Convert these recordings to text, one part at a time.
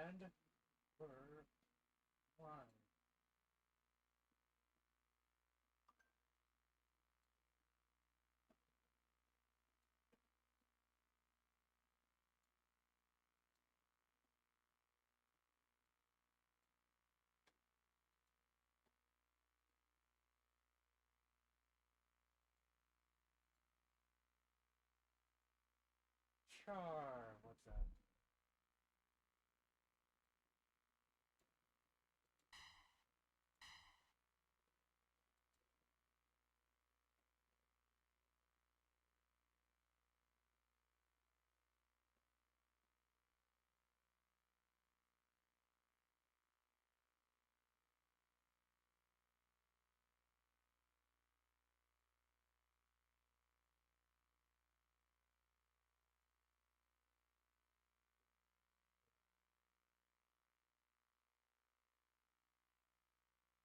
And we're live. Char, what's that?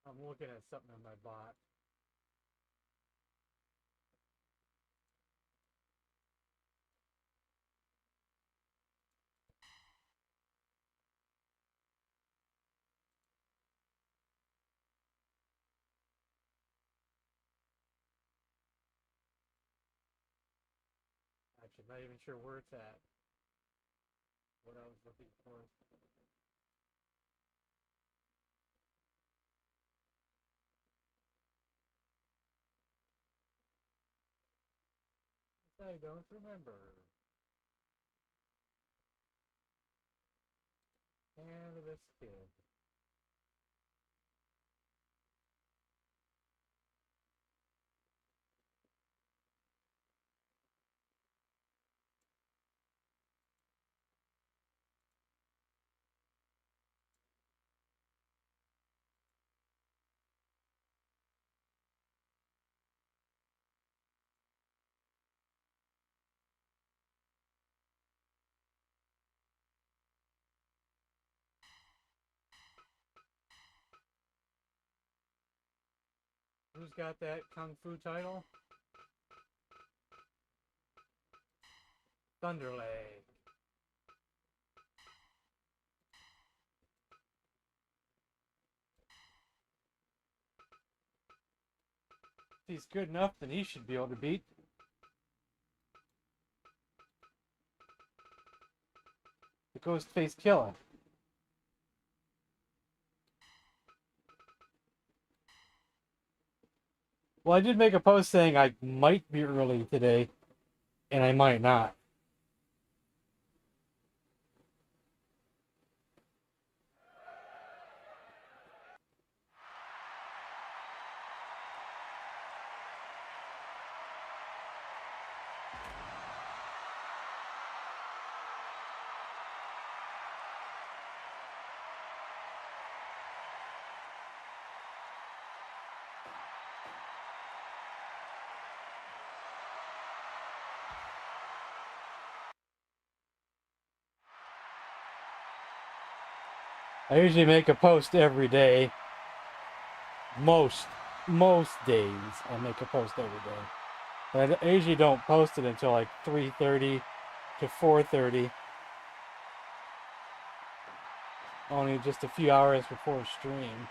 I'm looking at something on my bot. Actually, I'm not even sure where it's at. What I was looking for. I don't remember. Cannabis kid. Who's got that kung fu title? Thunderleg. If he's good enough, then he should be able to beat the Ghostface Killer. Well, I did make a post saying I might be early today, and I might not. I usually make a post every day. Most days I make a post every day. But I usually don't post it until like 3:30 to 4:30. Only just a few hours before stream.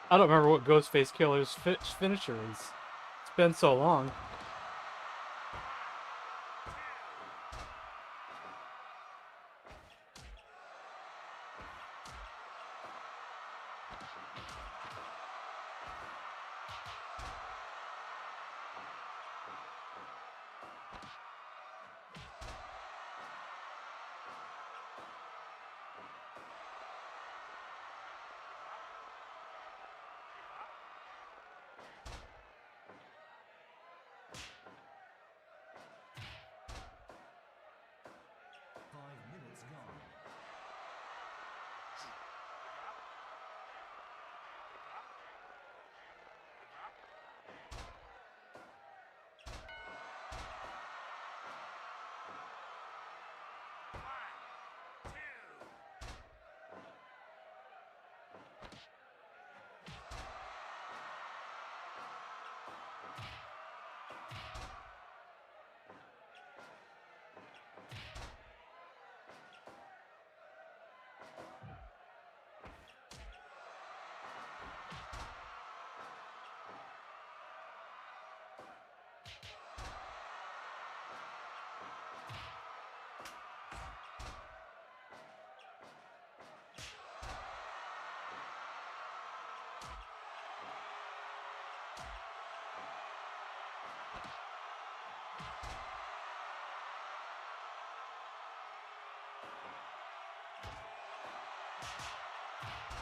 I don't remember what Ghostface Killer's finisher is. It's been so long.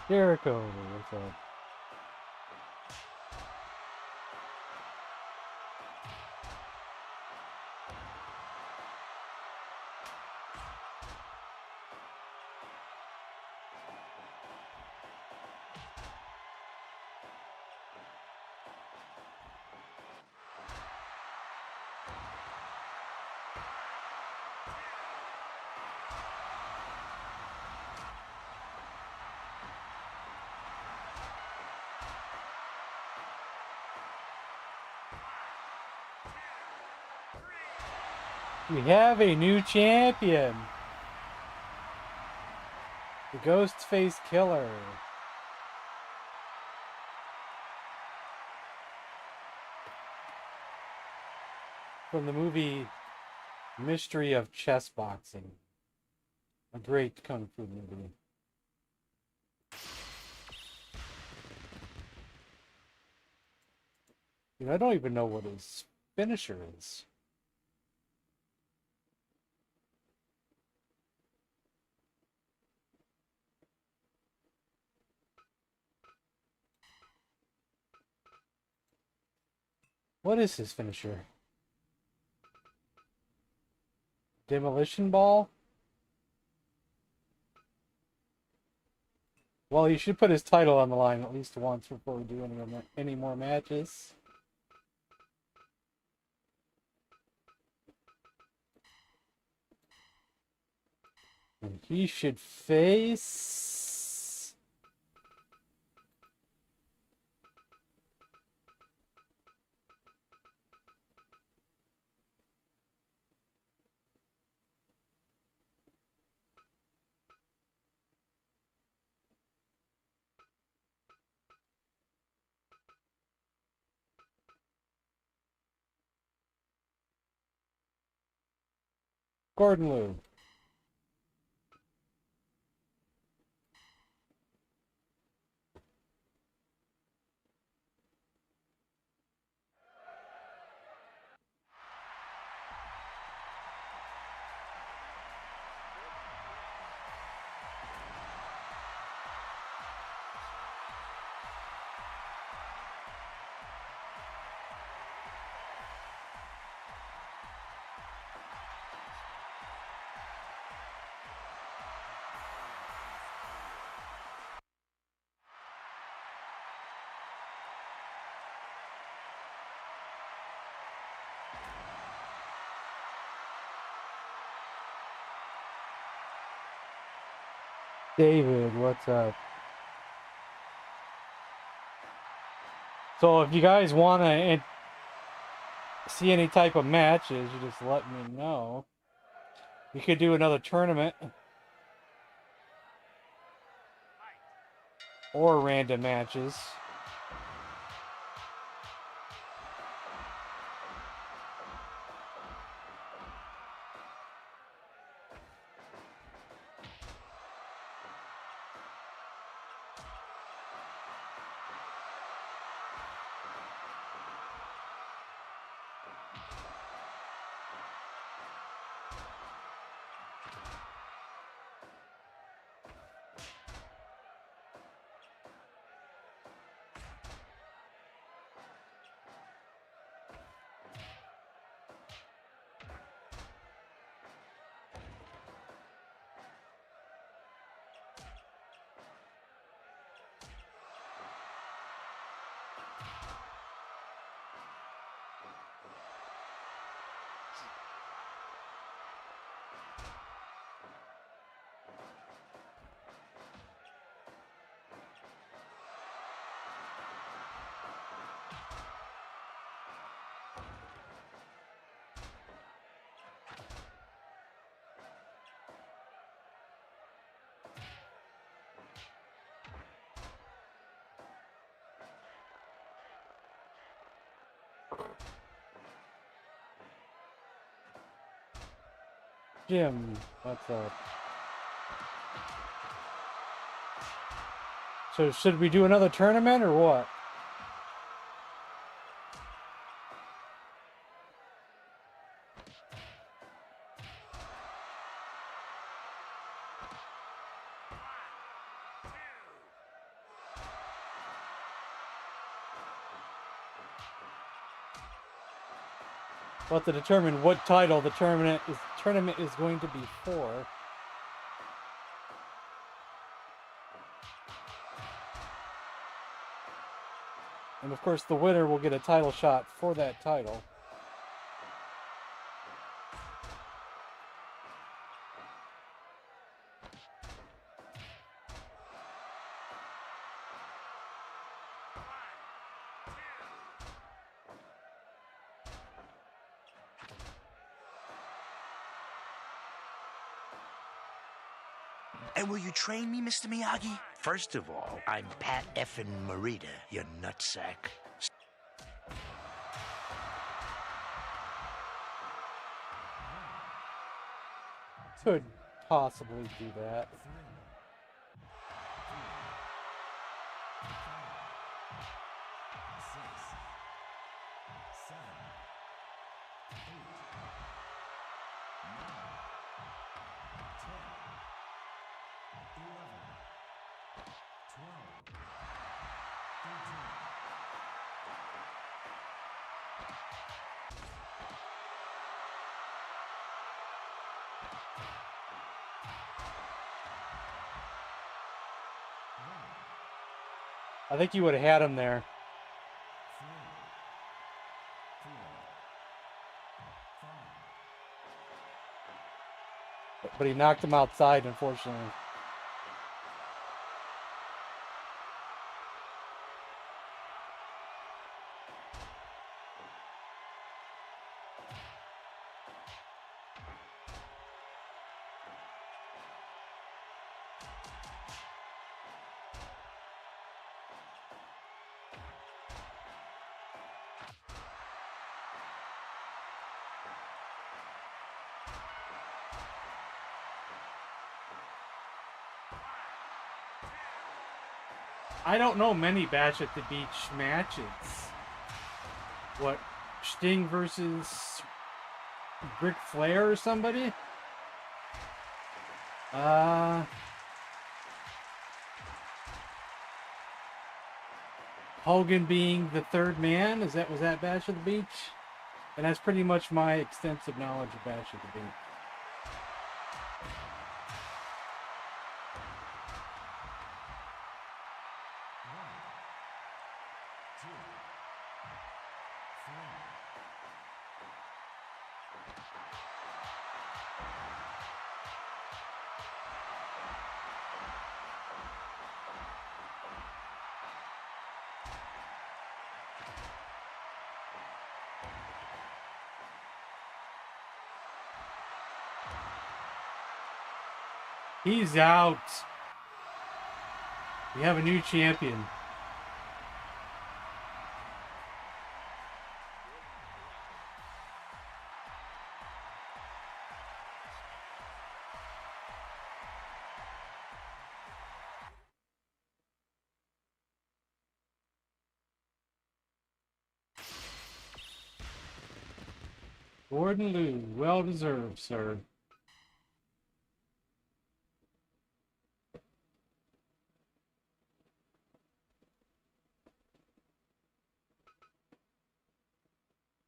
Jericho, what's up? We have a new champion. The Ghostface Killer. From the movie Mystery of Chess Boxing. A great kung fu movie. You know, I don't even know what his finisher is. What is his finisher? Demolition Ball? Well, he should put his title on the line at least once before we do any more matches. And he should face... Gordon Liu. David, what's up? So if you guys want to see any type of matches, you just let me know. We could do another tournament. Or random matches. Jim, what's up? So should we do another tournament or what? Well, to determine what title the tournament is going to be for. And of course, the winner will get a title shot for that title. And will you train me, Mr. Miyagi? First of all, I'm Pat effin' Morita, you nutsack. Could possibly do that. I think you would have had him there. But he knocked him outside, unfortunately. I don't know many Bash at the Beach matches. What, Sting versus Ric Flair or somebody? Hogan being the third man? Was that Bash at the Beach? And that's pretty much my extensive knowledge of Bash at the Beach. He's out. We have a new champion. Gordon Liu, well deserved, sir.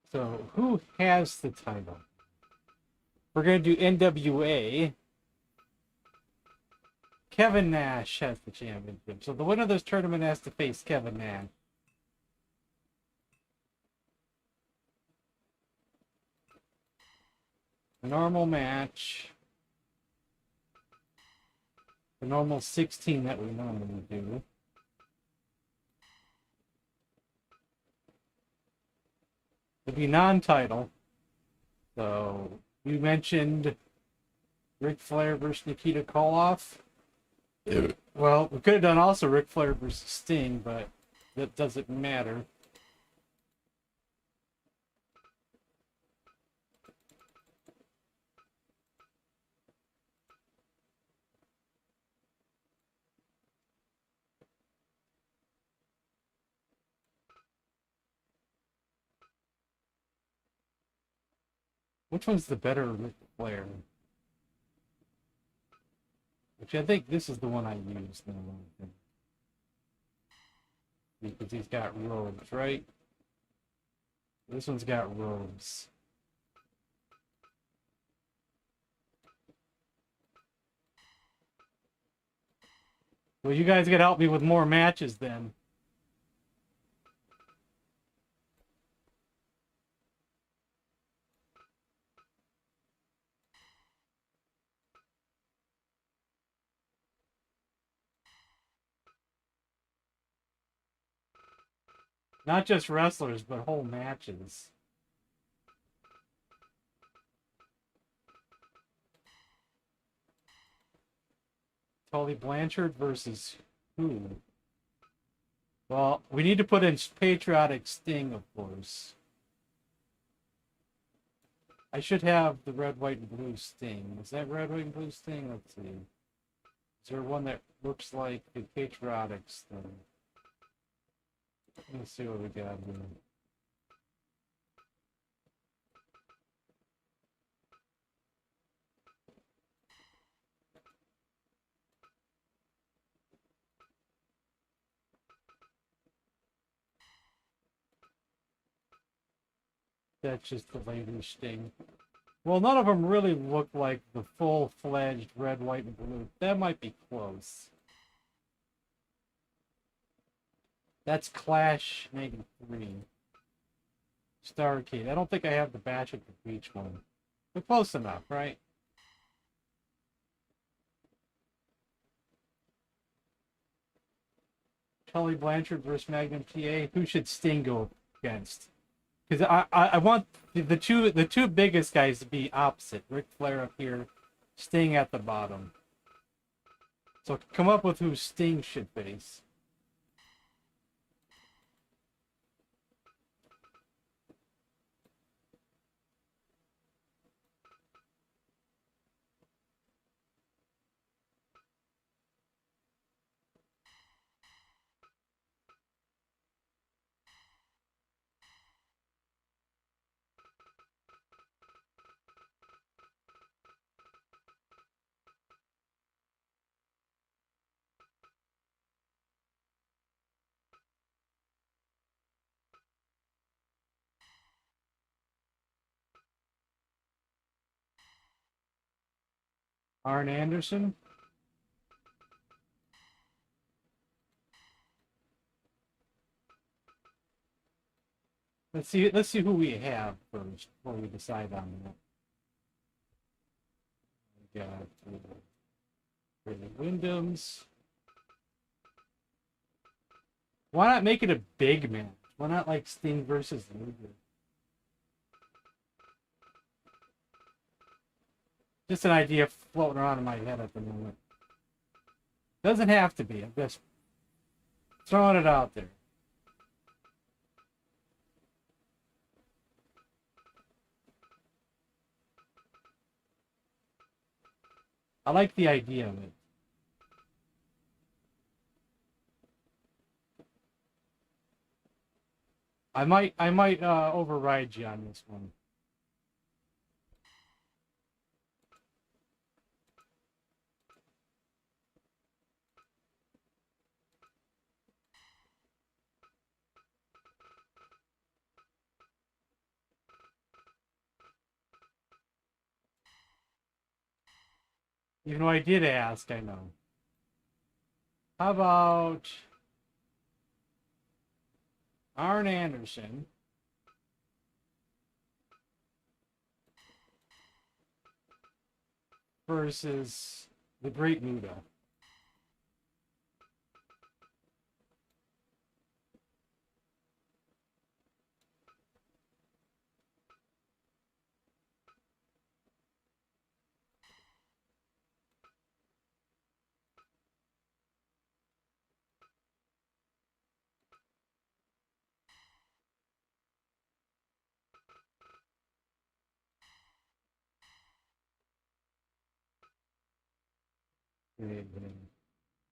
So, who has the title? We're going to do NWA. Kevin Nash has the championship. So the winner of this tournament has to face Kevin Nash. A normal match. The normal 16 that we normally do. It'll be non-title. So, you mentioned Ric Flair versus Nikita Koloff. Well, we could have done also Ric Flair versus Sting, but that doesn't matter. Which one's the better Ric Flair? Which I think this is the one I used. Because he's got robes, right? This one's got robes. Well, you guys gotta help me with more matches then. Not just wrestlers, but whole matches. Tully Blanchard versus who? Well, we need to put in Patriotic Sting, of course. I should have the red, white, and blue Sting. Is that red, white, and blue Sting? Let's see. Is there one that looks like the Patriotic Sting? Let's see what we got here. That's just the lady Sting. Well, none of them really look like the full-fledged red, white, and blue. That might be close. That's Clash 93. Starcade. I don't think I have the Bash at the Beach one. But close enough, right? Tully Blanchard versus Magnum TA. Who should Sting go against? Because I want the two biggest guys to be opposite. Ric Flair up here, Sting at the bottom. So come up with who Sting should face. Arn Anderson. Let's see who we have first before we decide on that. We got Brady Wyndham's. Why not make it a big match? Why not like Sting versus Luger? Just an idea floating around in my head at the moment. Doesn't have to be. I'm just throwing it out there. I like the idea of it. I might override you on this one. Even though I did ask, I know. How about Arn Anderson versus the Great Muta?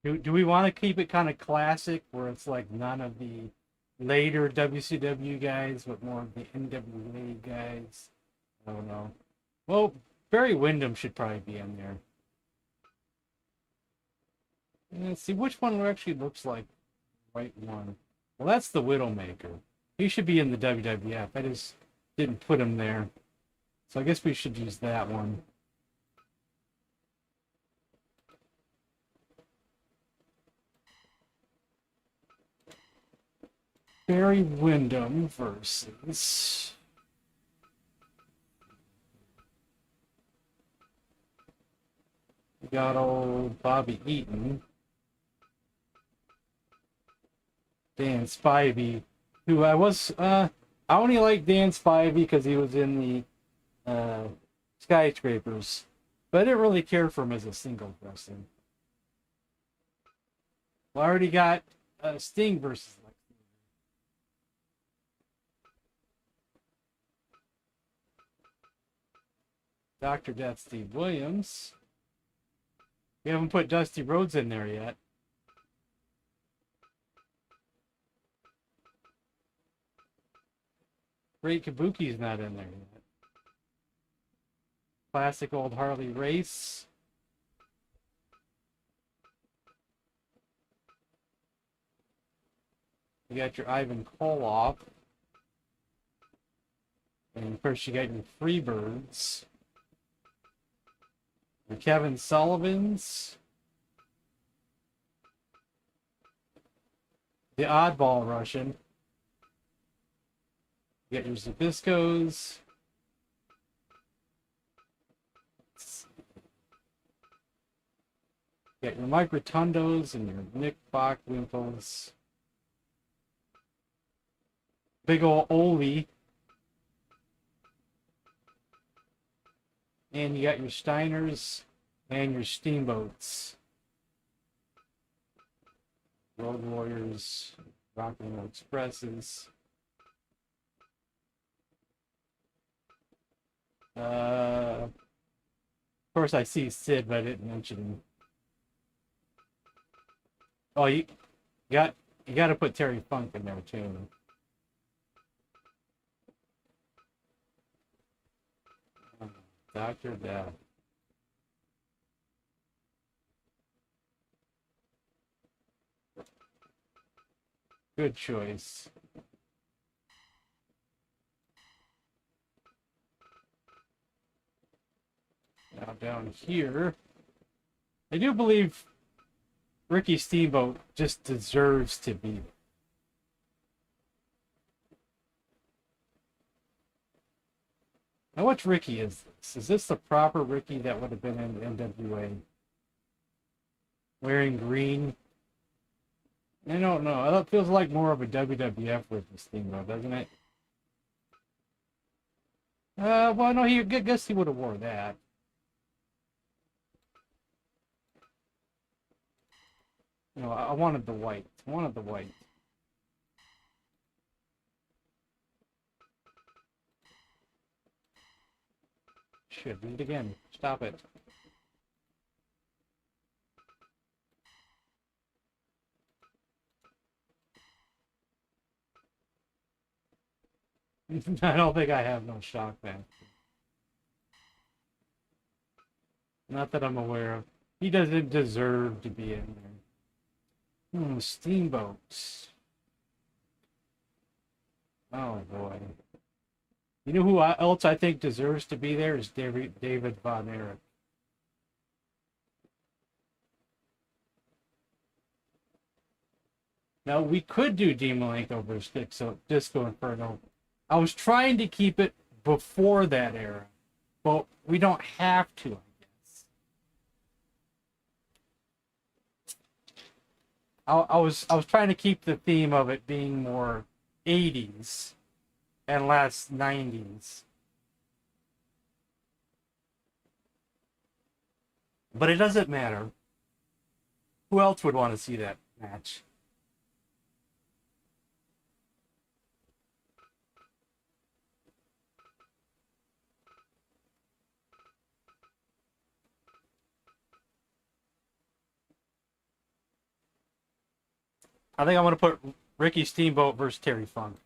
Do we want to keep it kind of classic, where it's like none of the later WCW guys, but more of the NWA guys? I don't know. Well, Barry Windham should probably be in there. Let's see which one actually looks like the right one. Well, that's the Widowmaker. He should be in the WWF. I just didn't put him there. So I guess we should use that one. Barry Windham versus... We got old Bobby Eaton. Dan Spivey, who I only like Dan Spivey because he was in the Skyscrapers, but I didn't really care for him as a single person. Well, I already got Sting versus Dr. Death Steve Williams. We haven't put Dusty Rhodes in there yet. Great Kabuki's not in there yet. Classic old Harley Race. You got your Ivan Koloff. And of course you got your Freebirds. Your Kevin Sullivans. The Oddball Russian. You got your Zabiscos. You got your Mike Rotundos and your Nick Bockwinkel's. Big ol' Ole. And you got your Steiners and your Steamboats. Road Warriors, Rock and Roll Expresses. Of course I see Sid, but I didn't mention him. Oh, you got to put Terry Funk in there too. Dr. Death. Good choice. Now down here, I do believe Ricky Steamboat just deserves to be. Now, which Ricky is this? Is this the proper Ricky that would have been in NWA? Wearing green? I don't know. It feels like more of a WWF Ricky Steamboat, doesn't it? Well, no, I guess he would have wore that. No, I wanted the white. I wanted the white. Shit, do it again. Stop it. I don't think I have no shock then. Not that I'm aware of. He doesn't deserve to be in there. Steamboats. Oh boy. You know who else I think deserves to be there is David Von Erich. Now we could do Demon Link over Disco Inferno. I was trying to keep it before that era, but we don't have to, I guess. I was trying to keep the theme of it being more 80s and less 90s. But it doesn't matter. Who else would want to see that match? I think I'm going to put Ricky Steamboat versus Terry Funk.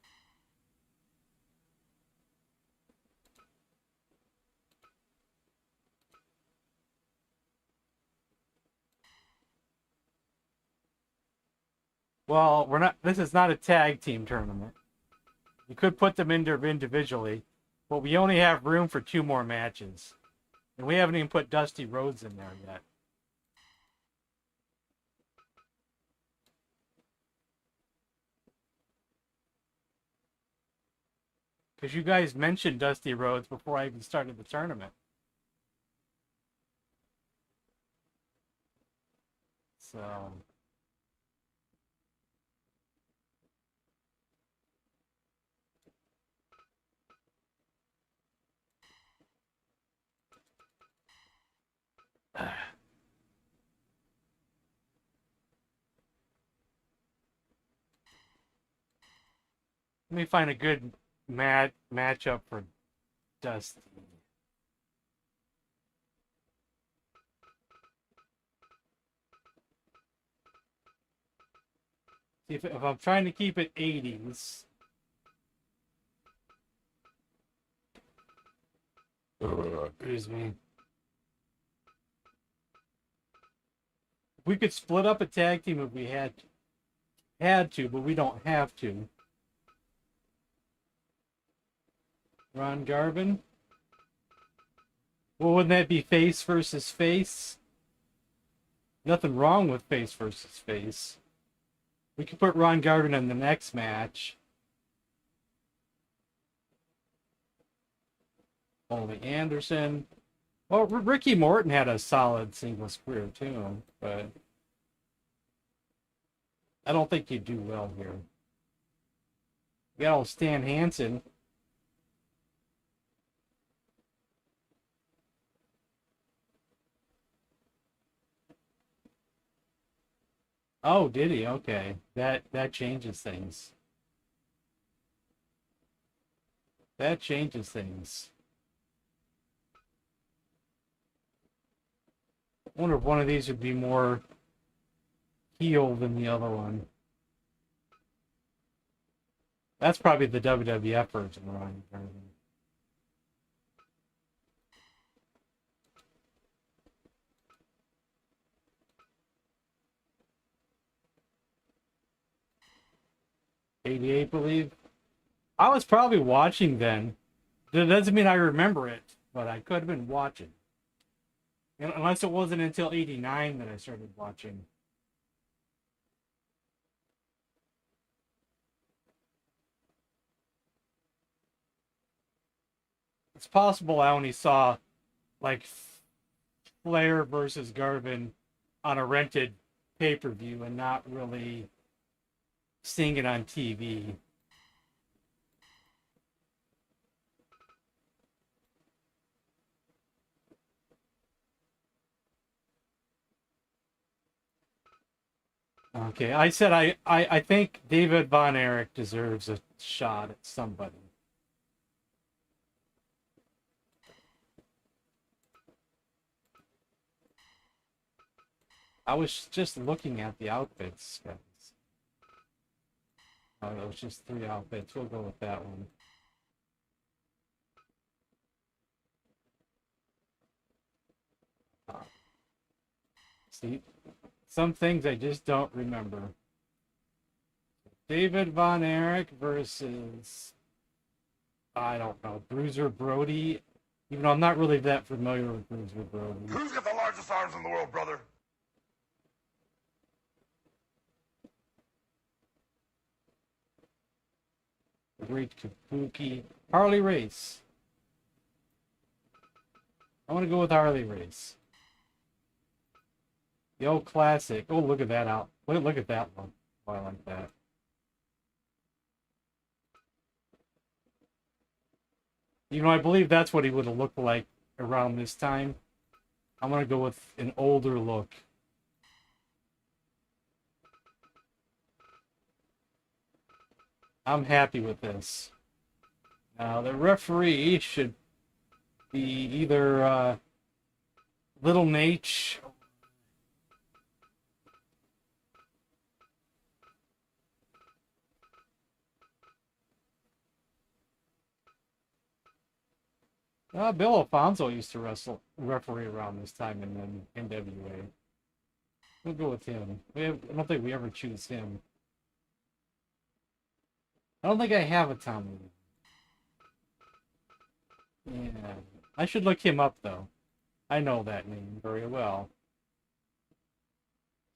Well, we're not. This is not a tag team tournament. You could put them in individually, but we only have room for 2 more matches, and we haven't even put Dusty Rhodes in there yet. Because you guys mentioned Dusty Rhodes before I even started the tournament. So. Let me find a good matchup for Dusty. See, if I'm trying to keep it 80s. Excuse me. We could split up a tag team if we had to, but we don't have to. Ron Garvin. Well, wouldn't that be face versus face? Nothing wrong with face versus face. We could put Ron Garvin in the next match. Ole Anderson. Well, Ricky Morton had a solid singles career too, but I don't think he'd do well here. We got old Stan Hansen. Oh, did he? Okay. That changes things. That changes things. I wonder if one of these would be more heel than the other one. That's probably the WWF version of Ron Garvin. '88, believe. I was probably watching then. That doesn't mean I remember it, but I could have been watching. Unless it wasn't until '89 that I started watching. It's possible I only saw like Flair versus Garvin on a rented pay-per-view and not really seeing it on TV. Okay, I said I think David Von Erich deserves a shot at somebody. I was just looking at the outfits, guys. Oh, it was just 3 outfits. We'll go with that one. See, some things I just don't remember. David Von Erich versus, I don't know, Bruiser Brody. Even though I'm not really that familiar with Bruiser Brody. Who's got the largest arms in the world, brother? Great Kabuki. Harley Race. I want to go with Harley Race. The old classic. Oh, look at that out. Look at that one. Oh, I like that. You know, I believe that's what he would have looked like around this time. I'm going to go with an older look. I'm happy with this. Now, the referee should be either Little Nate. Bill Alfonso used to referee around this time in the NWA. We'll go with him. I don't think we ever choose him. I don't think I have a Tommy. Yeah. I should look him up, though. I know that name very well.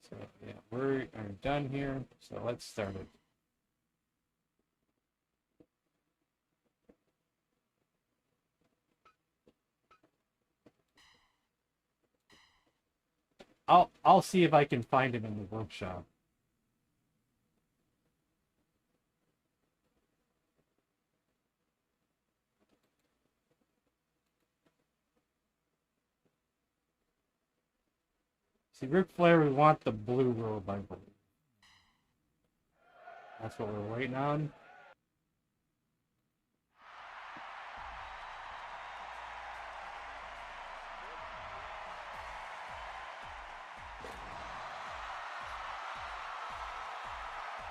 So, yeah, we're done here. So let's start it. I'll see if I can find him in the workshop. See, Ric Flair, we want the blue robe, I believe. That's what we're waiting on.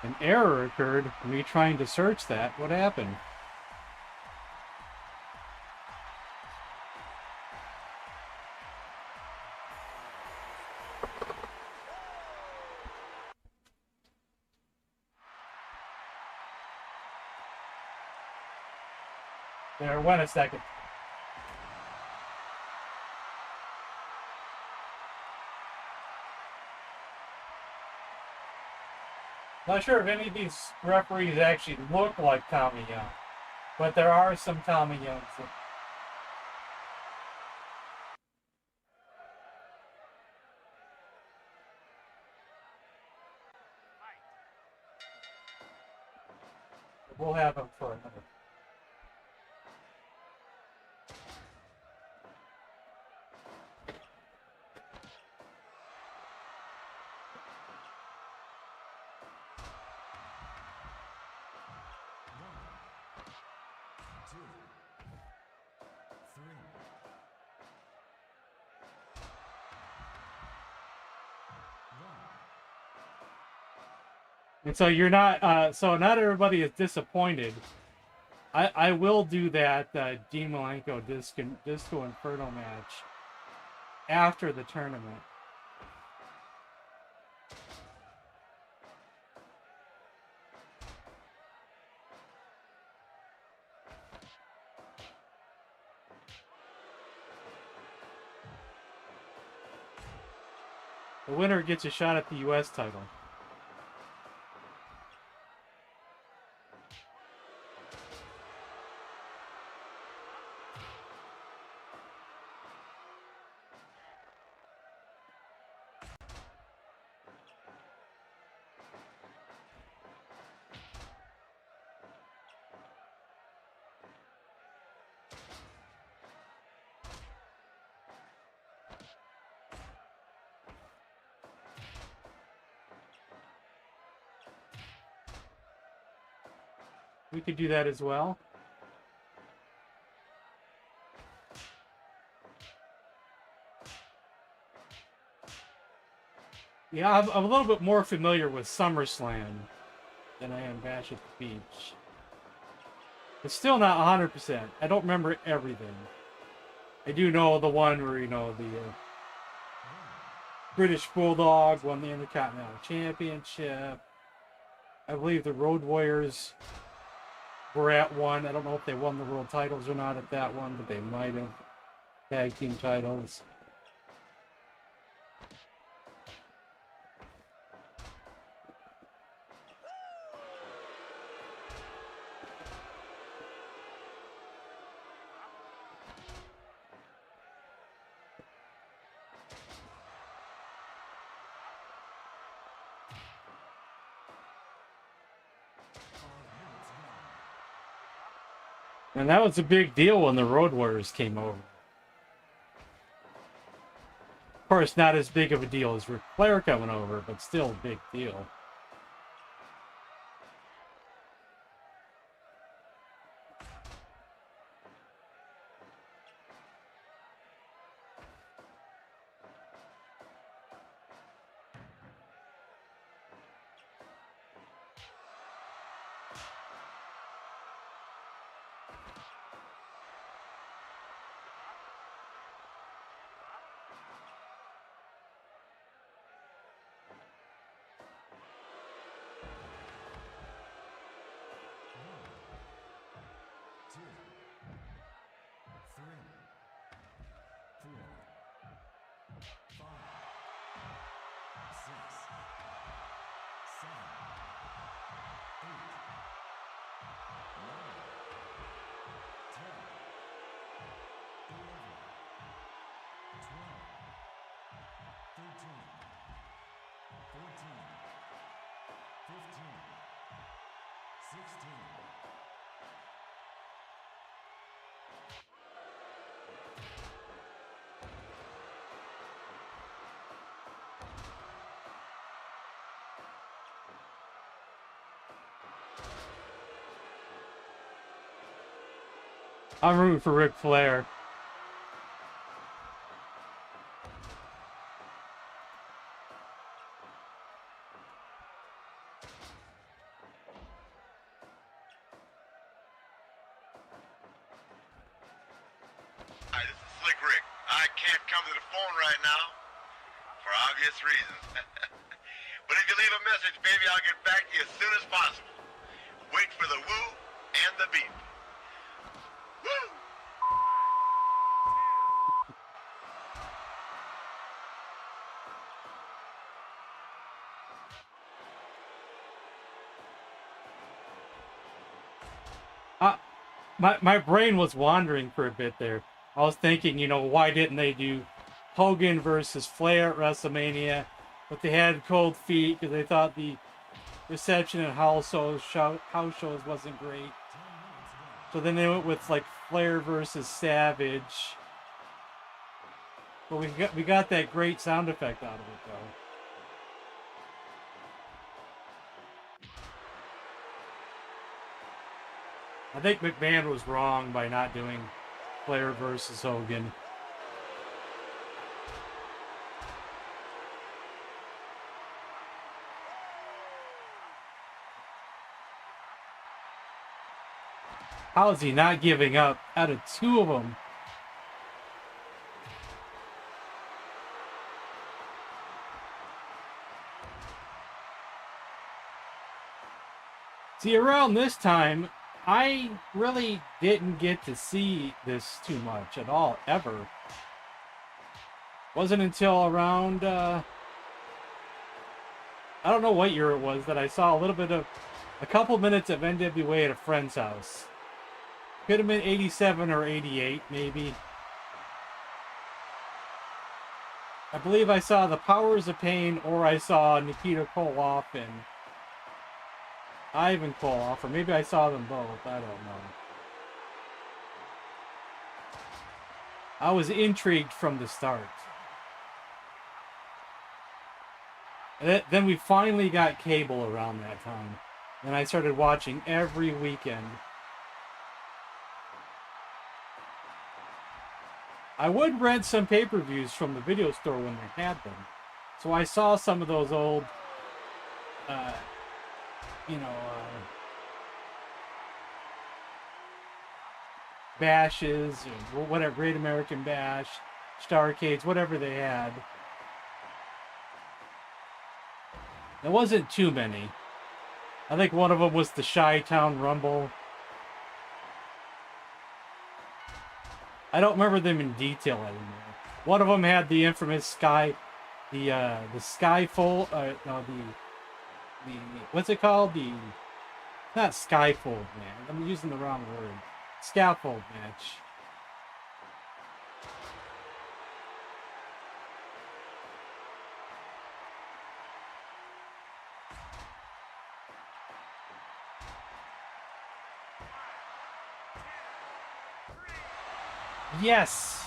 An error occurred. Me trying to search that. What happened? There went a second. Not sure if any of these referees actually look like Tommy Young, but there are some Tommy Youngs. We'll have him for another. And so you're not, so not everybody is disappointed. I will do that Dean Malenko Disco Inferno match after the tournament. The winner gets a shot at the U.S. title. We could do that as well. Yeah, I'm a little bit more familiar with SummerSlam than I am Bash at the Beach. It's still not 100%. I don't remember everything. I do know the one where, you know, the British Bulldog won the Intercontinental Championship. I believe the Road Warriors were at one. I don't know if they won the world titles or not at that one, but they might have. Tag team titles. And that was a big deal when the Road Warriors came over. Of course, not as big of a deal as Ric Flair coming over, but still a big deal. I'm rooting for Ric Flair. Hi, this is Slick Rick. I can't come to the phone right now for obvious reasons. But if you leave a message, baby, I'll get back to you as soon as possible. Wait for the woo and the beep. Woo! My brain was wandering for a bit there. I was thinking, you know, why didn't they do Hogan versus Flair at WrestleMania? But they had cold feet because they thought the reception at house shows wasn't great. So then they went with like Flair versus Savage. But we got that great sound effect out of it though. I think McMahon was wrong by not doing Flair versus Hogan. How is he not giving up out of two of them? See, around this time, I really didn't get to see this too much at all, ever. Wasn't until around, I don't know what year it was, that I saw a couple minutes of NWA at a friend's house. Could have been 87 or 88, maybe. I believe I saw The Powers of Pain, or I saw Nikita Koloff and Ivan Koloff, or maybe I saw them both. I don't know. I was intrigued from the start. And then we finally got cable around that time. And I started watching every weekend. I would rent some pay-per-views from the video store when they had them. So I saw some of those old, bashes, or whatever, Great American Bash, Starcades, whatever they had. There wasn't too many. I think one of them was the Chi-Town Rumble. I don't remember them in detail anymore. One of them had the infamous the Skyfold, what's it called? Not Skyfold, man. I'm using the wrong word. Scaffold match. Yes!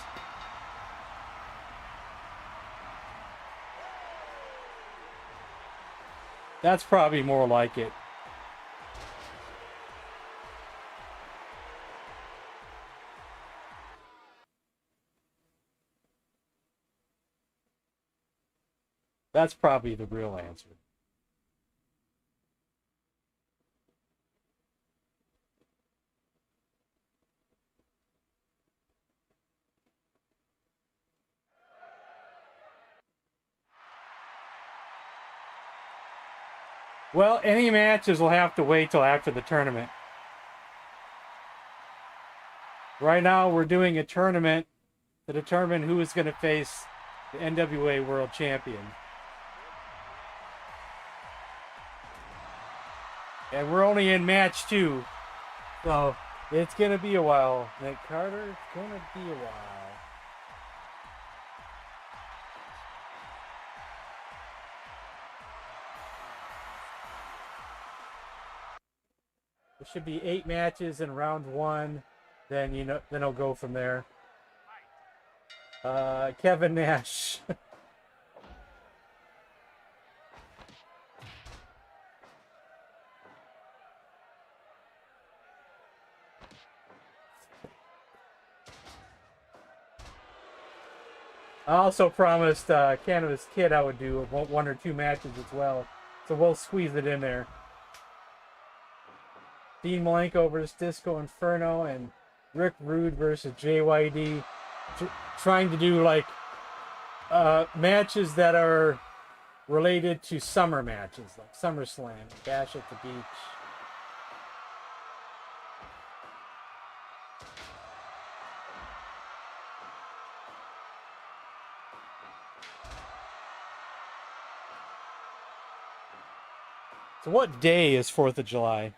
That's probably more like it. That's probably the real answer. Well, any matches will have to wait till after the tournament. Right now, we're doing a tournament to determine who is going to face the the NWA World Champion. And we're only in match 2. So it's going to be a while. Nick Carter, it's going to be a while. There should be 8 matches in round 1. Then, then I'll go from there. Kevin Nash. I also promised Canada's Kid I would do 1 or 2 matches as well. So we'll squeeze it in there. Dean Malenko versus Disco Inferno and Rick Rude versus JYD. Trying to do like matches that are related to summer matches, like SummerSlam, Bash at the Beach. So what day is 4th of July?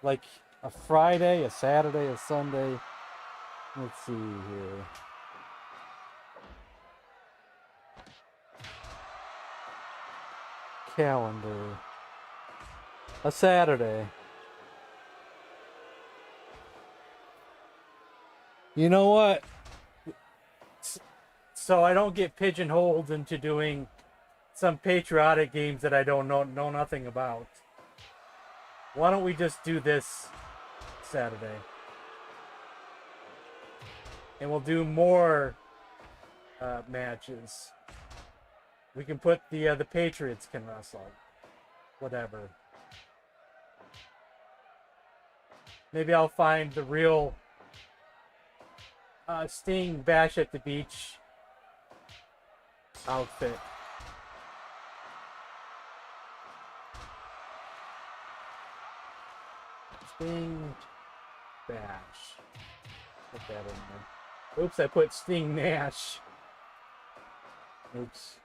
Like a Friday, a Saturday, a Sunday? Let's see here. Calendar. A Saturday. You know what? So I don't get pigeonholed into doing some patriotic games that I don't know nothing about. Why don't we just do this Saturday? And we'll do more matches. We can put the Patriots can wrestle. Whatever. Maybe I'll find the real Sting Bash at the Beach outfit. Sting Bash. Put that in there. Oops, I put Sting Nash. Oops.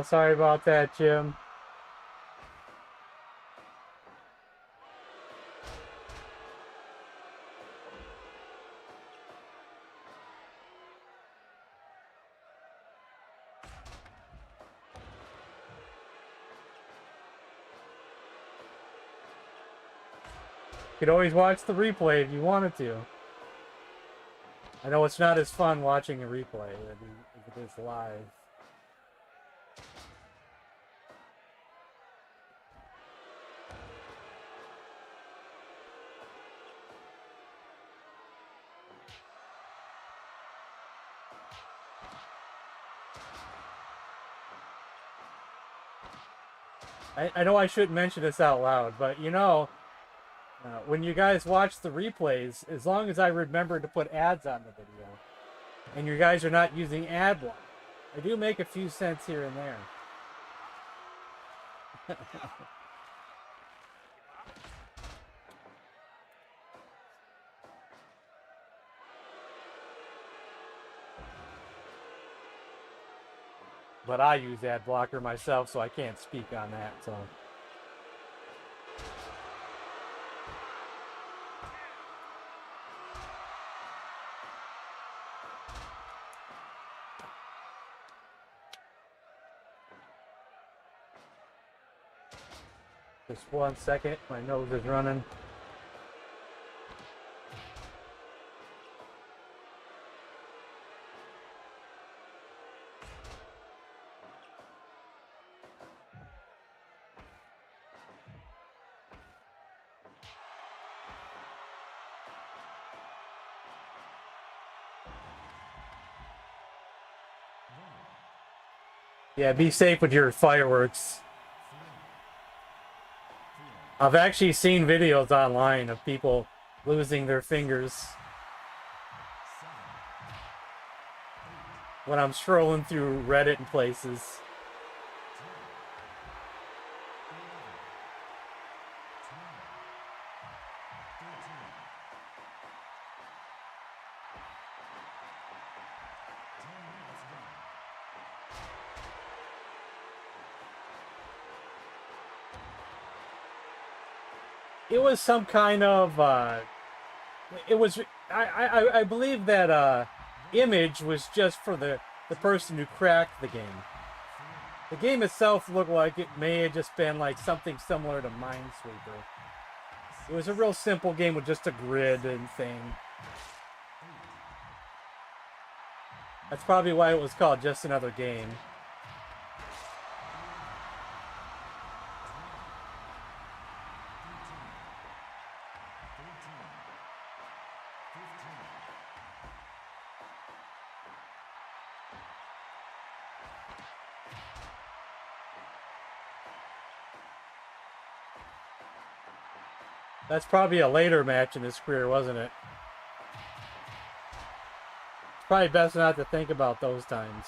Sorry about that, Jim. You could always watch the replay if you wanted to. I know it's not as fun watching a replay if it is live. I know I shouldn't mention this out loud, but when you guys watch the replays, as long as I remember to put ads on the video, and you guys are not using ad block, I do make a few cents here and there. But I use ad blocker myself, so I can't speak on that. So. Just 1 second, my nose is running. Yeah, be safe with your fireworks. I've actually seen videos online of people losing their fingers when I'm scrolling through Reddit and places. It was some kind of it was I believe that image was just for the person who cracked the game. The game itself looked like it may have just been like something similar to Minesweeper. It was a real simple game with just a grid and thing. That's probably why it was called Just Another Game. That's probably a later match in his career, wasn't it? It's probably best not to think about those times.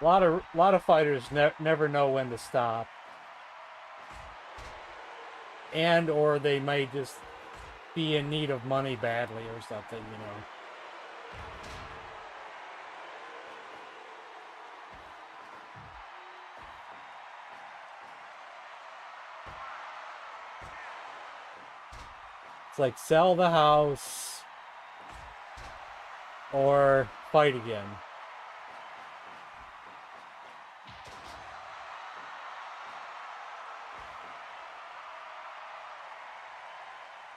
A lot of fighters never know when to stop, and or they may just be in need of money badly or something, you know. It's like sell the house or fight again.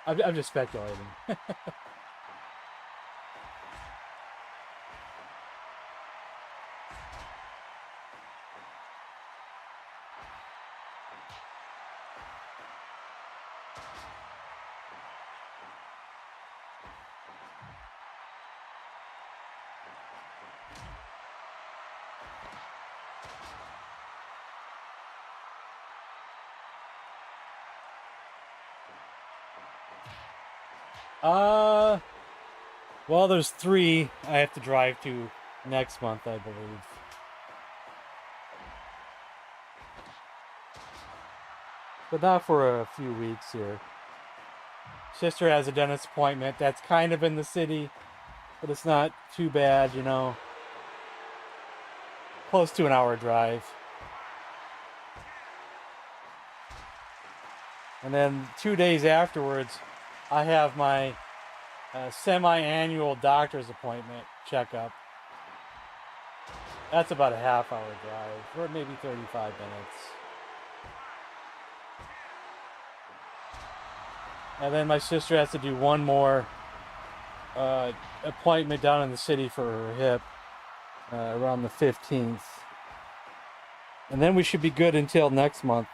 I'm just speculating. Well, there's 3 I have to drive to next month, I believe. But not for a few weeks here. Sister has a dentist appointment that's kind of in the city, but it's not too bad, you know. Close to an hour drive. And then 2 days afterwards, I have my semi-annual doctor's appointment checkup. That's about a half-hour drive, or maybe 35 minutes. And then my sister has to do one more appointment down in the city for her hip around the 15th. And then we should be good until next month.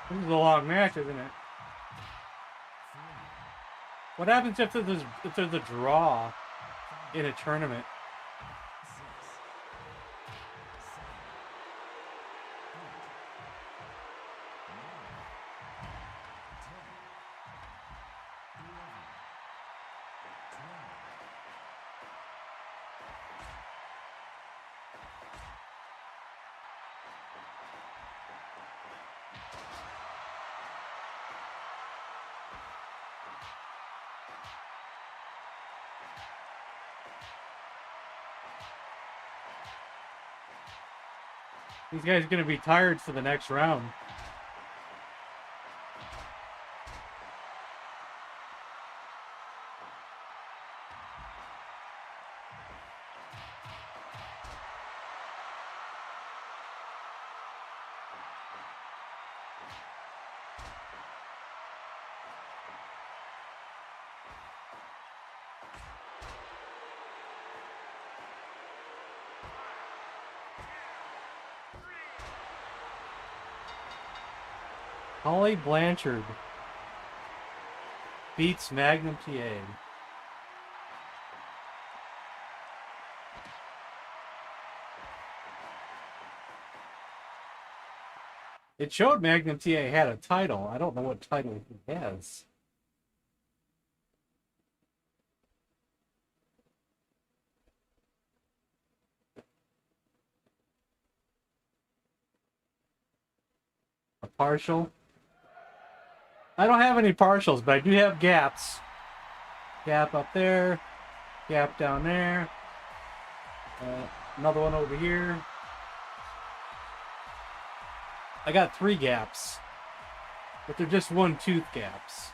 This is a long match, isn't it? What happens if there's a draw in a tournament? These guys are going to be tired for the next round. Holly Blanchard beats Magnum TA. It showed Magnum TA had a title. I don't know what title he has. A partial. I don't have any partials, but I do have gaps. Gap up there. Gap down there. Another one over here. I got 3 gaps. But they're just 1 tooth gaps.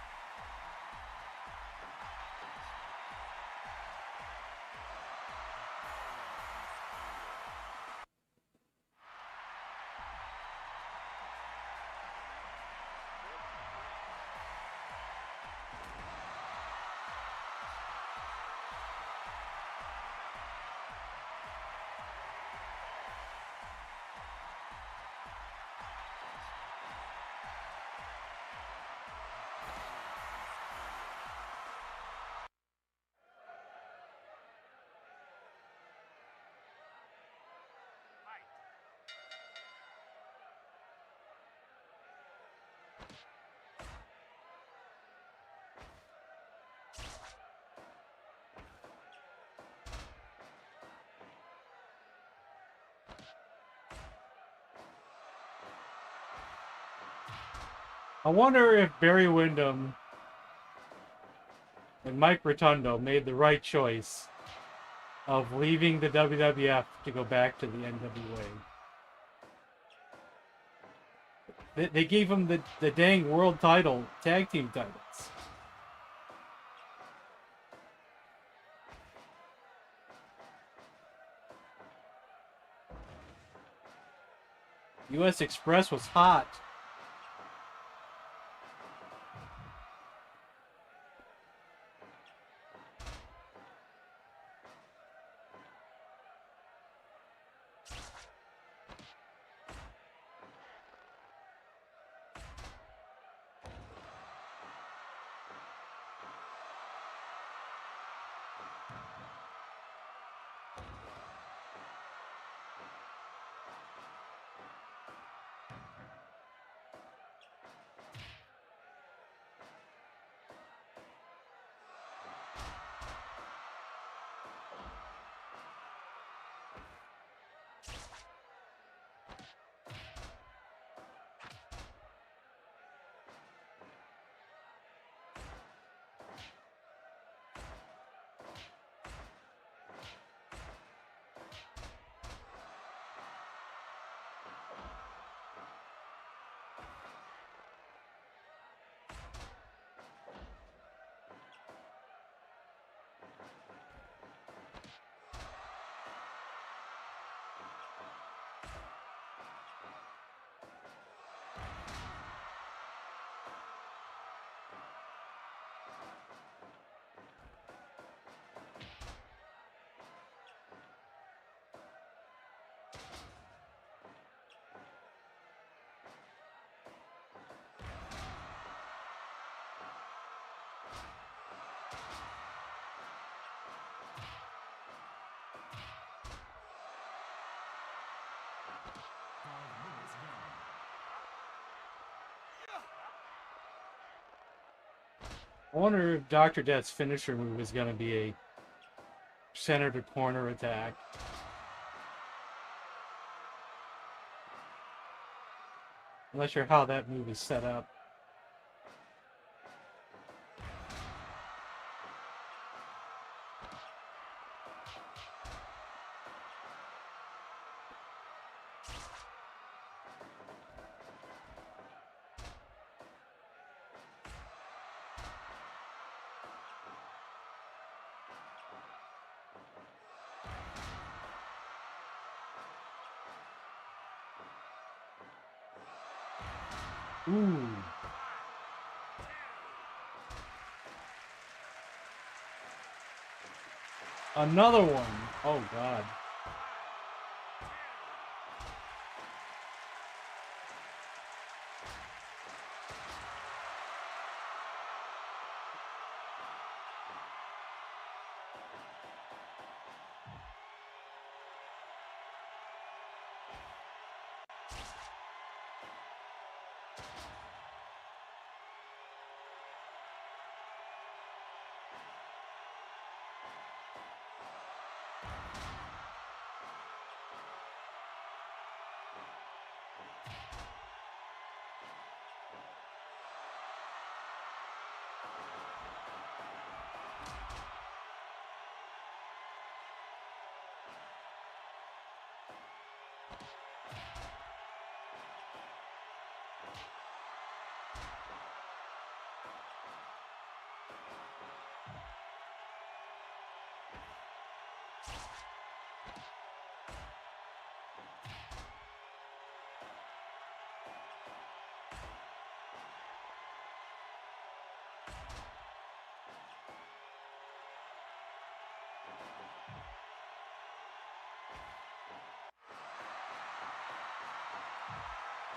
I wonder if Barry Windham and Mike Rotundo made the right choice of leaving the WWF to go back to the NWA. They gave him the dang world title, tag team titles. US Express was hot. I wonder if Dr. Death's finisher move is going to be a center to corner attack. I'm not sure how that move is set up. Ooh. Another one. Oh, God.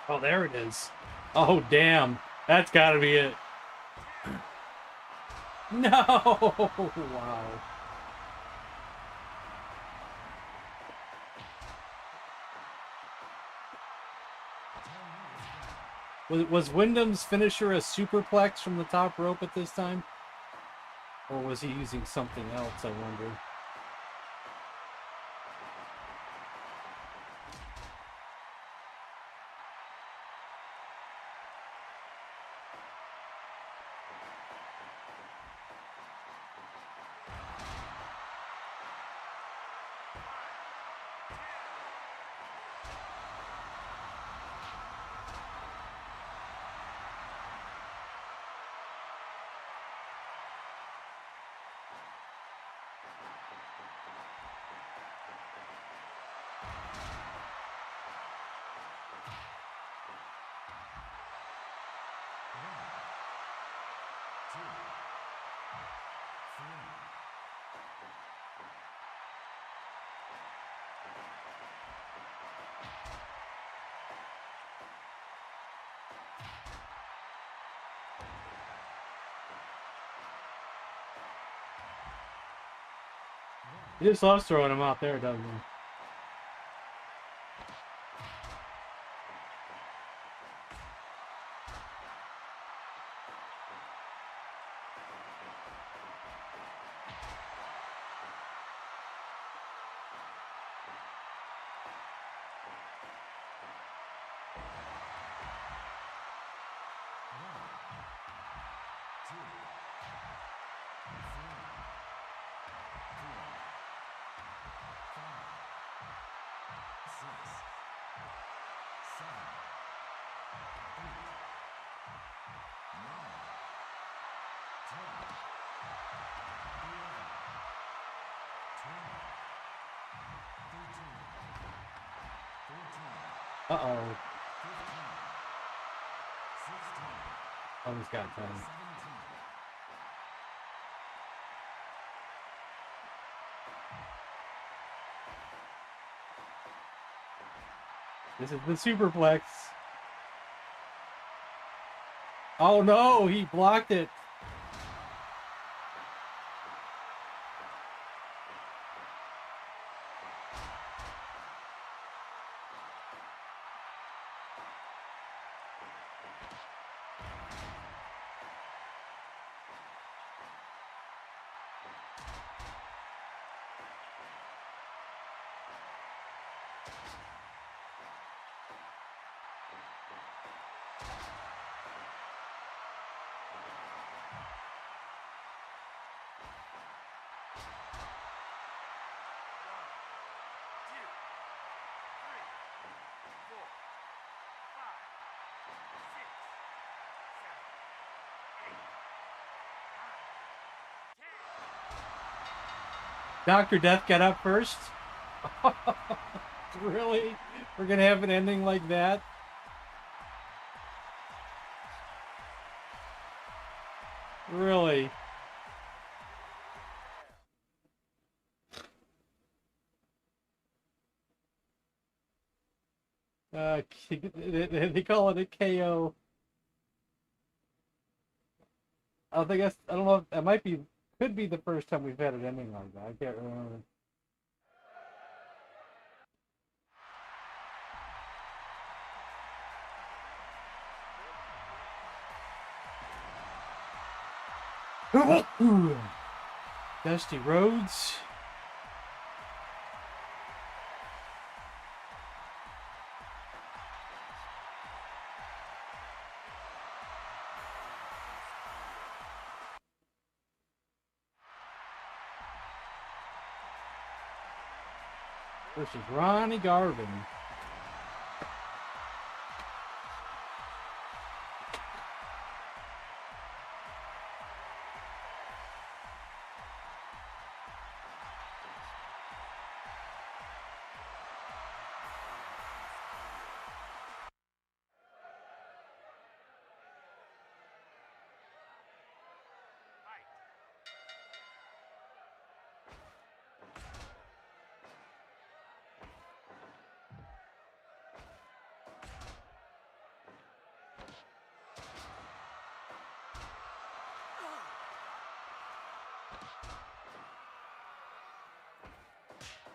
Oh, there it is. Oh, damn. That's got to be it. No! Wow. Was Wyndham's finisher a superplex from the top rope at this time? Or was he using something else, I wonder? He just loves throwing him out there, doesn't he? Uh-oh. Oh, he's got time. This is the superplex. Oh no, he blocked it. Dr. Death got up first? Really? We're gonna have an ending like that? Really? They call it a KO. I think that's, I don't know, it might be, could be the first time we've had an ending like that. I can't remember. Dusty Rhodes. Versus Ronnie Garvin.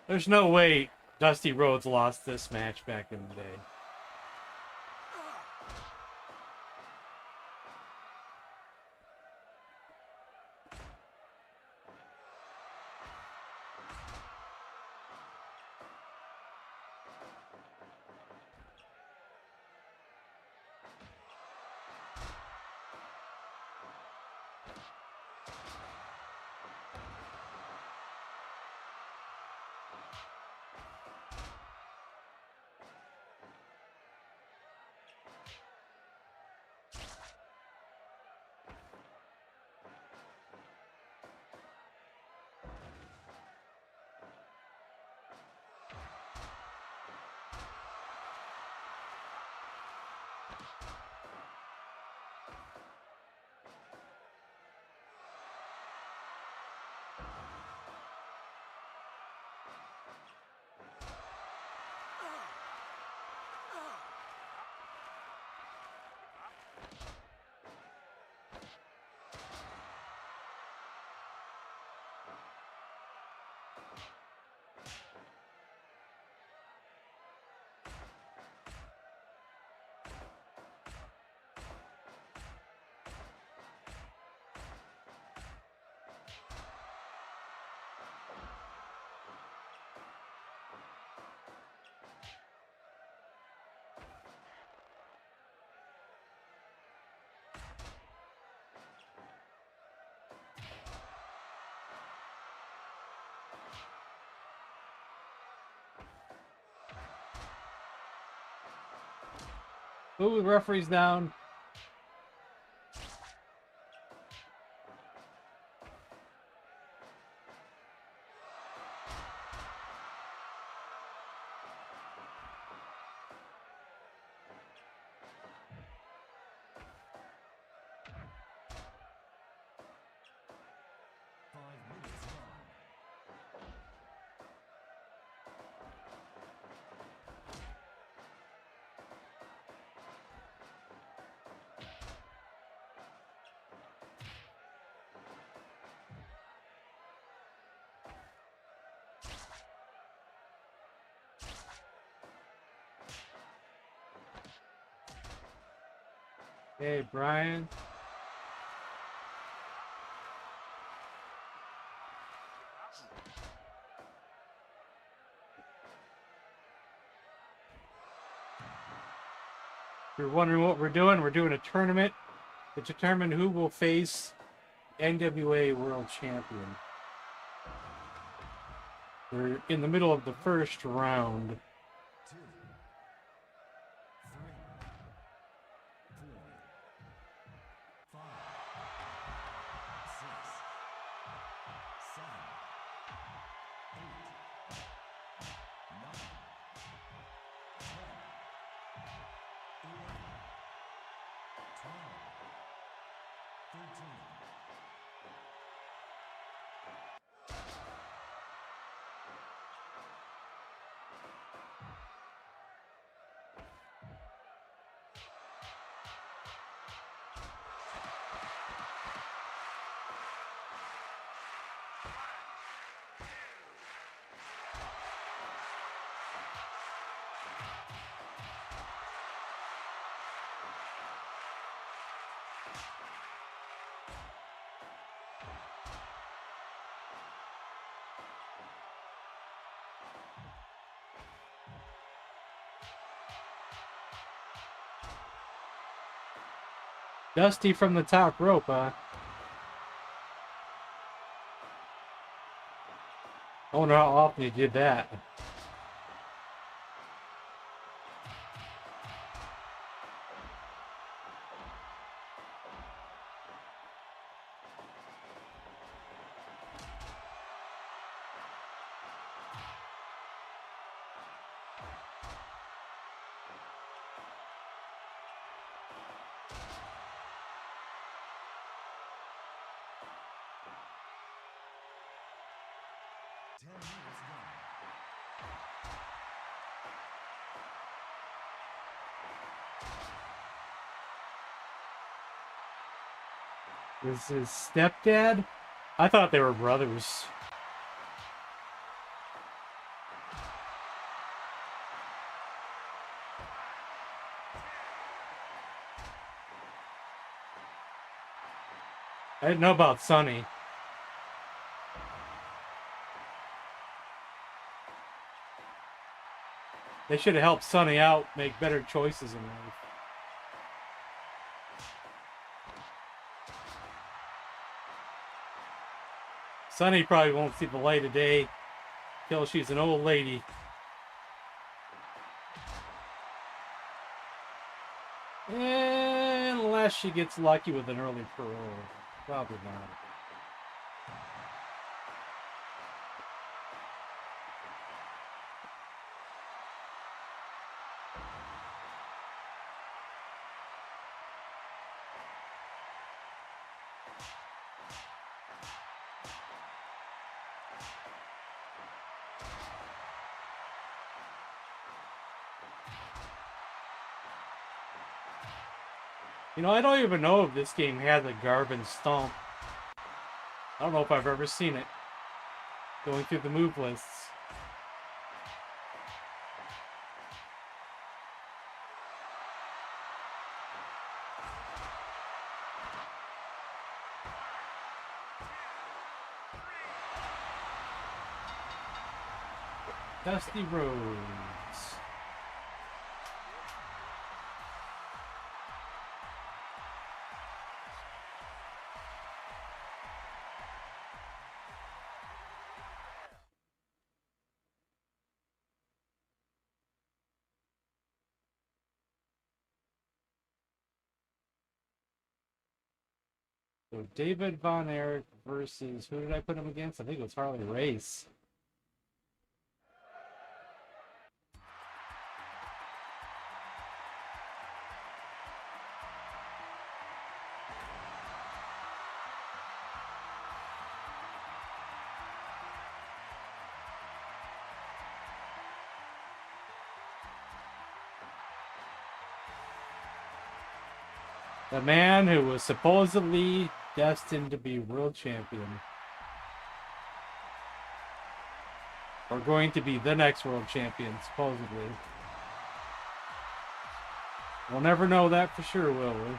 There's no way Dusty Rhodes lost this match back in the day. Ooh, the referee's down. Hey, Brian. If you're wondering what we're doing a tournament to determine who will face NWA World Champion. We're in the middle of the first round. 2, 3, 4, 5, 6, 7, Dusty from the top rope, huh? I wonder how often he did that. Is his stepdad? I thought they were brothers. I didn't know about Sonny. They should have helped Sonny out make better choices in life. Sonny probably won't see the light of day till she's an old lady. Unless she gets lucky with an early parole. Probably not. You know, I don't even know if this game has a Garvin stomp. I don't know if I've ever seen it. Going through the move lists. Dusty Rhodes. So David Von Erich versus, who did I put him against? I think it was Harley Race. The man who was supposedly destined to be world champion. Or going to be the next world champion, supposedly. We'll never know that for sure, will we?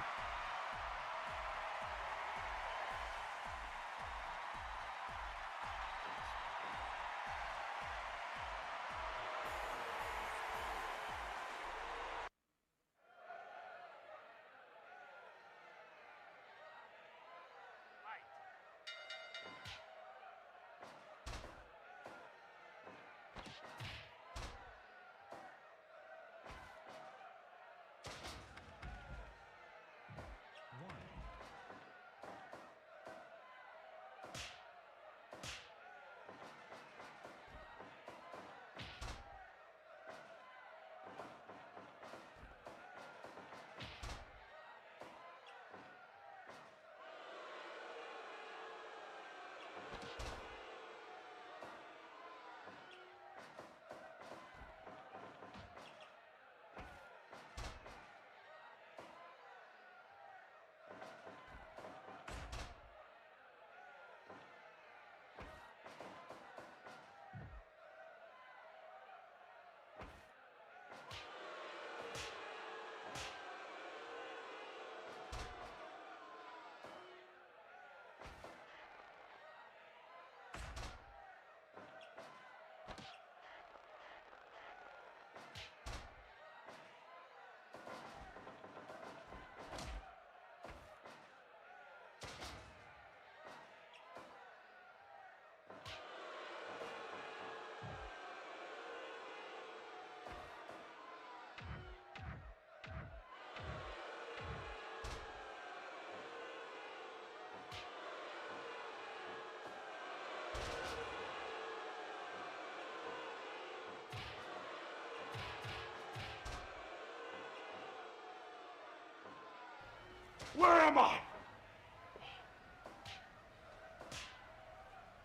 Where am I?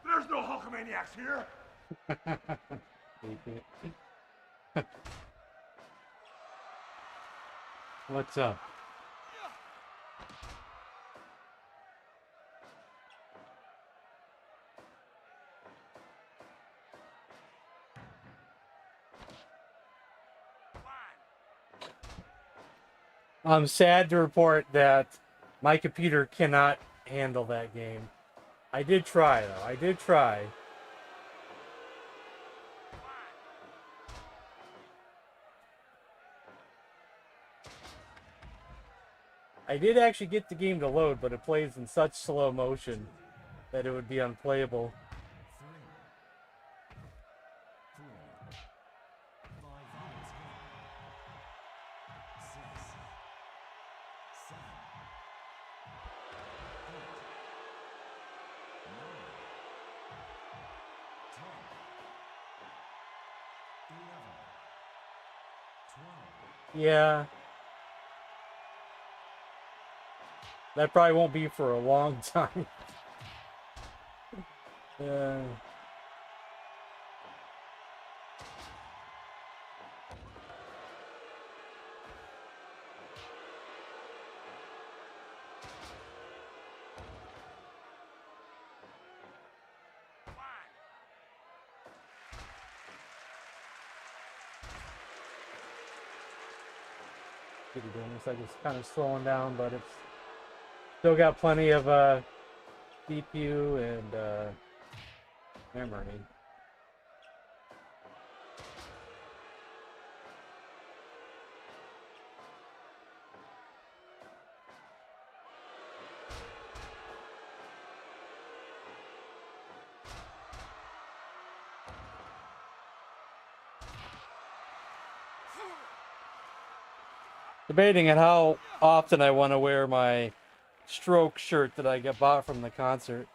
There's no Hulkamaniacs here. What's up? I'm sad to report that my computer cannot handle that game. I did try, though. I did try. I did actually get the game to load, but it plays in such slow motion that it would be unplayable. 3, 4, 5 units gone. 6, 7, 8, 9, 10, 11, 12. Yeah. That probably won't be for a long time. Yeah. Looks like it's kind of slowing down, but it's still got plenty of CPU and memory. Debating on how often I want to wear my stroke shirt that I got bought from the concert.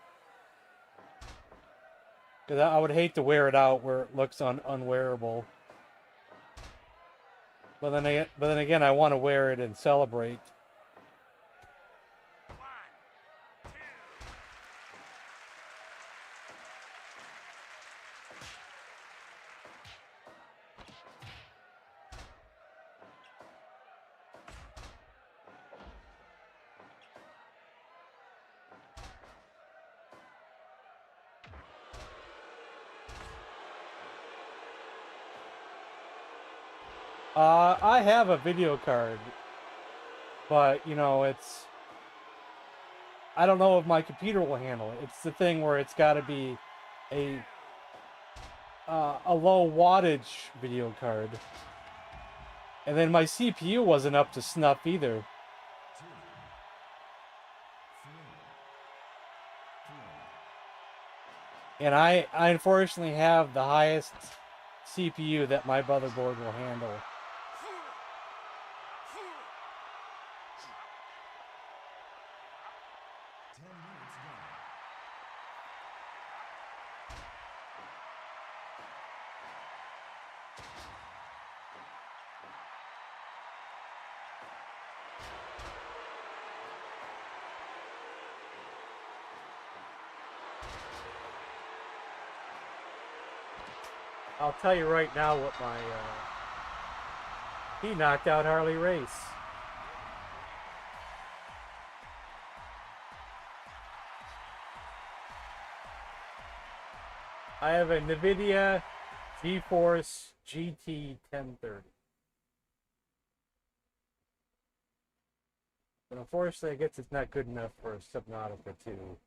Because I would hate to wear it out where it looks unwearable. But then again, I want to wear it and celebrate. I have a video card, but you know, I don't know if my computer will handle it. It's the thing where it's got to be a low wattage video card, and then my CPU wasn't up to snuff either. 2, 3, 4. And I unfortunately have the highest CPU that my motherboard will handle. 10 units gone. I'll tell you right now what my he knocked out Harley Race. I have a NVIDIA GeForce GT 1030. But unfortunately, I guess it's not good enough for Subnautica 2.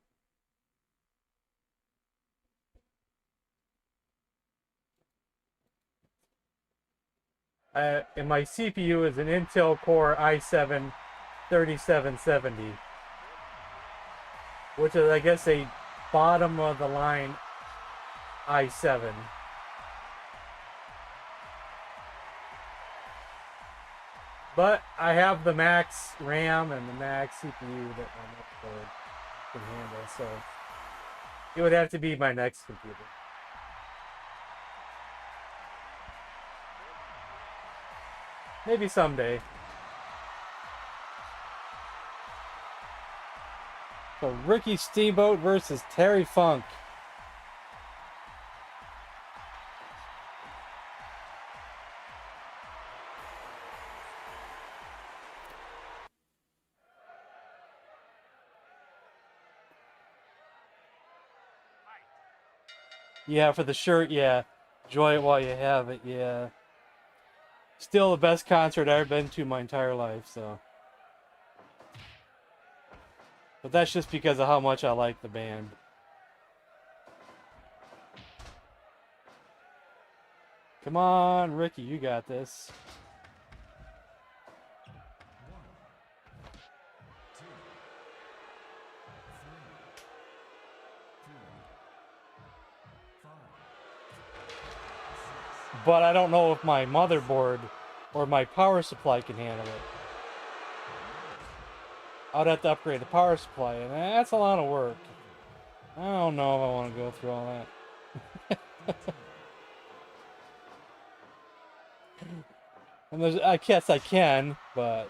And my CPU is an Intel Core i7 3770, which is, I guess, a bottom of the line i7. But I have the max RAM and the max CPU that my motherboard can handle, so it would have to be my next computer. Maybe someday. So Ricky Steamboat versus Terry Funk. Yeah, for the shirt, yeah. Enjoy it while you have it, yeah. Still the best concert I've ever been to my entire life, so. But that's just because of how much I like the band. Come on, Ricky, you got this. 1, 2, 3, 4, 5, 6. But I don't know if my motherboard or my power supply can handle it. I'd have to upgrade the power supply, and that's a lot of work. I don't know if I want to go through all that. And there's, I guess I can, but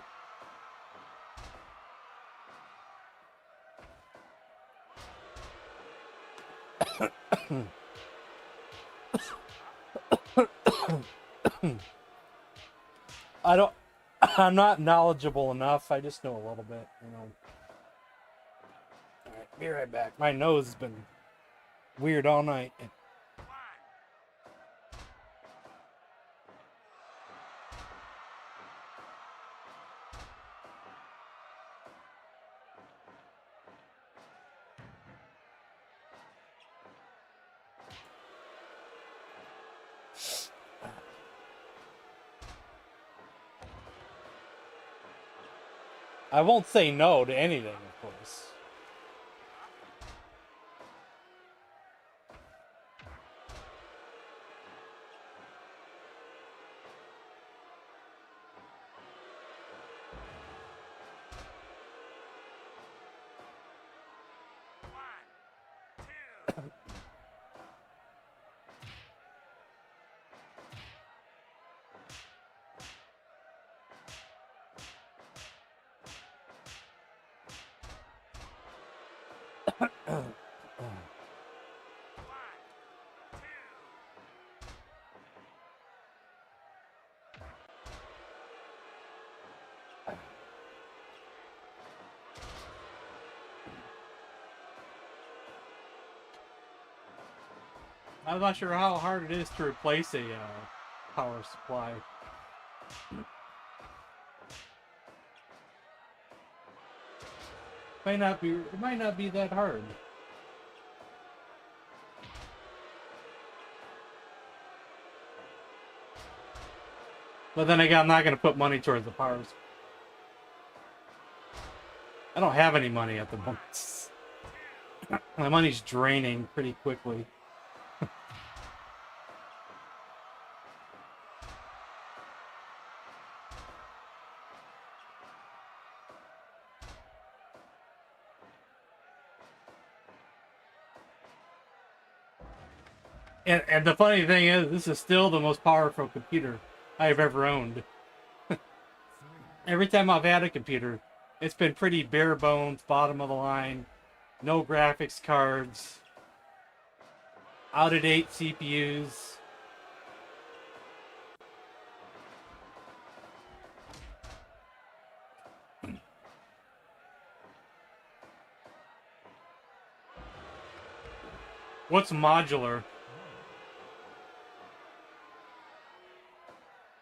I don't. I'm not knowledgeable enough. I just know a little bit, you know. All right, be right back. My nose has been weird all night. I won't say no to anything, of course. I'm not sure how hard it is to replace a power supply. It might not be that hard. But then again, I'm not going to put money towards the power supply. I don't have any money at the moment. My money's draining pretty quickly. And the funny thing is, this is still the most powerful computer I've ever owned. Every time I've had a computer, it's been pretty bare bones, bottom of the line, no graphics cards, out-of-date CPUs. What's modular?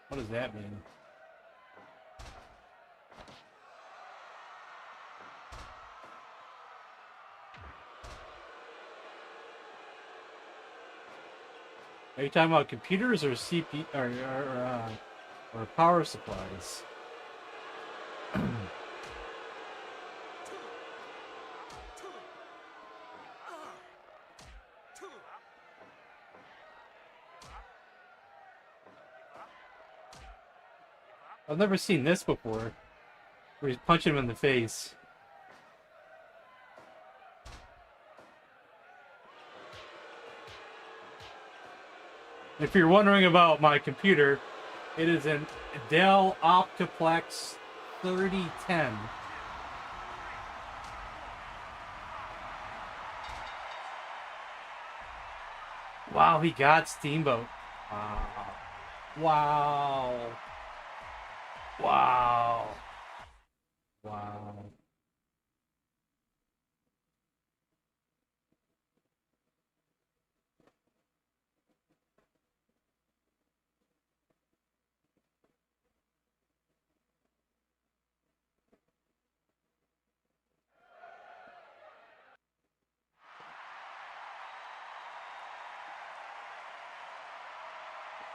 What does that mean? Are you talking about computers or CPU or power supplies? I've never seen this before. Where he's punching him in the face. If you're wondering about my computer, it is an Dell Optiplex 3010. Wow, he got Steamboat. Wow. Wow. Wow. Wow.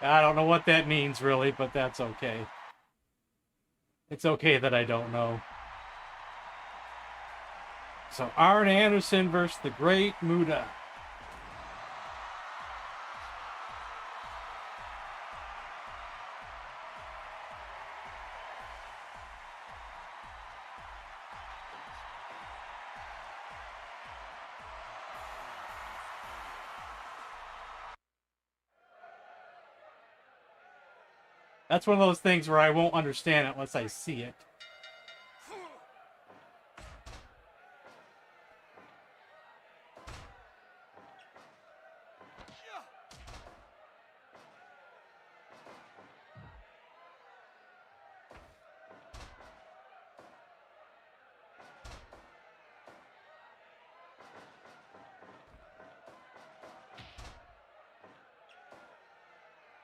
I don't know what that means, really, but that's okay. It's okay that I don't know. So, Arn Anderson versus the Great Muta. That's one of those things where I won't understand it unless I see it.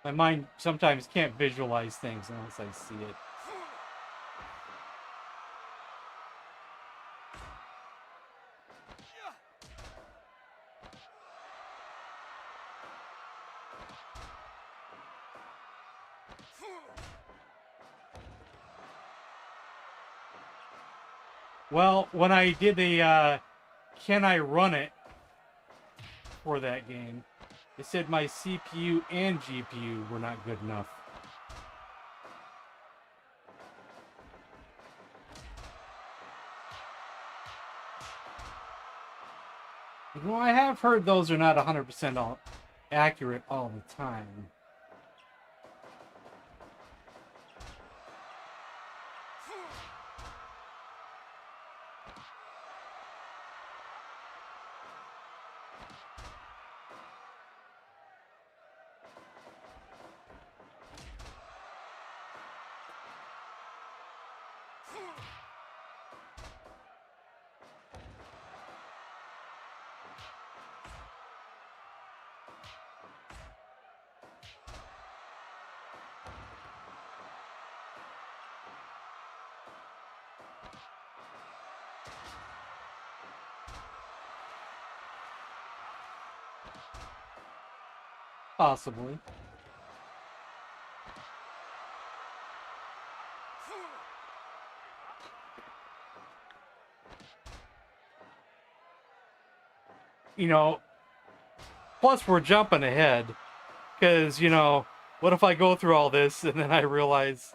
My mind sometimes can't visualize things unless I see it. Well, when I did the can I run it for that game, it said my CPU and GPU were not good enough. Well, I have heard those are not 100% all accurate all the time. Possibly. You know, plus we're jumping ahead. Because, you know, what if I go through all this and then I realize,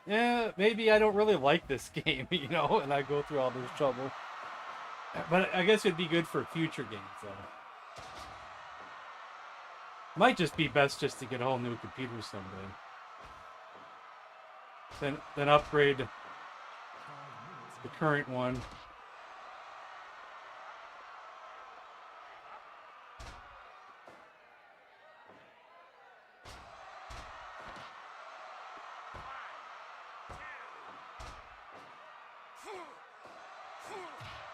yeah, maybe I don't really like this game, you know, and I go through all this trouble. But I guess it'd be good for future games, though. Might just be best just to get a whole new computer someday. Then upgrade the current one.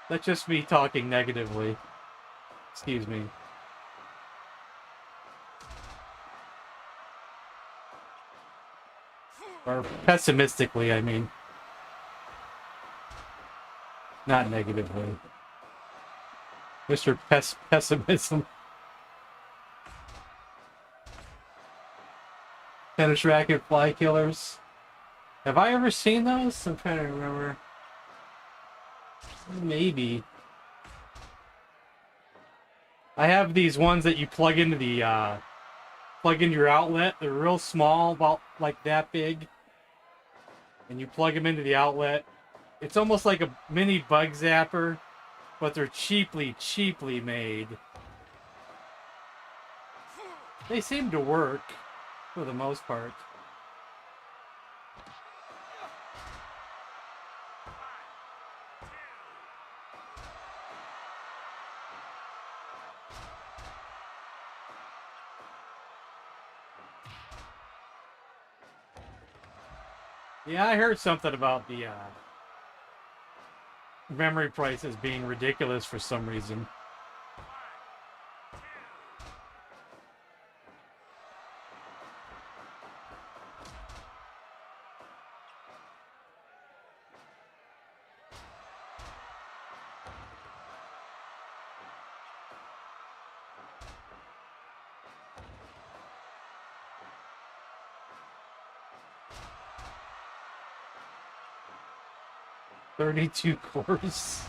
That's just me talking negatively. Excuse me. Or pessimistically, I mean. Not negatively. Mr. Pessimism. Tennis racket fly killers. Have I ever seen those? I'm trying to remember. Maybe. I have these ones that you plug into the plug into your outlet. They're real small, about like that big. And you plug them into the outlet. It's almost like a mini bug zapper, but they're cheaply made. They seem to work for the most part. Yeah, I heard something about the memory prices being ridiculous for some reason. $32 cores.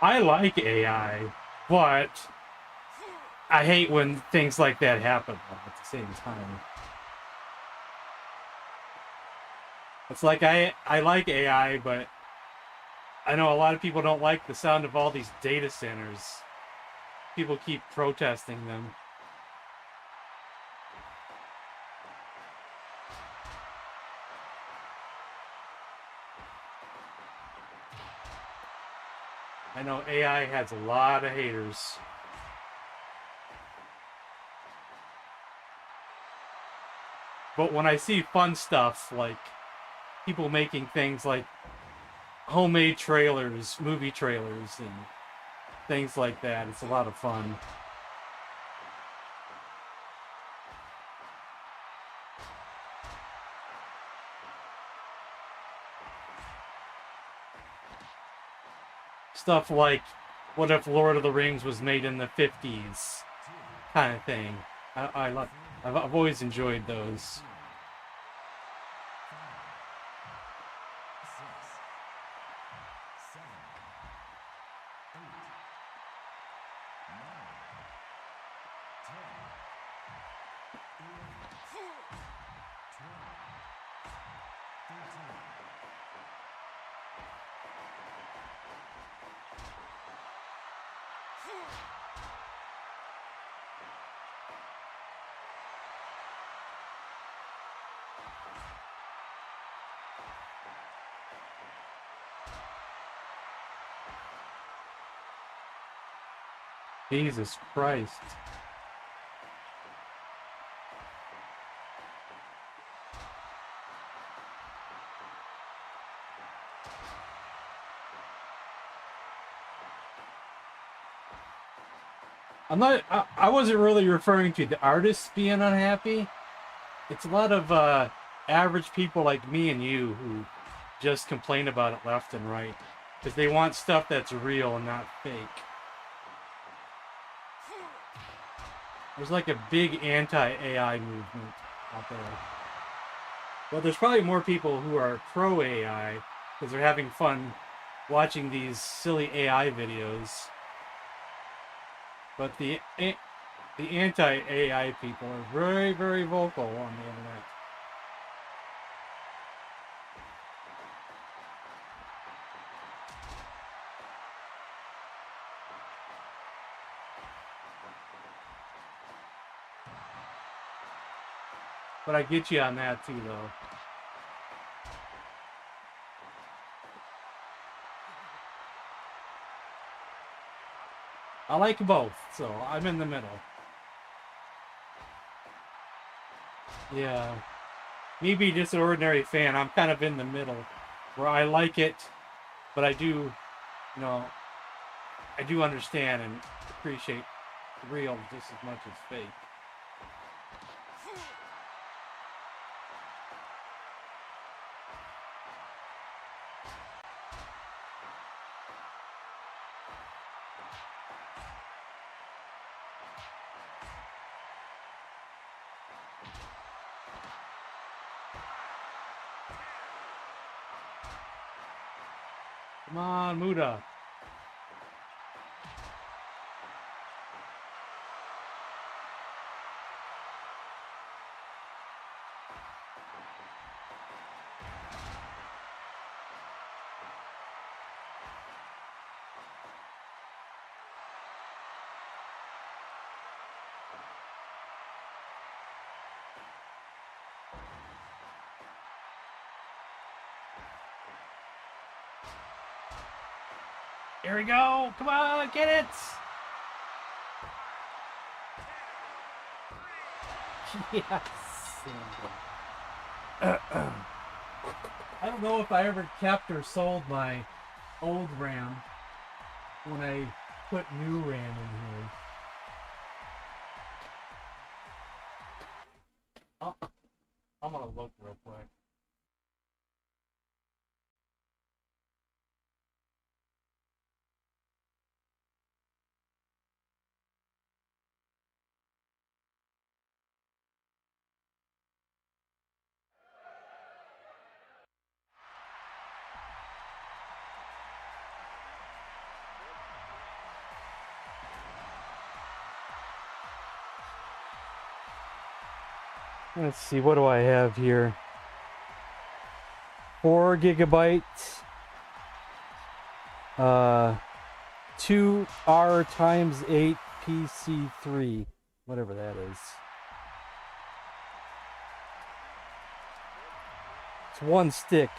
I like AI, but I hate when things like that happen at the same time. It's like I like AI, but I know a lot of people don't like the sound of all these data centers. People keep protesting them. I know AI has a lot of haters. But when I see fun stuff like people making things like homemade trailers, movie trailers, and things like that, it's a lot of fun. Stuff like, what if Lord of the Rings was made in the 50s, kind of thing. I love. I've always enjoyed those. Jesus Christ. I wasn't really referring to the artists being unhappy. It's a lot of average people like me and you who just complain about it left and right. Because they want stuff that's real and not fake. There's like a big anti-AI movement out there. Well, there's probably more people who are pro-AI because they're having fun watching these silly AI videos. But the anti-AI people are very, very vocal on the internet. But I get you on that too, though. I like both, so I'm in the middle. Yeah. Me being just an ordinary fan, I'm kind of in the middle. Where I like it, but I do, I do understand and appreciate real just as much as fake. Come on, Muda. Here we go. Come on, get it. Yes. I don't know if I ever kept or sold my old RAM when I put new RAM in here. I'm gonna look real quick. Let's see, what do I have here? 4 gigabytes. 2R times 8 PC3. Whatever that is. It's one stick.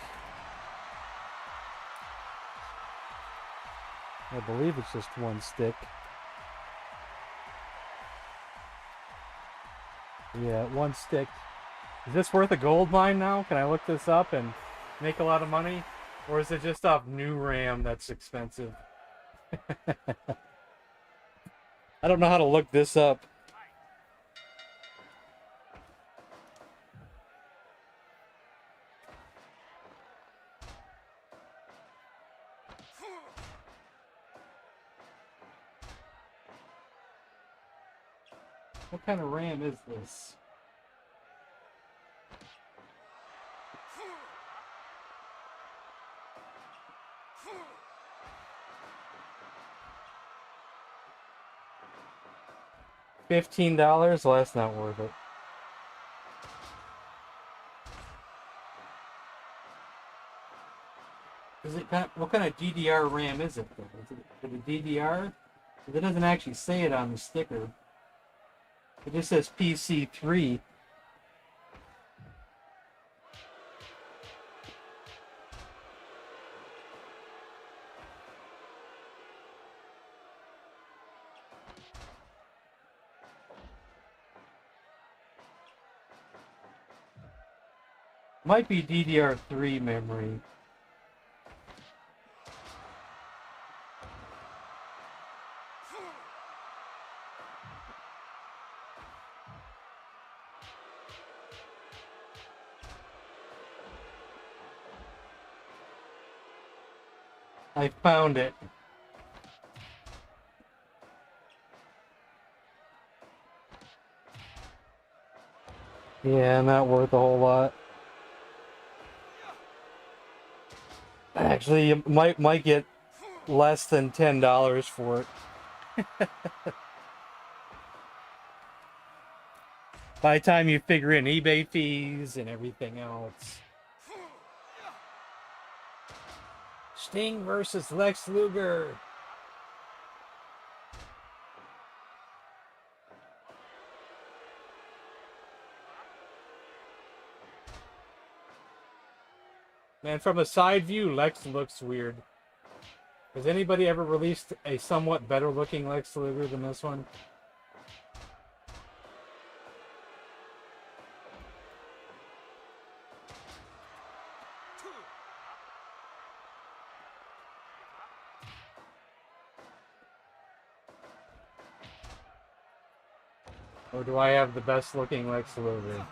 I believe it's just one stick. Yeah, one stick. Is this worth a gold mine now? Can I look this up and make a lot of money? Or is it just off new RAM that's expensive? I don't know how to look this up. What kind of RAM is this? $15? Well, that's not worth it. Is it what kind of DDR RAM is it? Is it a DDR? It doesn't actually say it on the sticker. It just says PC3. Might be DDR3 memory. I found it. Yeah, not worth a whole lot. Actually, you might get less than $10 for it. By the time you figure in eBay fees and everything else. Sting versus Lex Luger. Man, from a side view, Lex looks weird. Has anybody ever released a somewhat better looking Lex Luger than this one? Or do I have the best looking Lex Luger?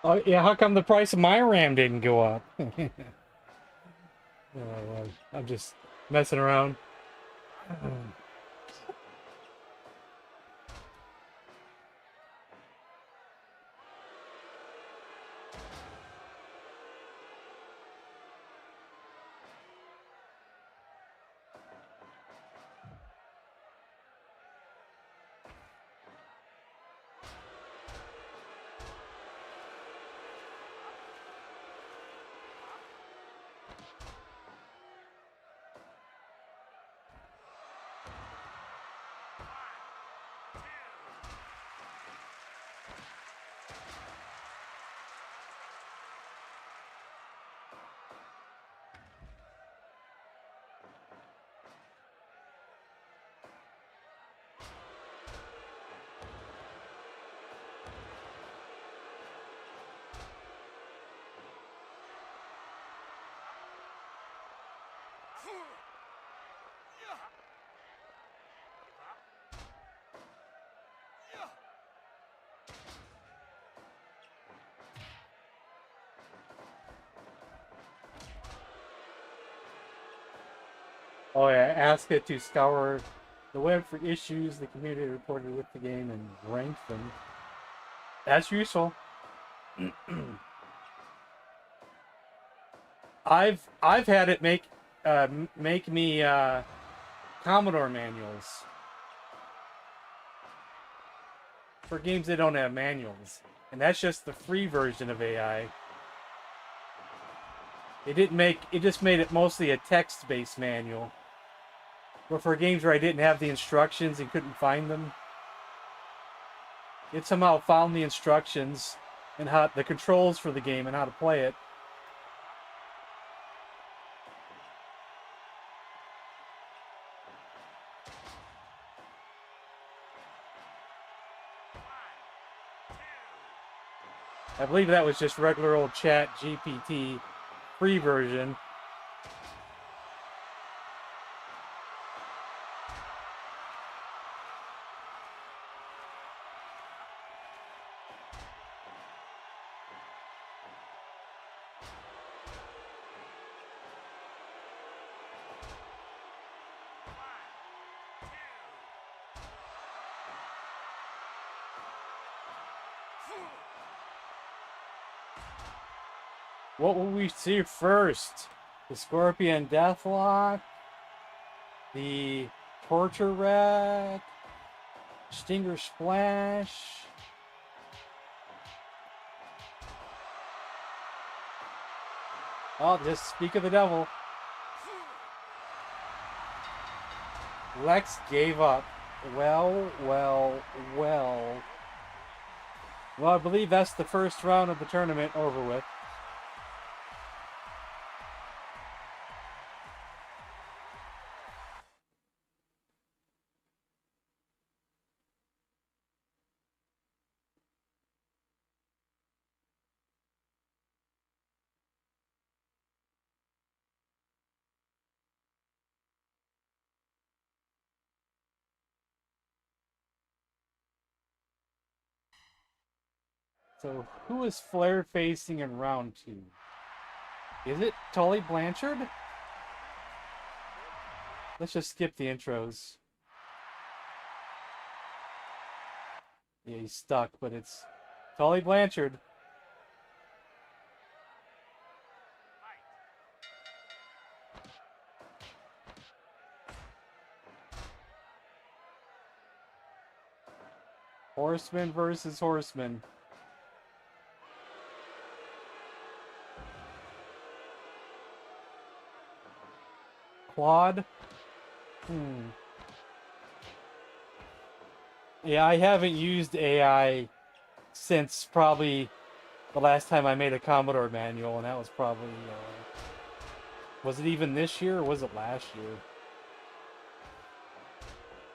Oh yeah, how come the price of my RAM didn't go up? I'm just messing around. Oh yeah, ask it to scour the web for issues the community reported with the game and rank them. That's useful. I've had it make me Commodore manuals for games that don't have manuals, and that's just the free version of AI. It just made it mostly a text-based manual. But for games where I didn't have the instructions and couldn't find them, it somehow found the instructions and how the controls for the game and how to play it. I believe that was just regular old Chat GPT free version. What will we see first? The Scorpion Deathlock? The Torture Rack? Stinger Splash? Oh, just speak of the devil. Lex gave up. Well. Well, I believe that's the first round of the tournament over with. So, who is Flair facing in round 2? Is it Tully Blanchard? Let's just skip the intros. Yeah, he's stuck, but it's Tully Blanchard. Horseman versus Horseman. Claude? Yeah, I haven't used AI since probably the last time I made a Commodore manual, and that was probably, was it even this year or was it last year?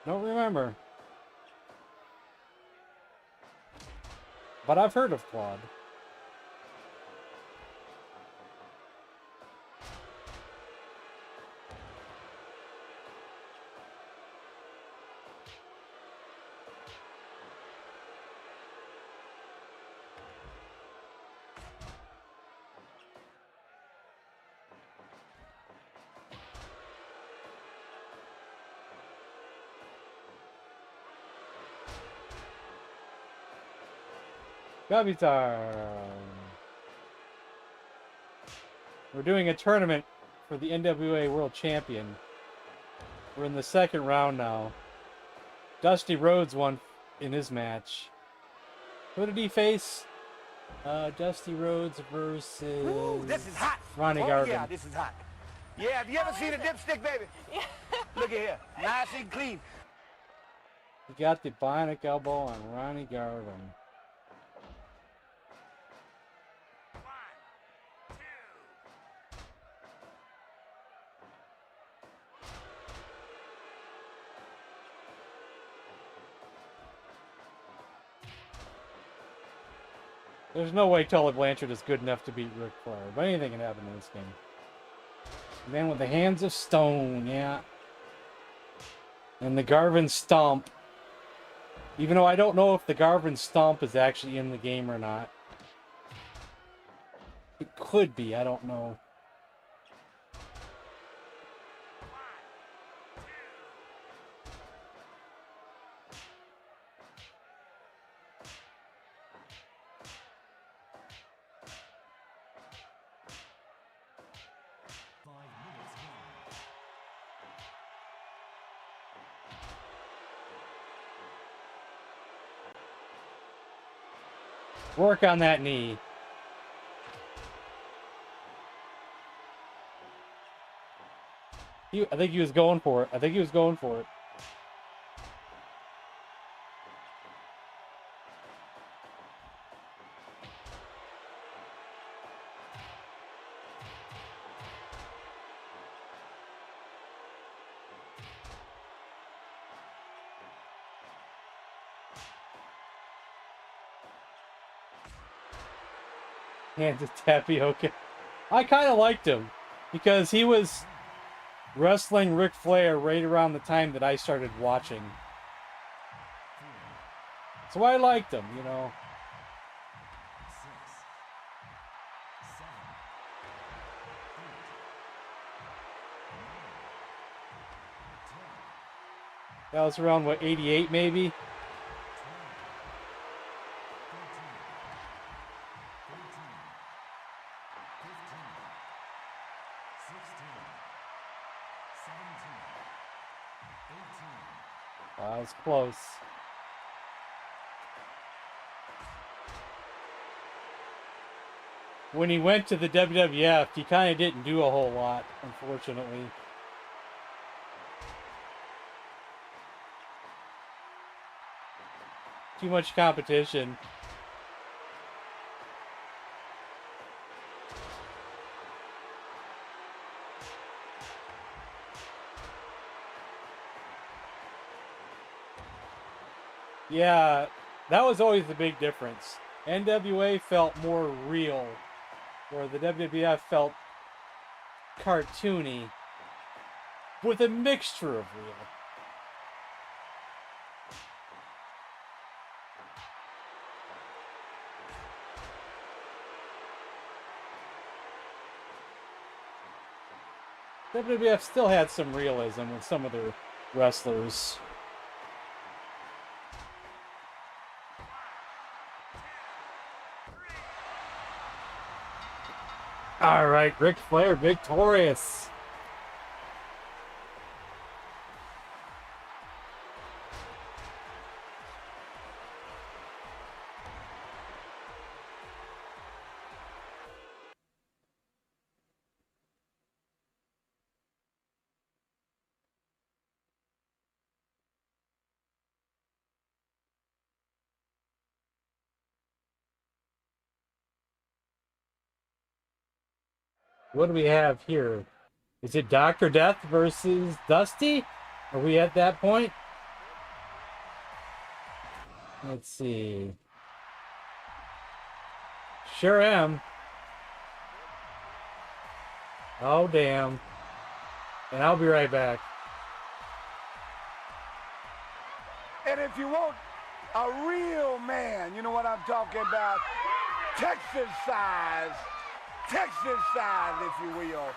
Don't remember. But I've heard of Claude. Gummy time. We're doing a tournament for the NWA World Champion. We're in the second round now. Dusty Rhodes won in his match. Who did he face? Dusty Rhodes versus Ooh, this is hot. Ronnie Garvin. Yeah, this is hot. Yeah, have you ever seen a dipstick, baby? Yeah. Look at here. Nice and clean. He got the bionic elbow on Ronnie Garvin. There's no way Tully Blanchard is good enough to beat Ric Flair, but anything can happen in this game. Man with the hands of stone, yeah. And the Garvin Stomp. Even though I don't know if the Garvin Stomp is actually in the game or not. It could be, I don't know. Work on that knee. I think he was going for it. I think he was going for it. Hands of tapioca. I kind of liked him because he was wrestling Ric Flair right around the time that I started watching. So I liked him, you know. 6, 7, 8, 9, 10, That was around, what, 88 maybe? 12, 13, 14, 15, 16, 17, 18. That was close. When he went to the WWF, he kind of didn't do a whole lot, unfortunately. Too much competition. Yeah, that was always the big difference. NWA felt more real, where the WWF felt cartoony, with a mixture of real. WWF still had some realism with some of their wrestlers. All right, Ric Flair victorious. What do we have here? Is it Dr. Death versus Dusty? Are we at that point? Let's see. Sure am. Oh, damn. And I'll be right back. And if you want a real man, you know what I'm talking about? Texas size, if you will.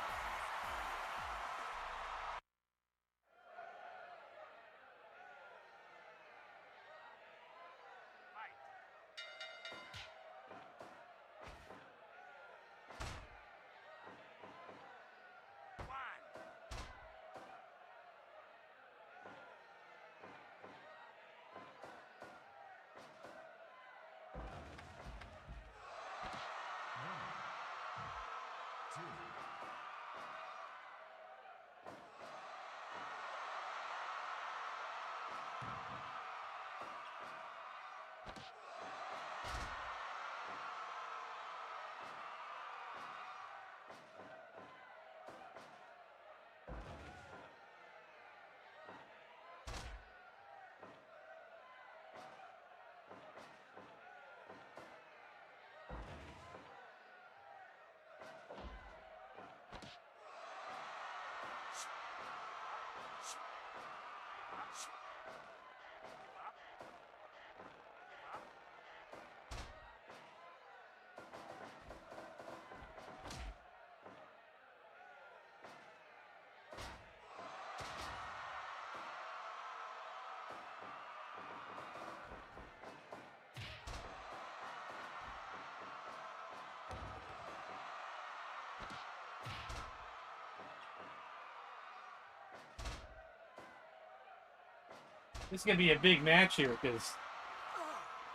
This is gonna be a big match here because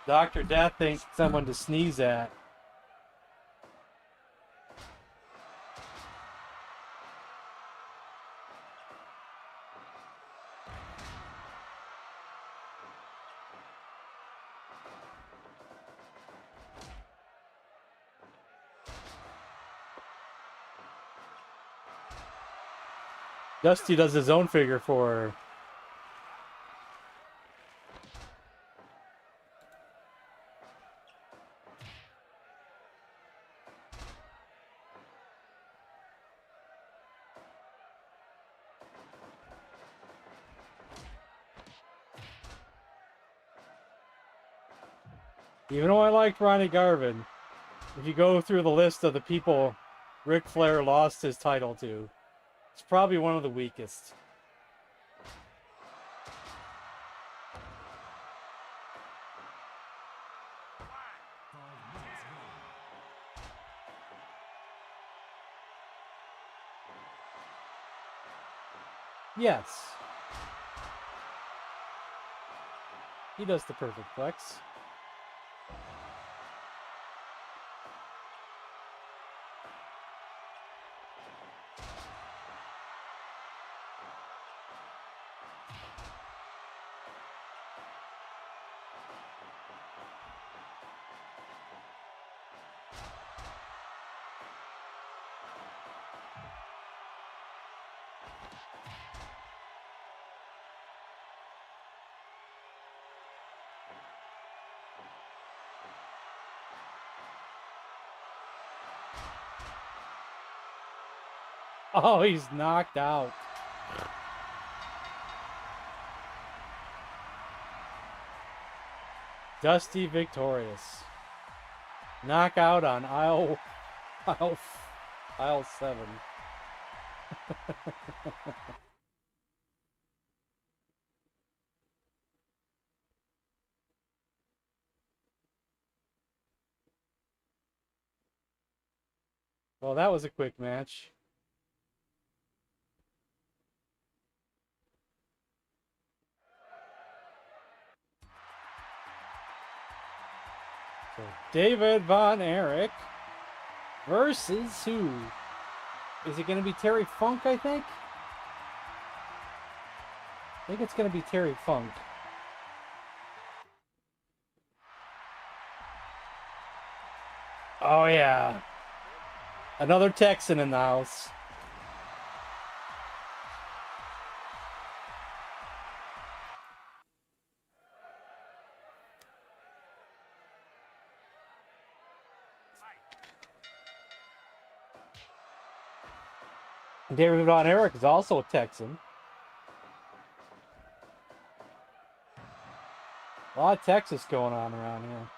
Dr. Death ain't someone to sneeze at. Dusty does his own figure for her. Even though I liked Ronnie Garvin, if you go through the list of the people Ric Flair lost his title to, it's probably one of the weakest. Yes. He does the perfect flex. Oh, he's knocked out. Dusty victorious. Knockout on aisle 7. Well, that was a quick match. So David Von Erich versus who? Is it going to be Terry Funk, I think? I think it's going to be Terry Funk. Oh, yeah. Another Texan in the house. David Von Erich is also a Texan. A lot of Texas going on around here.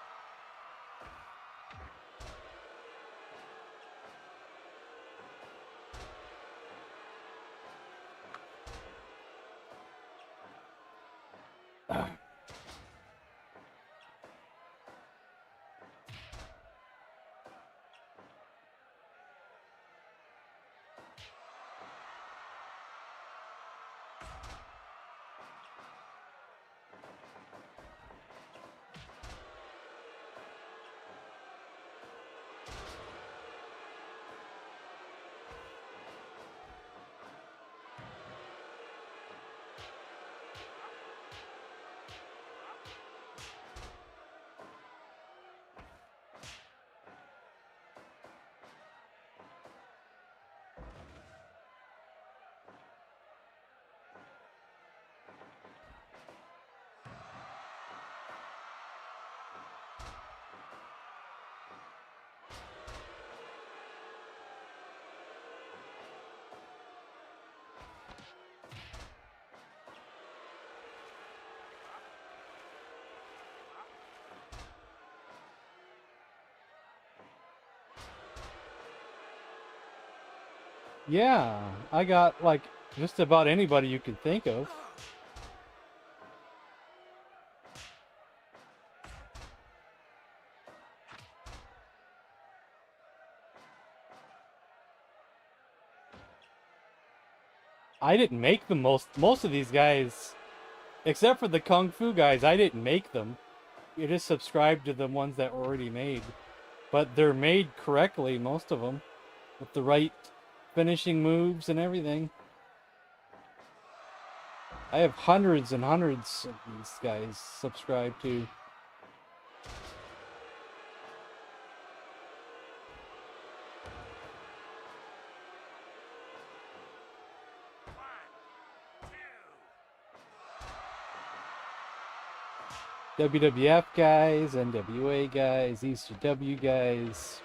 Yeah, I got like just about anybody you can think of. I didn't make the most of these guys Except for the Kung Fu guys, I didn't make them. You just subscribe to the ones that were already made. But they're made correctly, most of them. With the right finishing moves and everything. I have hundreds and hundreds of these guys subscribed to. WWF guys, NWA guys, ECW guys.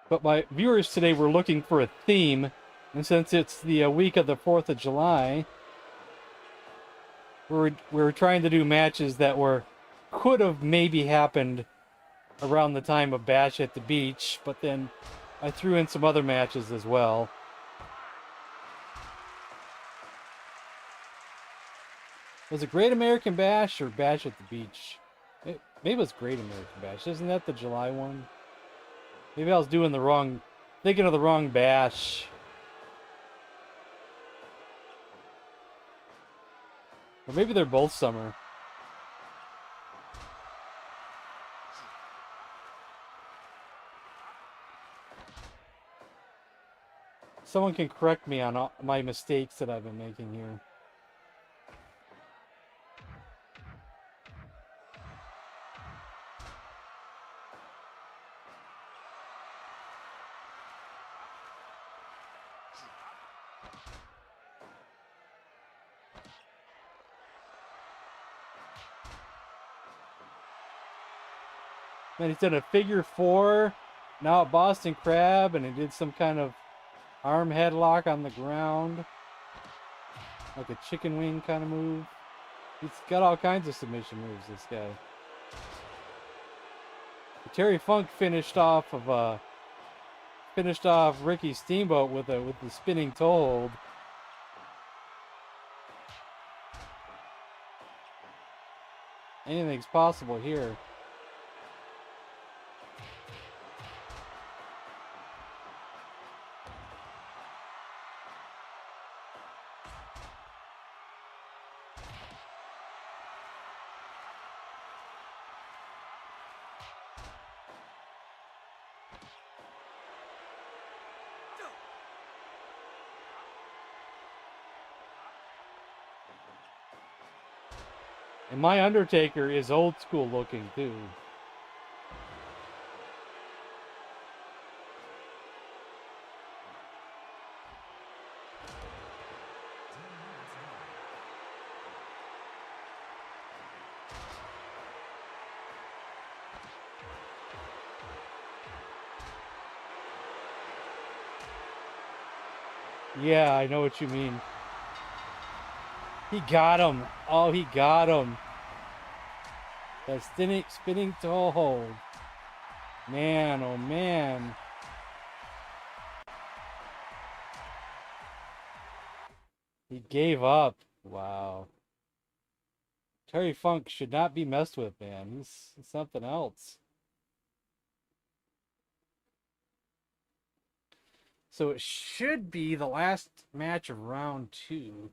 But my viewers today were looking for a theme, and since it's the week of the 4th of July, we're trying to do matches that could have maybe happened around the time of Bash at the Beach, but then I threw in some other matches as well. Was it Great American Bash or Bash at the Beach? Maybe it was Great American Bash. Isn't that the July one? Maybe I was thinking of the wrong Bash. Or maybe they're both summer. Someone can correct me on all my mistakes that I've been making here. Then he's done a figure four, now a Boston Crab, and he did some kind of arm headlock on the ground. Like a chicken wing kind of move. He's got all kinds of submission moves, this guy. Terry Funk finished off Ricky Steamboat with the spinning toe hold. Anything's possible here. And my Undertaker is old school looking too. Yeah, I know what you mean. He got him. Oh, he got him. That spinning toe hold. Man, oh man. He gave up. Wow. Terry Funk should not be messed with, man. He's something else. So it should be the last match of round 2.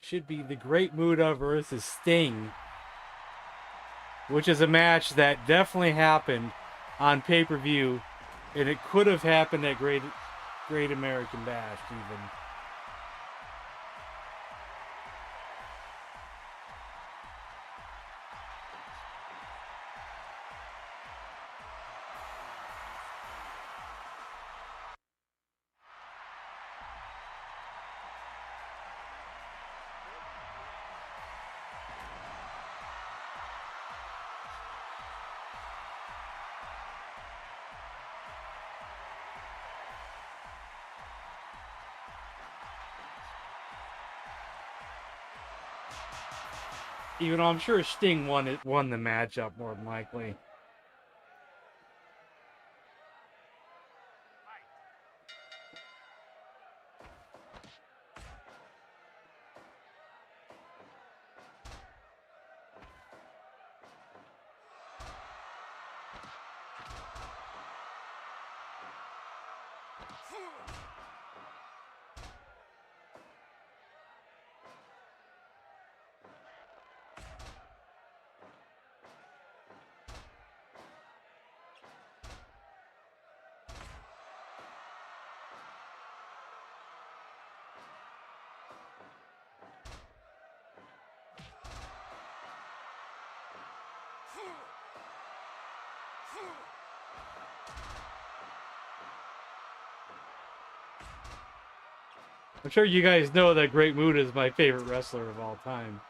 Should be the Great Muta versus Sting. Which is a match that definitely happened on pay-per-view. And it could have happened at Great American Bash even. Even though I'm sure Sting won the matchup more than likely. I'm sure you guys know that Great Muta is my favorite wrestler of all time.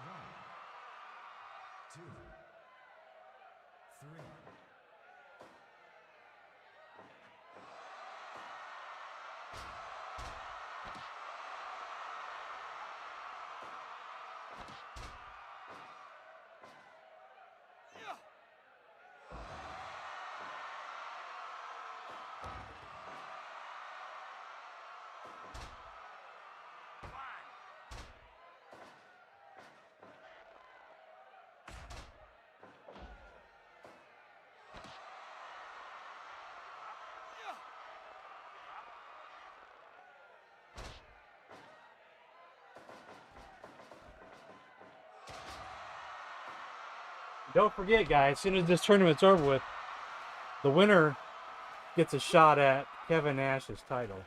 One, two, three. Don't forget, guys, as soon as this tournament's over with, the winner gets a shot at Kevin Nash's title.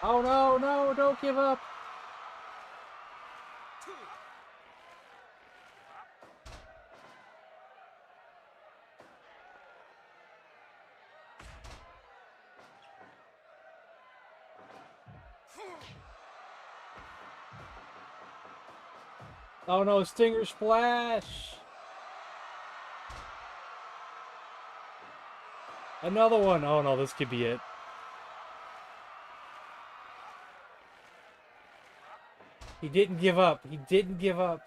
Oh no, no, don't give up. Oh no, Stinger Splash. Another one. Oh no, this could be it. He didn't give up. He didn't give up.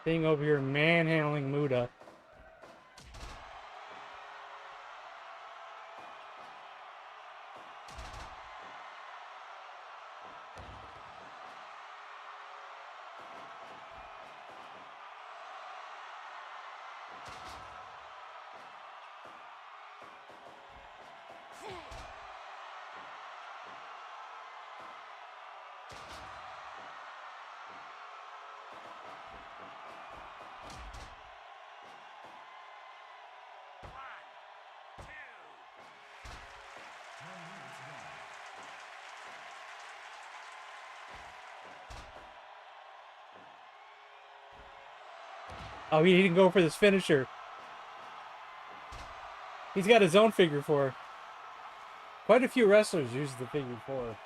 Thing over here manhandling Muta. Oh, he didn't go for this finisher. He's got his own figure four. Quite a few wrestlers use the figure four.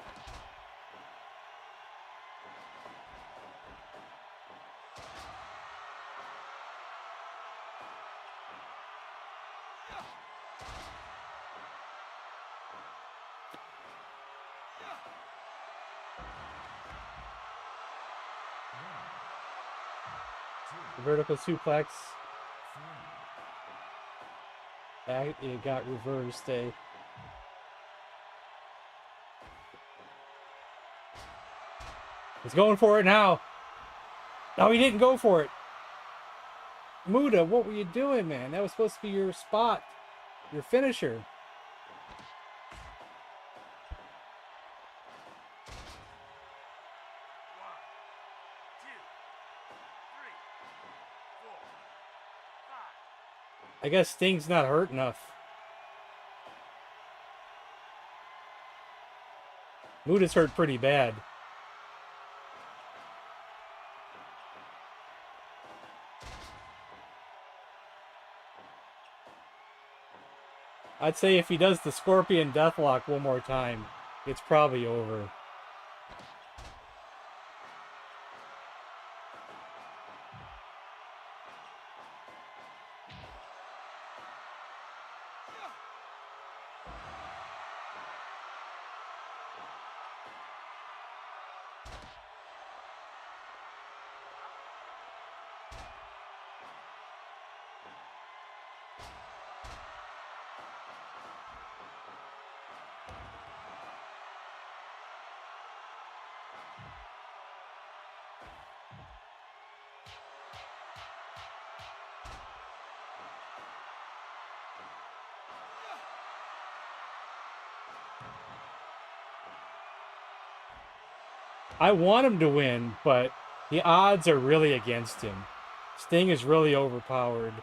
Vertical suplex. It got reversed. He's going for it now. No, he didn't go for it. Muda, what were you doing, man? That was supposed to be your spot. Your finisher. I guess Sting's not hurt enough. Muda's hurt pretty bad. I'd say if he does the Scorpion Deathlock one more time, it's probably over. I want him to win, but the odds are really against him. Sting is really overpowered.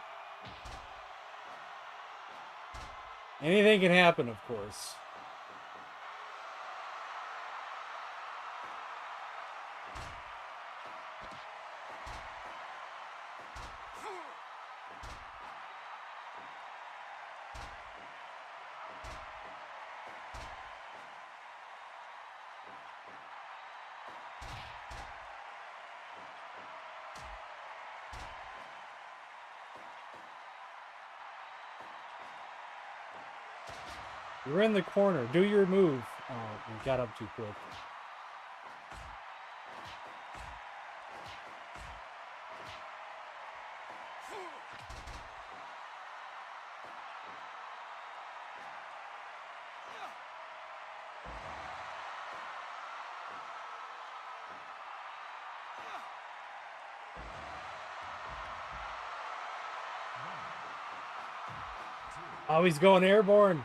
Anything can happen, of course. You're in the corner. Do your move. Oh, we got up too quick. Oh, he's going airborne.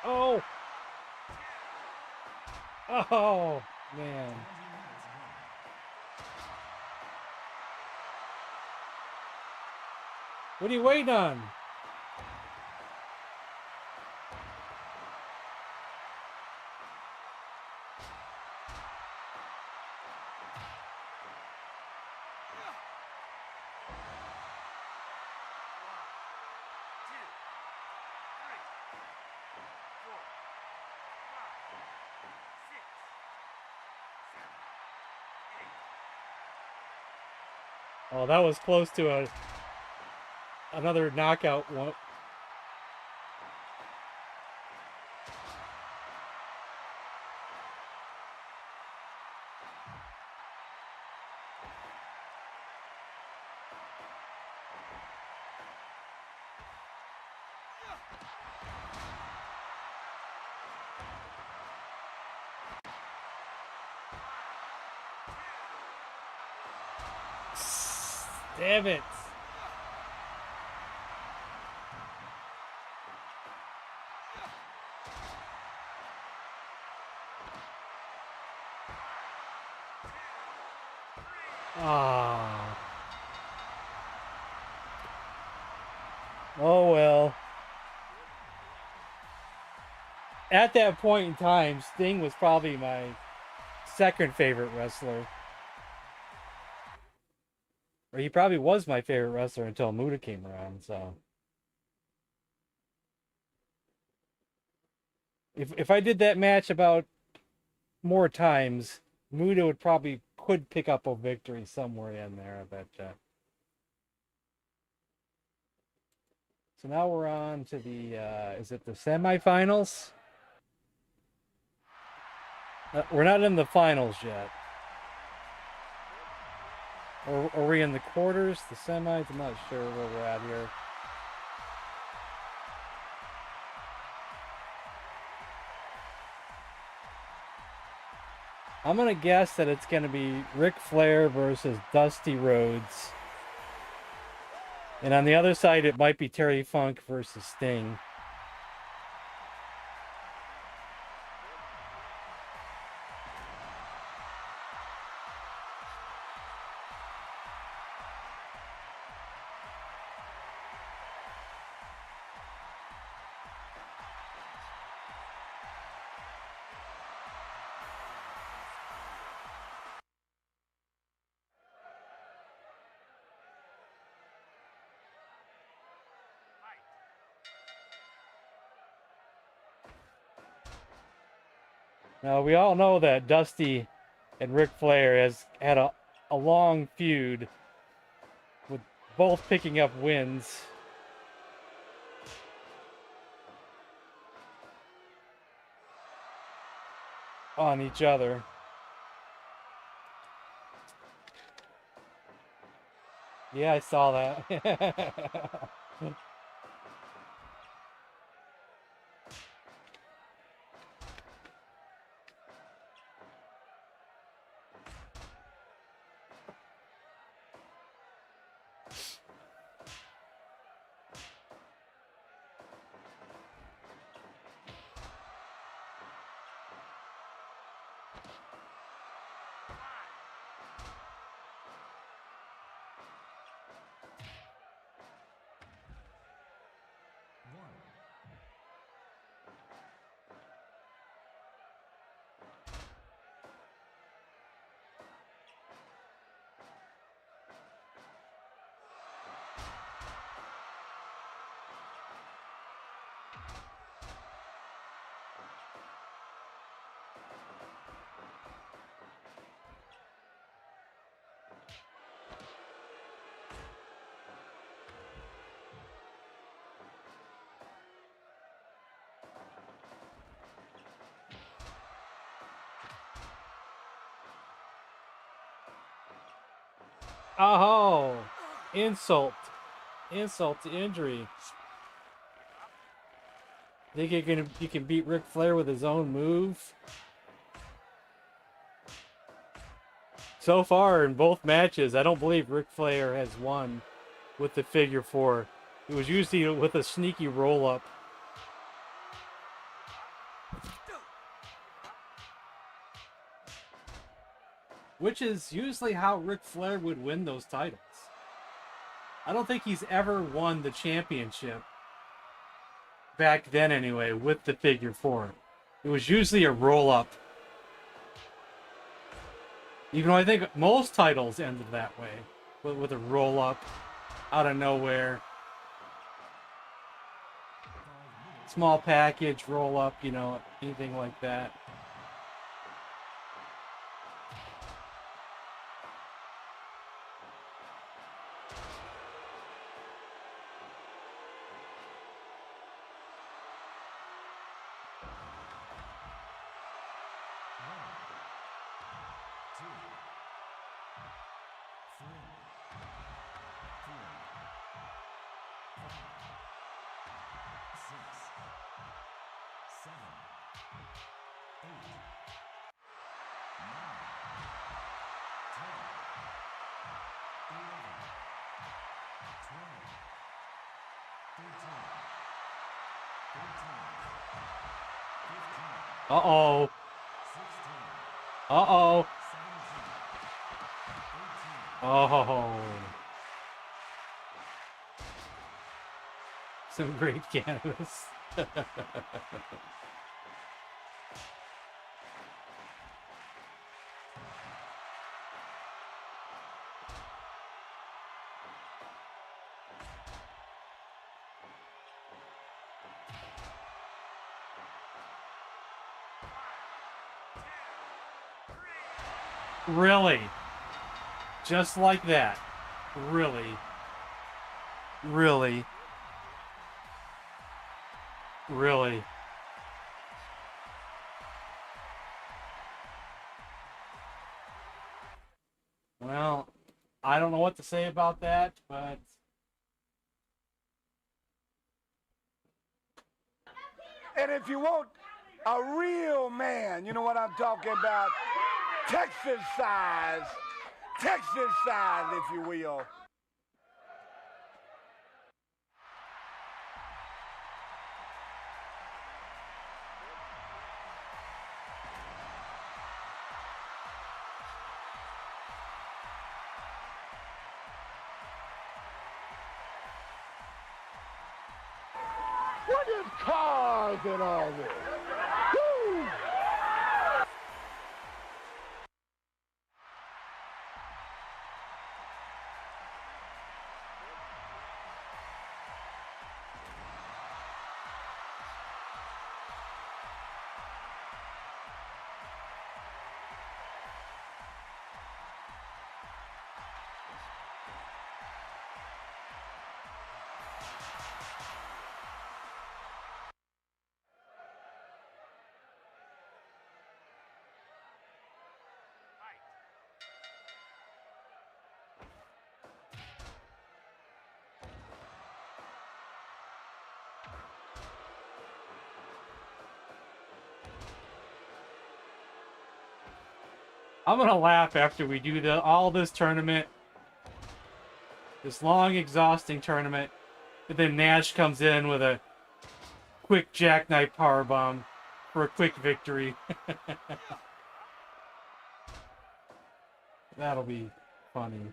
Oh! Oh, man. What are you waiting on? Oh, that was close to another knockout one. Damn it. Ah. Oh well. At that point in time, Sting was probably my second favorite wrestler. Or he probably was my favorite wrestler until Muta came around, so. If I did that match about more times, Muta would probably could pick up a victory somewhere in there, but so now we're on to the is it the semifinals? We're not in the finals yet. Or are we in the quarters, the semis? I'm not sure where we're at here. I'm going to guess that it's going to be Ric Flair versus Dusty Rhodes. And on the other side, it might be Terry Funk versus Sting. Now, we all know that Dusty and Ric Flair has had a long feud with both picking up wins. On each other. Yeah, I saw that. Oh, insult to injury. Think you can beat Ric Flair with his own move? So far in both matches, I don't believe Ric Flair has won with the figure four. It was usually with a sneaky roll up. Which is usually how Ric Flair would win those titles. I don't think he's ever won the championship. Back then anyway, with the figure four. It was usually a roll up. Even though I think most titles ended that way. With a roll up out of nowhere. Small package, roll up, you know, anything like that. Uh-oh. Uh-oh. Oh. Some great cannabis. Really? Just like that? Really? Really? Really? Well, I don't know what to say about that, but... And if you want a real man, you know what I'm talking about? Texas size, if you will. What is cars and all this? Woo! I'm gonna laugh after we do all this tournament. This long, exhausting tournament. But then Nash comes in with a quick jackknife powerbomb for a quick victory. That'll be funny.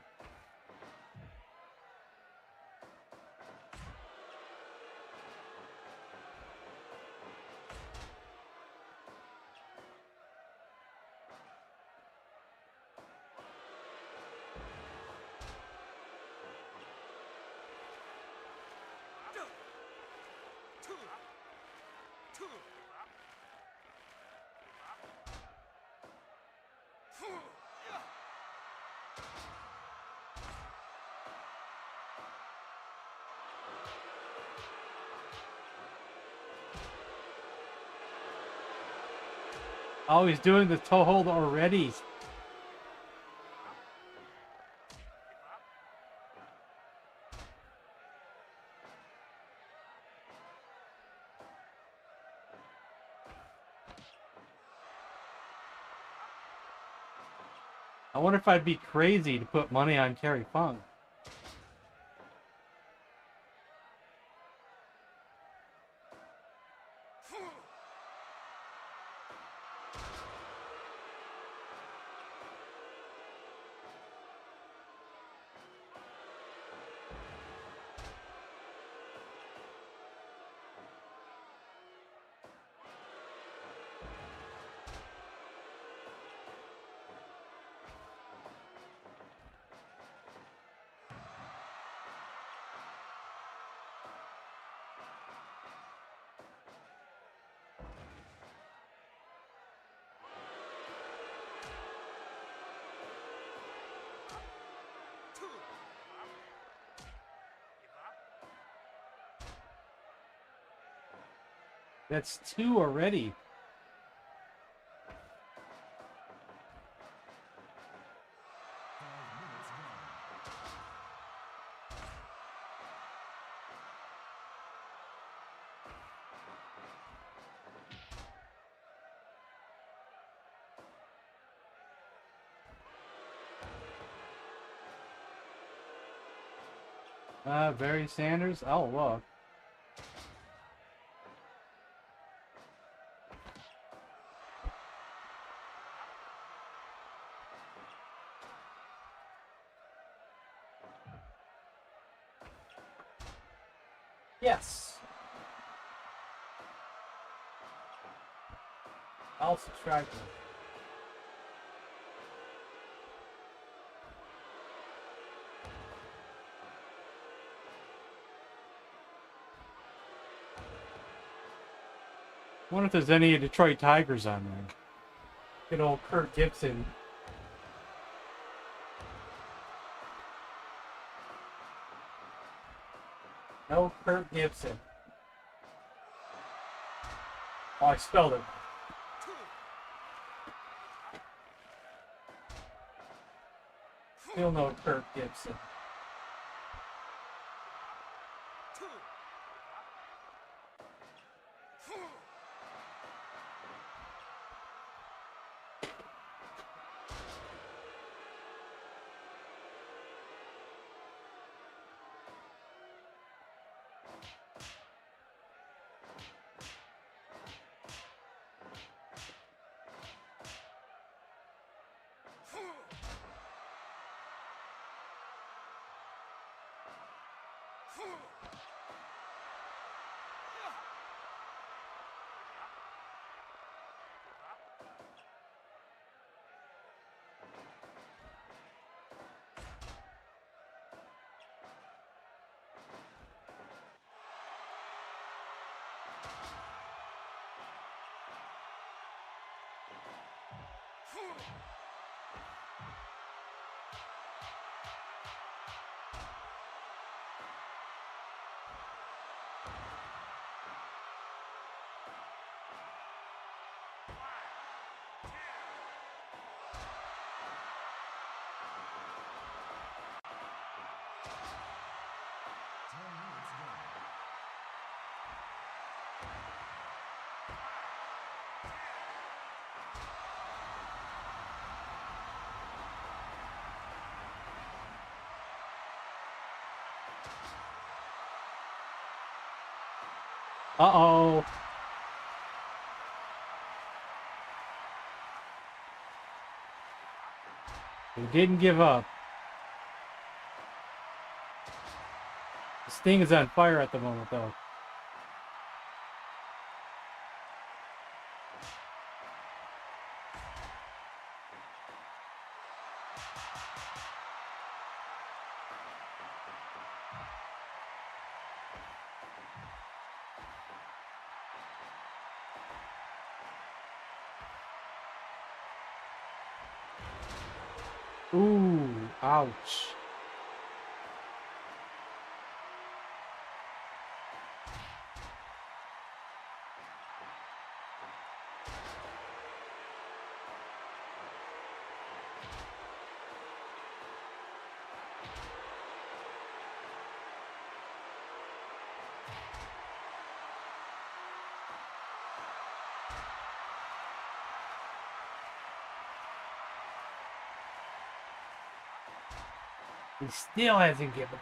Oh, he's doing the toe hold already. I wonder if I'd be crazy to put money on Terry Funk. That's 2 already. Barry Sanders? I'll look. Yes. I'll subscribe to it. I wonder if there's any Detroit Tigers on there. Good old Kurt Gibson. No Kurt Gibson. Oh, I spelled it. Still no Kurt Gibson. Uh-oh. He didn't give up. Sting is on fire at the moment, though. Ooh, ouch. He still hasn't given up.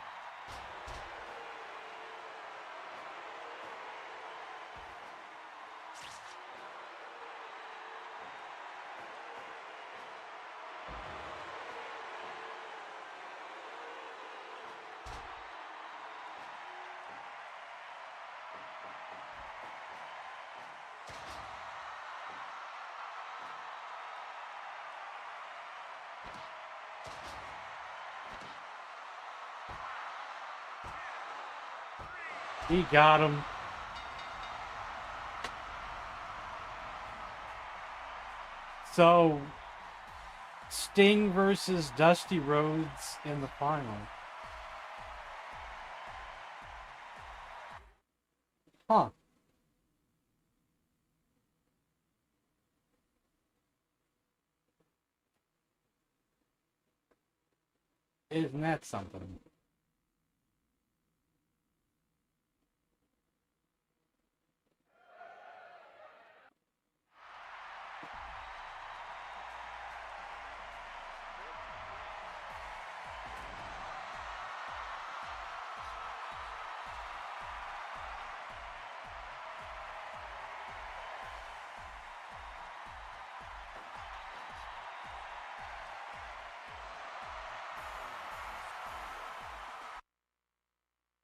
He got him. So, Sting versus Dusty Rhodes in the final. Huh. Isn't that something?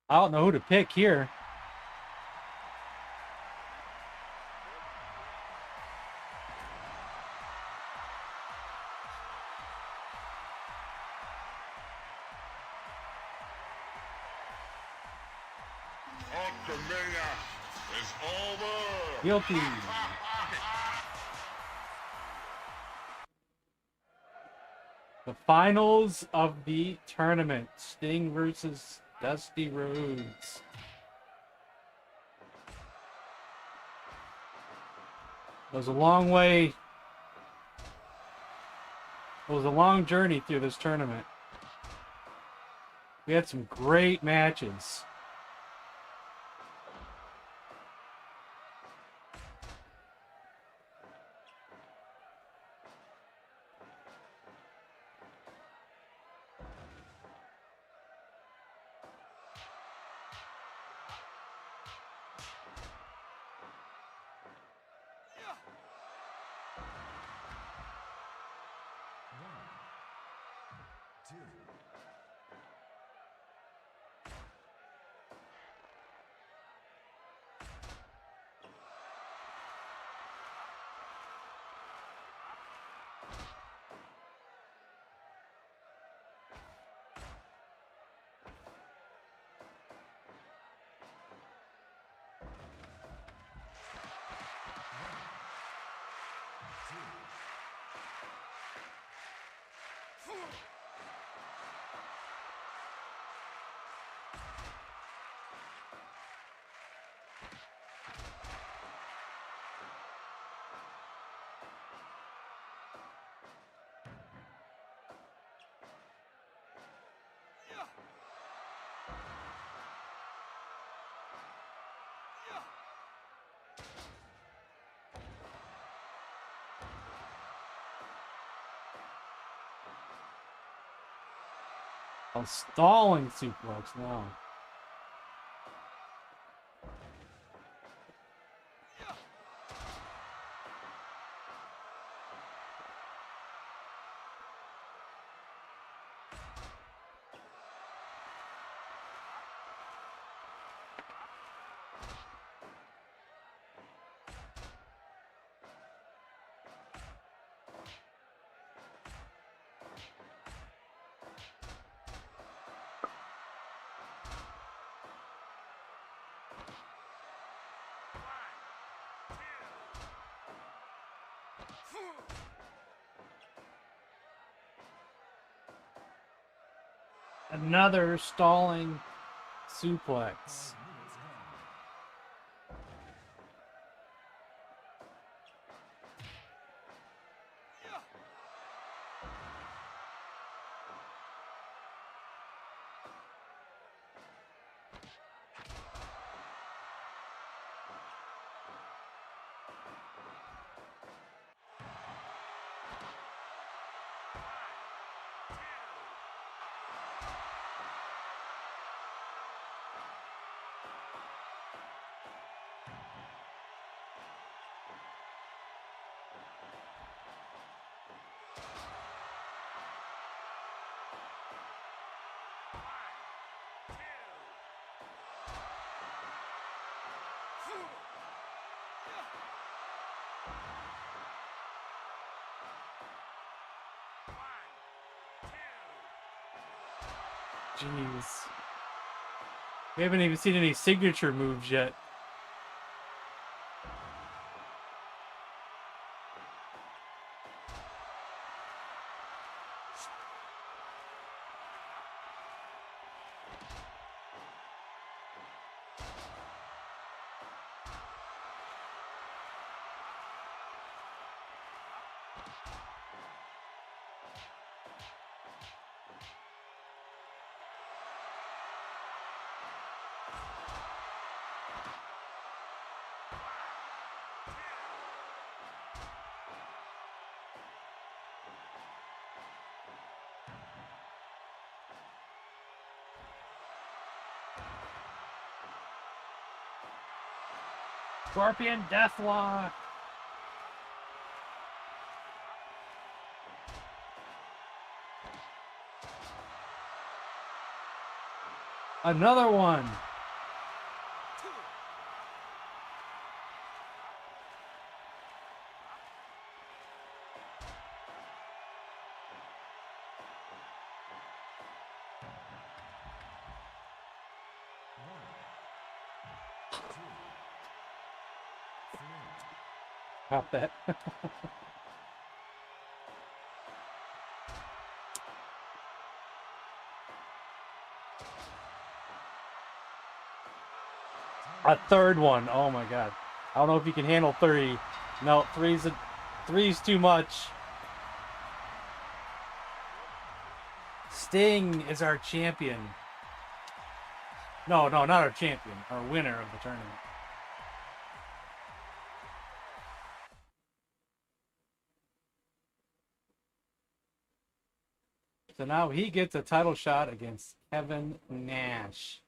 I don't know who to pick here. Is over. Guilty. The finals of the tournament. Sting versus Dusty Rhodes. It was a long way. It was a long journey through this tournament. We had some great matches. A stalling suplex now. Another stalling suplex. Jeez. We haven't even seen any signature moves yet. Scorpion Deathlock. Another one. Pop that. A third one. Oh my god. I don't know if you can handle 3. No, three's too much. Sting is our champion. No, not our champion. Our winner of the tournament. So now he gets a title shot against Kevin Nash.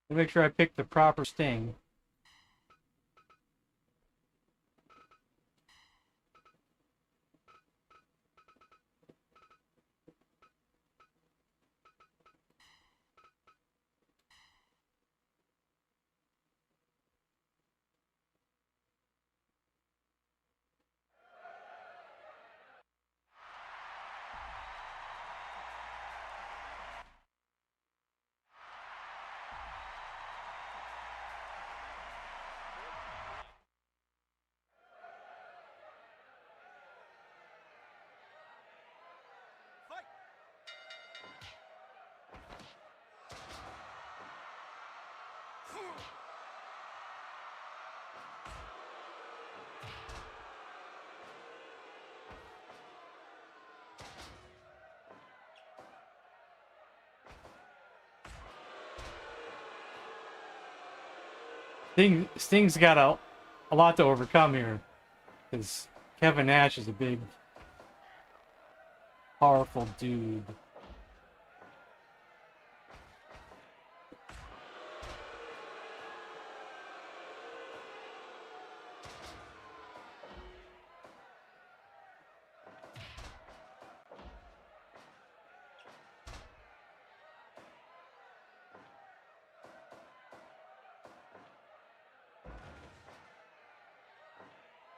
Let me make sure I pick the proper Sting. Sting's got a lot to overcome here, because Kevin Nash is a big, powerful dude.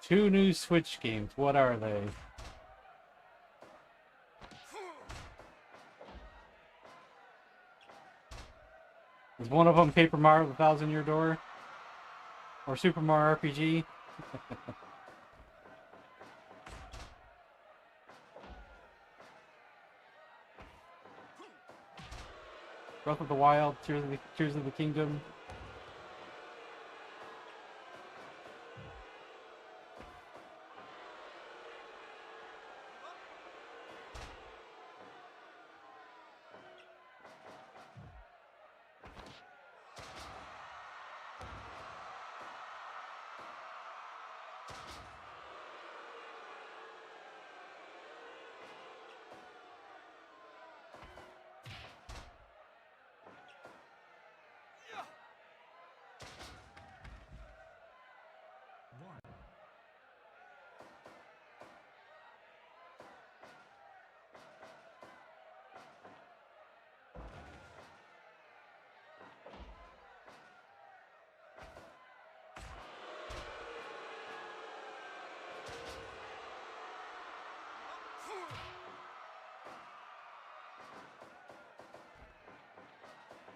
Two new Switch games. What are they? Is one of them Paper Mario: The Thousand Year Door? Or Super Mario RPG? Breath of the Wild, Tears of the Kingdom.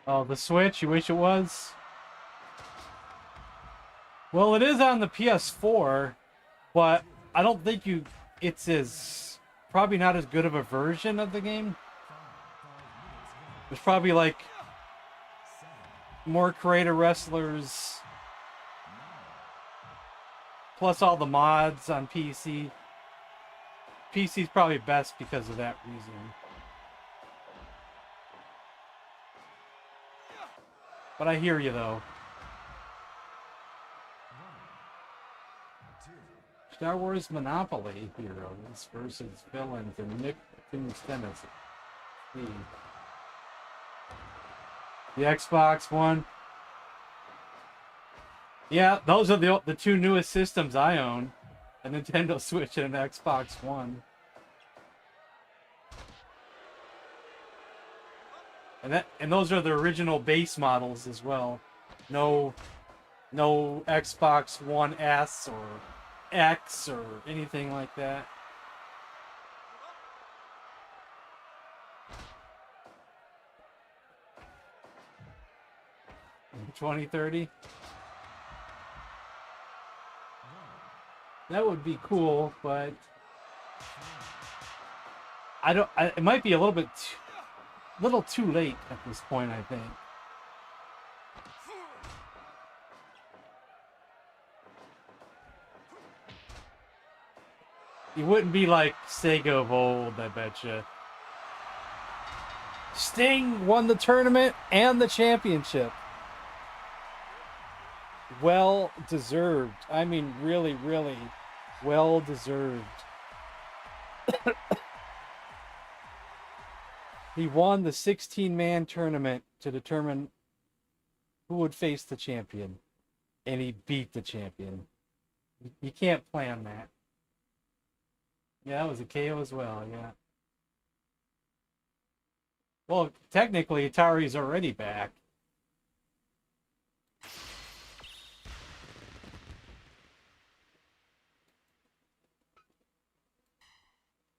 Oh, the Switch? You wish it was? Well, it is on the PS4, but I don't think it's probably not as good of a version of the game. There's probably like more creative wrestlers Plus all the mods on PC. PC's probably best because of that reason. But I hear you though. Star Wars Monopoly heroes versus villains and Nicktoons Tennis. The Xbox One. Yeah, those are the two newest systems I own. A Nintendo Switch and an Xbox One. And those are the original base models as well. No Xbox One S or X or anything like that. 2030. That would be cool, but it might be a little too late at this point, I think. You wouldn't be like Sega of old, I betcha. Sting won the tournament and the championship. Well deserved. I mean, really, really well deserved. He won the 16-man tournament to determine who would face the champion. And he beat the champion. You can't plan that. Yeah, it was a KO as well, yeah. Well, technically, Atari's already back.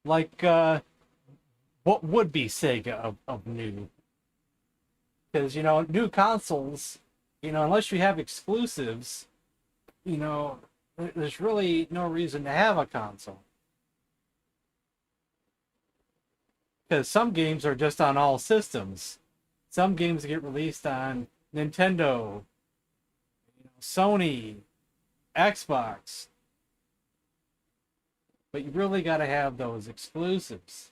Like, what would be Sega of new? Because, new consoles, unless you have exclusives, there's really no reason to have a console. Because some games are just on all systems. Some games get released on Nintendo, Sony, Xbox. But you really got to have those exclusives.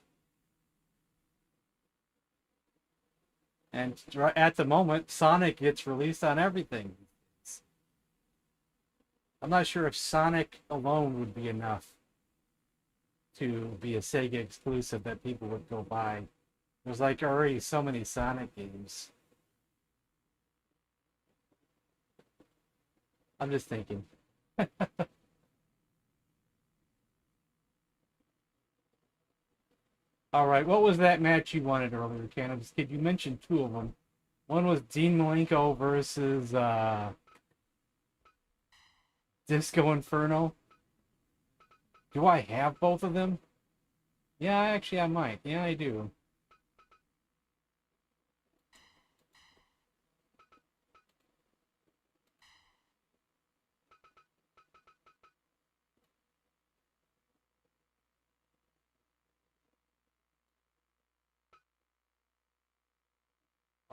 And at the moment, Sonic gets released on everything. I'm not sure if Sonic alone would be enough to be a Sega exclusive that people would go buy. There's like already so many Sonic games. I'm just thinking. All right, what was that match you wanted earlier, Cannabis Kid? You mentioned two of them. One was Dean Malenko versus Disco Inferno. Do I have both of them? Yeah, actually I might. Yeah, I do.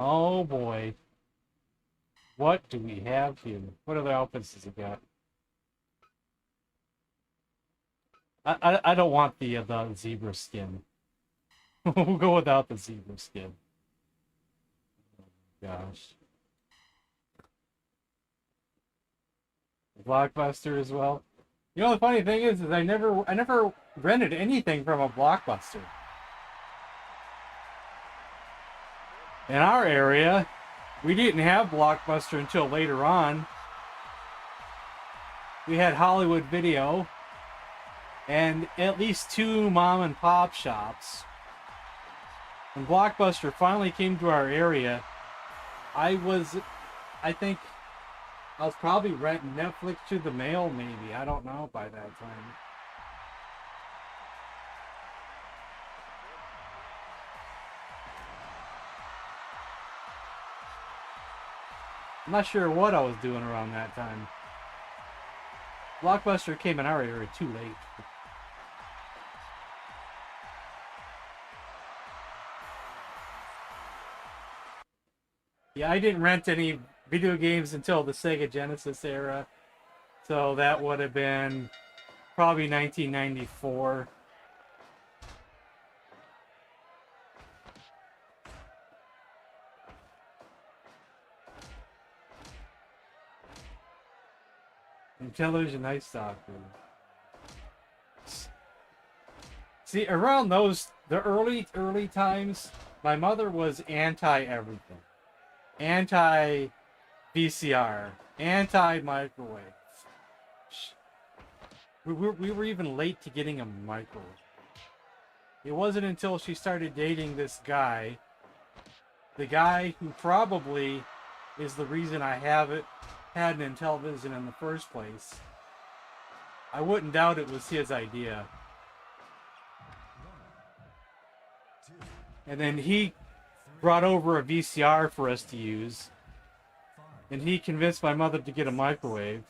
Oh boy. What do we have here? What other outfits does he got? I don't want the zebra skin. We'll go without the zebra skin. Oh gosh. Blockbuster as well. The funny thing is I never rented anything from a Blockbuster. In our area, we didn't have Blockbuster until later on. We had Hollywood Video and at least two mom and pop shops. When Blockbuster finally came to our area, I think I was probably renting Netflix to the mail, maybe. I don't know by that time. I'm not sure what I was doing around that time. Blockbuster came in our area too late. Yeah, I didn't rent any video games until the Sega Genesis era. So that would have been probably 1994. Intelligent Night Stalker. See, around the early times, my mother was anti everything. Anti VCR, anti microwave. We were even late to getting a microwave. It wasn't until she started dating this guy, the guy who probably is the reason I had an Intellivision in the first place. I wouldn't doubt it was his idea. And then he brought over a VCR for us to use. And he convinced my mother to get a microwave.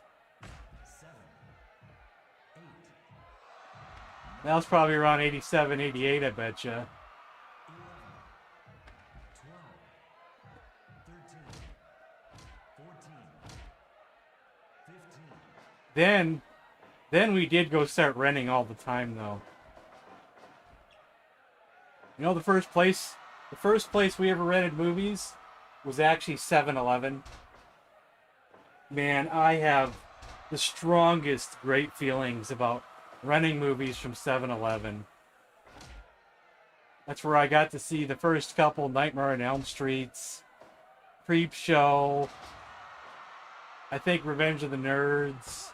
That was probably around 87, 88, I betcha. Then we did go start renting all the time, though. You know, the first place we ever rented movies was actually 7-Eleven. Man, I have the strongest great feelings about renting movies from 7-Eleven. That's where I got to see the first couple Nightmare on Elm Streets, Creep Show, I think Revenge of the Nerds.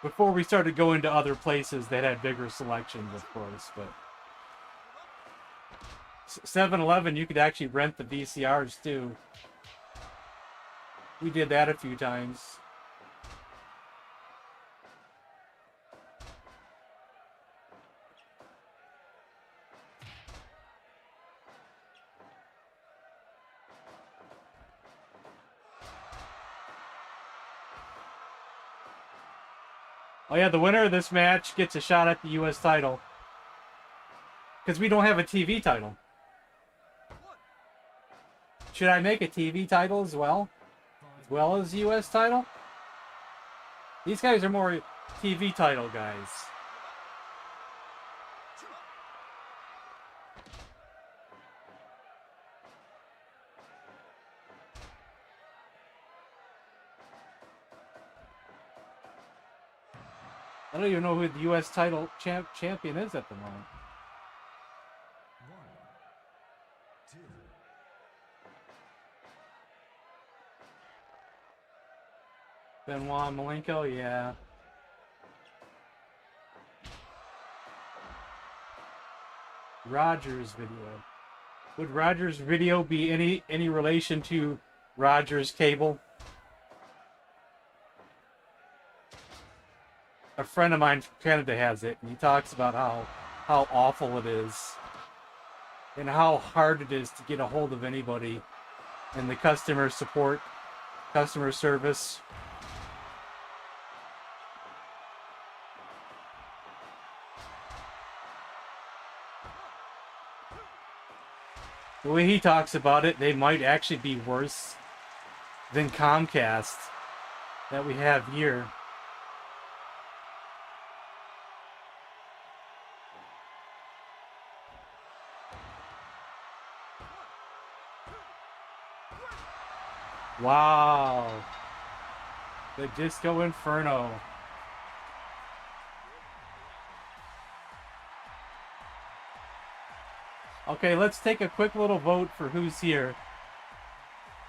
Before we started going to other places that had bigger selections, of course, but 7-Eleven, you could actually rent the VCRs too. We did that a few times. Oh yeah, the winner of this match gets a shot at the U.S. title. Because we don't have a TV title. Should I make a TV title as well? As well as U.S. title? These guys are more TV title guys. I don't even know who the U.S. title champion is at the moment. 1, 2. Benoit Malenko, yeah. Rogers video. Would Rogers video be any relation to Rogers cable? A friend of mine from Canada has it, and he talks about how awful it is and how hard it is to get a hold of anybody in the customer service. The way he talks about it, they might actually be worse than Comcast that we have here. Wow. The Disco Inferno. Okay, let's take a quick little vote for who's here.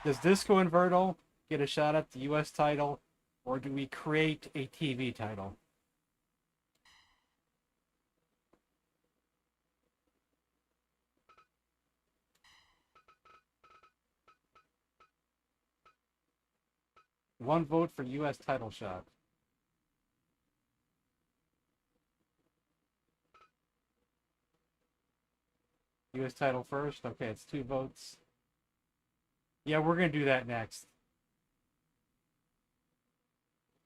Does Disco Inferno get a shot at the U.S. title, or do we create a TV title? One vote for U.S. title shot. U.S. title first? Okay, it's 2 votes. Yeah, we're going to do that next.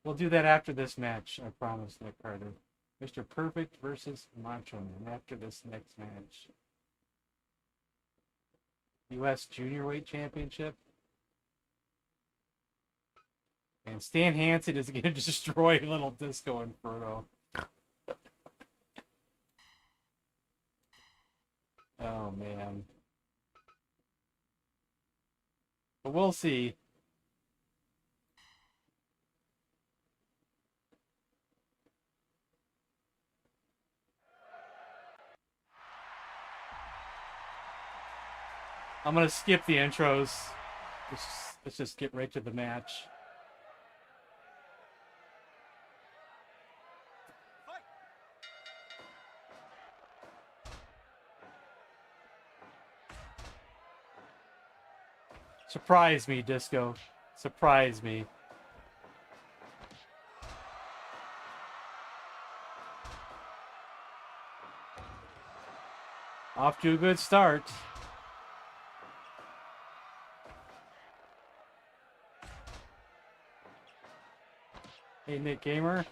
We'll do that after this match, I promise, Nick Carter. Mr. Perfect versus Macho Man after this next match. U.S. Junior Weight Championship. And Stan Hansen is going to destroy Little Disco Inferno. Oh, man. But we'll see. I'm going to skip the intros. Let's just get right to the match. Surprise me, Disco. Surprise me. Off to a good start. Hey, Nick Gamer.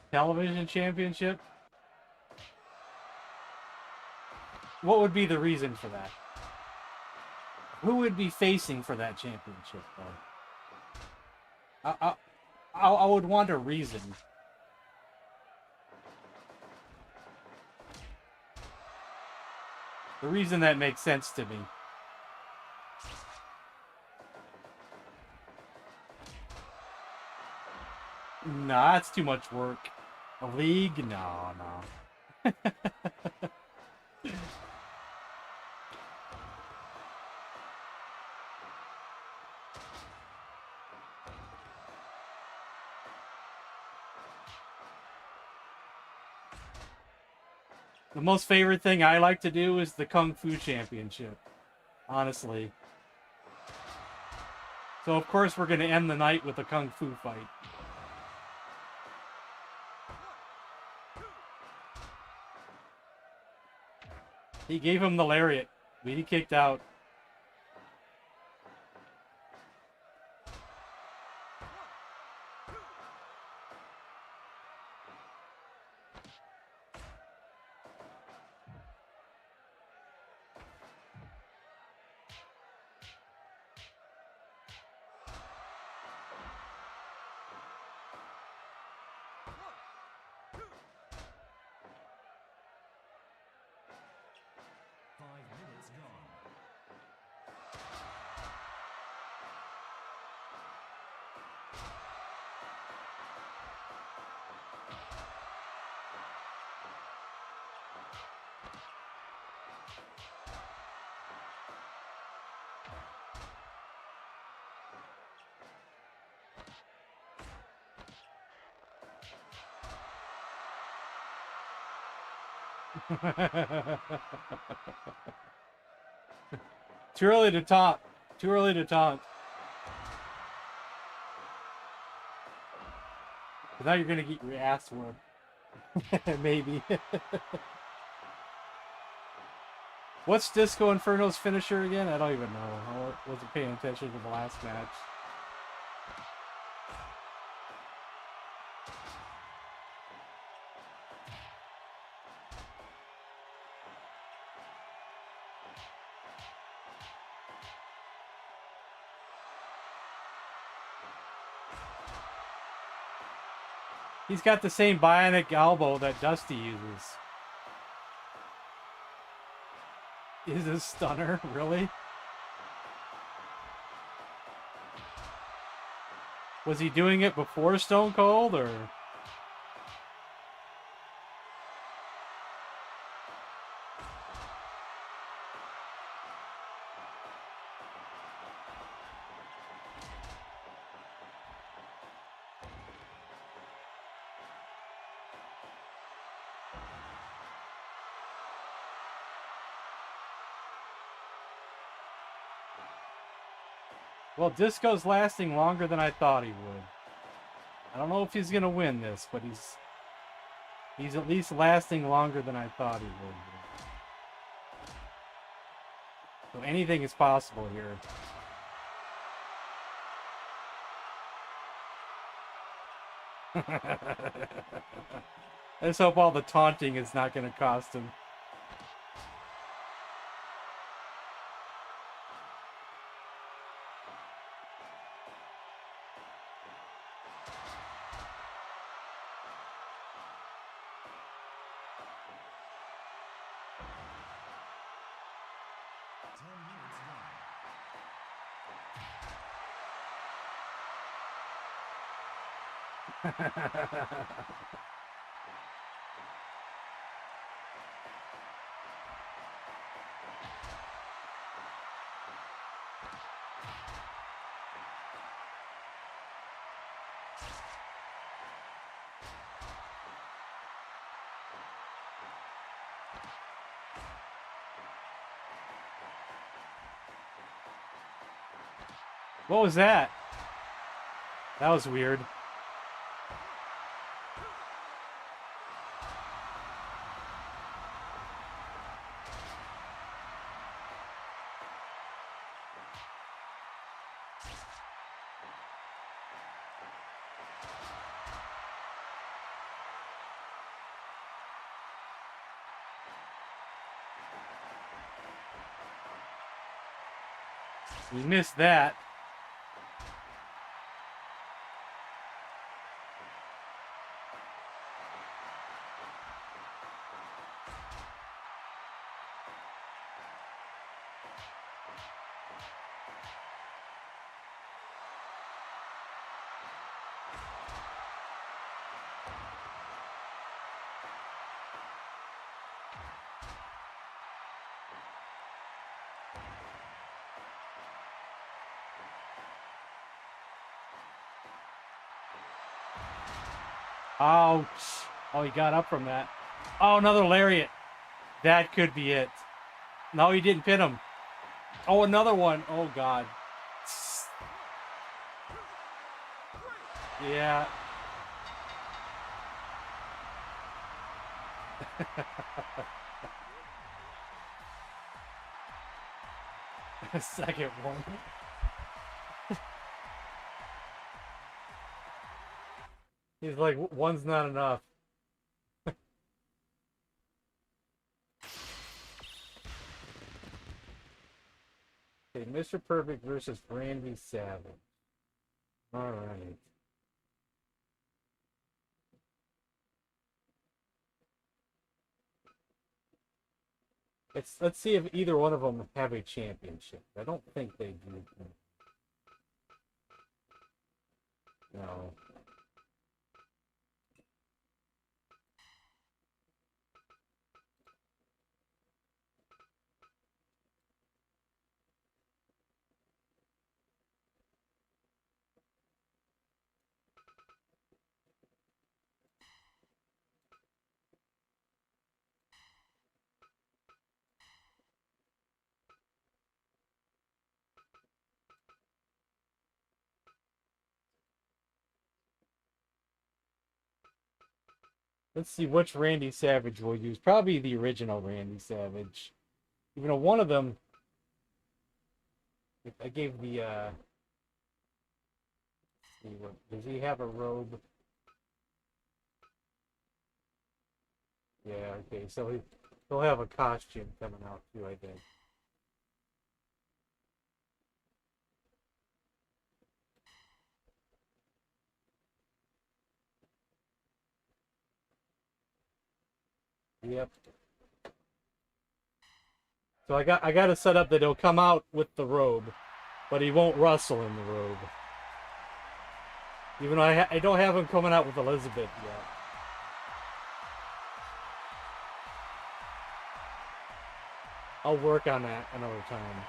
Television Championship? What would be the reason for that? Who would be facing for that championship, though? I would want a reason. The reason that makes sense to me. Nah, that's too much work. A league? No, no. The most favorite thing I like to do is the Kung Fu Championship. Honestly. So of course we're going to end the night with a Kung Fu fight. He gave him the lariat, but he kicked out. Too early to taunt. Too early to taunt. But now you're gonna get your ass whooped. Maybe. What's Disco Inferno's finisher again? I don't even know. I wasn't paying attention to the last match. He's got the same bionic elbow that Dusty uses. Is a stunner, really? Was he doing it before Stone Cold, or? Well, Disco's lasting longer than I thought he would. I don't know if he's gonna win this, but he's at least lasting longer than I thought he would. So anything is possible here. Let's hope all the taunting is not going to cost him. What was that? That was weird. We missed that. Ouch. Oh, he got up from that. Oh, another lariat. That could be it. No, he didn't pin him. Oh, another one. Oh, God. Yeah. Second one. He's like, one's not enough. Okay, Mr. Perfect versus Randy Savage. All right. Let's see if either one of them have a championship. I don't think they do. No. Let's see which Randy Savage we'll use. Probably the original Randy Savage. Even though one of them, I gave the, let's see, what, does he have a robe? Yeah, okay, so he'll have a costume coming out too, I think. Yep. So I got to set up that he'll come out with the robe, but he won't rustle in the robe. Even though I don't have him coming out with Elizabeth yet. I'll work on that another time.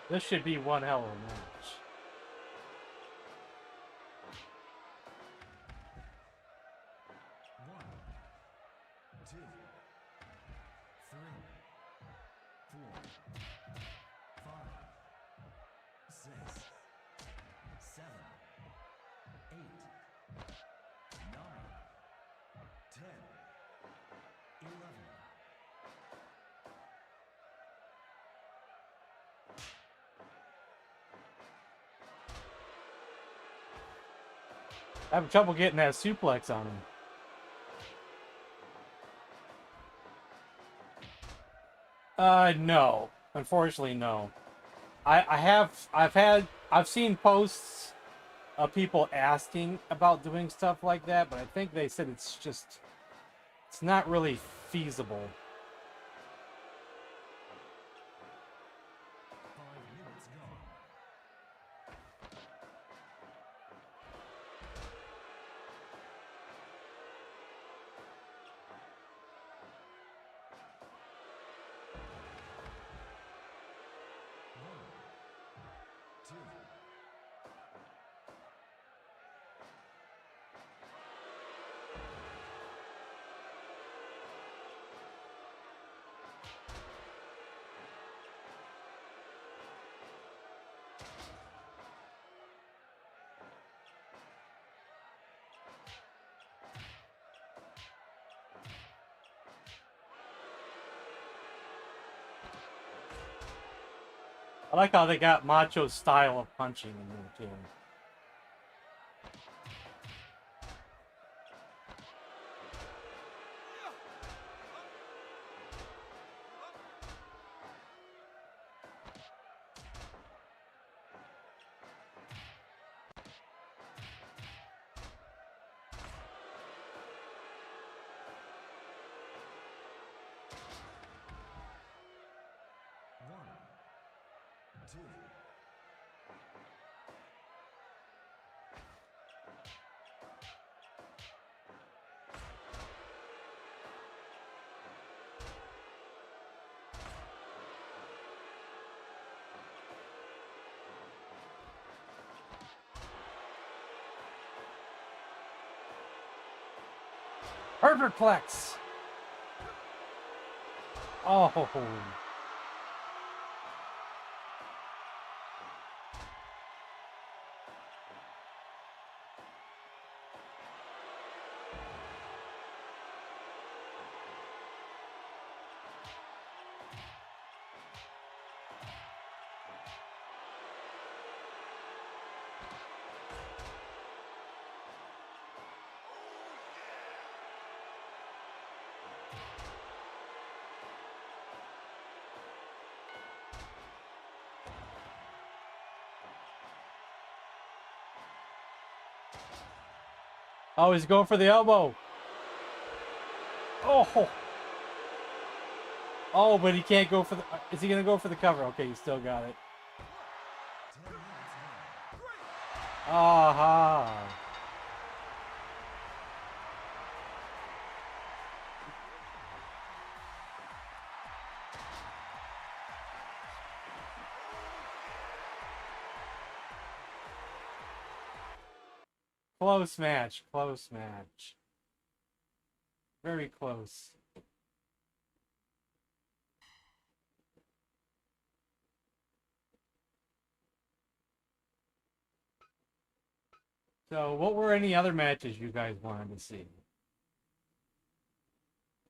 This should be one hell of a match. One, two, three, four, five, six, seven, eight, nine, 10, 11. I'm having trouble getting that suplex on him. No. Unfortunately, no. I've seen posts of people asking about doing stuff like that, but I think they said it's not really feasible. 5 minutes gone. One, two. I like how they got Macho's style of punching in there too. One, two. Perfectplex. Oh. Oh, he's going for the elbow. Oh. Oh, but he can't go for the... Is he going to go for the cover? Okay, he still got it. 10 minutes gone. Aha. Close match. Close match. Very close. So, what were any other matches you guys wanted to see?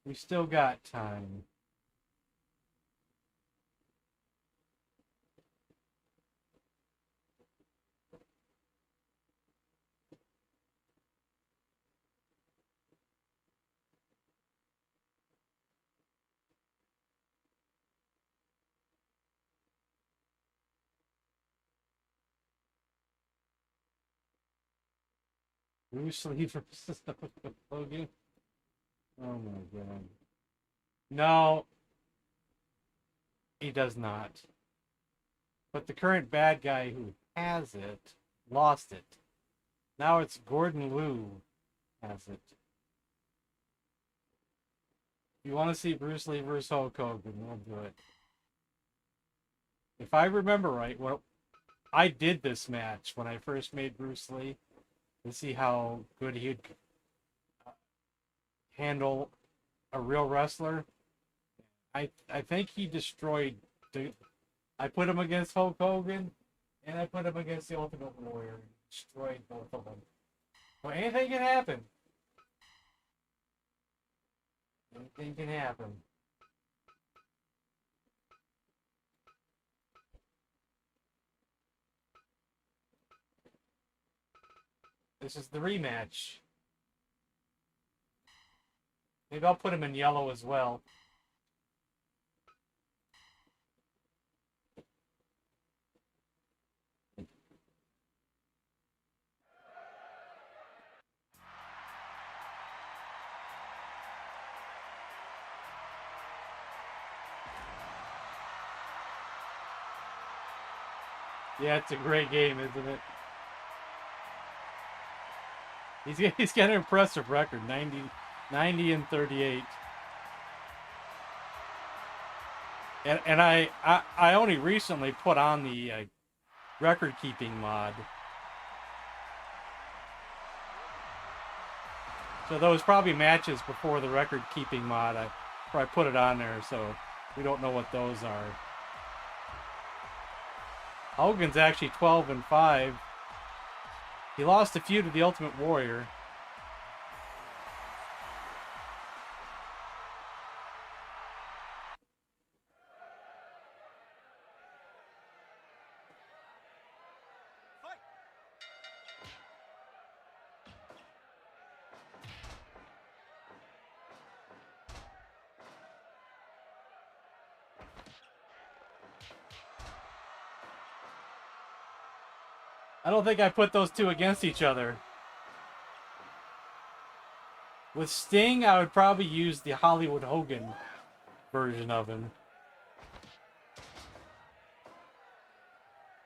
We still got time. Bruce Lee versus Logan. Oh my god. No, he does not. But the current bad guy who has it lost it. Now it's Gordon Liu has it. If you want to see Bruce Lee versus Hulk Hogan, we'll do it. If I remember right, well, I did this match when I first made Bruce Lee to see how good he'd handle a real wrestler. I think he destroyed. I put him against Hulk Hogan, and I put him against the Ultimate Warrior. And destroyed both of them. So anything can happen. Anything can happen. This is the rematch. Maybe I'll put him in yellow as well. Yeah, it's a great game, isn't it? He's got an impressive record, 90 and 38. And I only recently put on the record keeping mod. So those probably matches before the record keeping mod. I put it on there, so we don't know what those are. Hogan's actually 12-5. He lost a few to the Ultimate Warrior. I don't think I put those two against each other. With Sting, I would probably use the Hollywood Hogan version of him.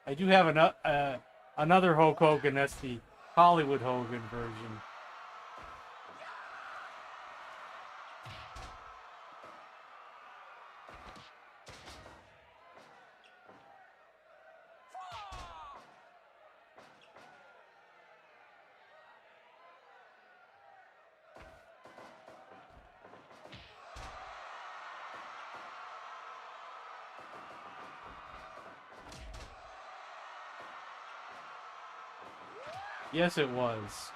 I do have another Hulk Hogan, that's the Hollywood Hogan version. Yes, it was.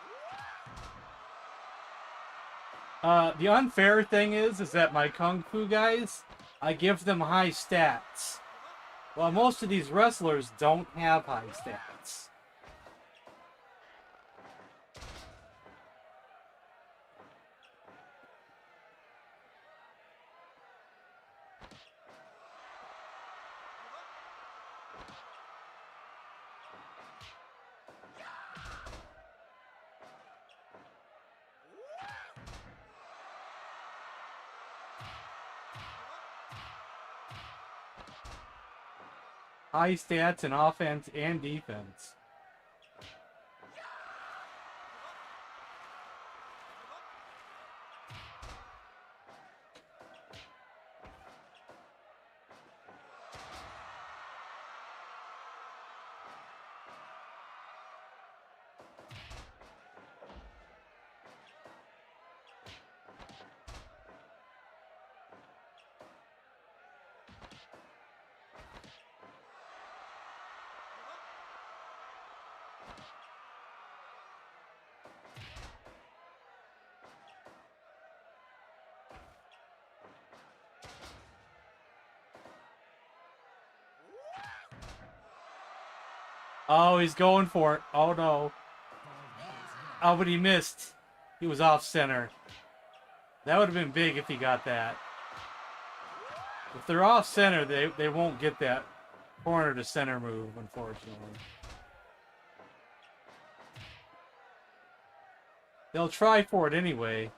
The unfair thing is that my Kung Fu guys, I give them high stats. Well, most of these wrestlers don't have high stats. High stats in offense and defense. Oh, he's going for it. Oh, no. Oh, but he missed. He was off center. That would have been big if he got that. If they're off center, they won't get that corner to center move, unfortunately. They'll try for it anyway.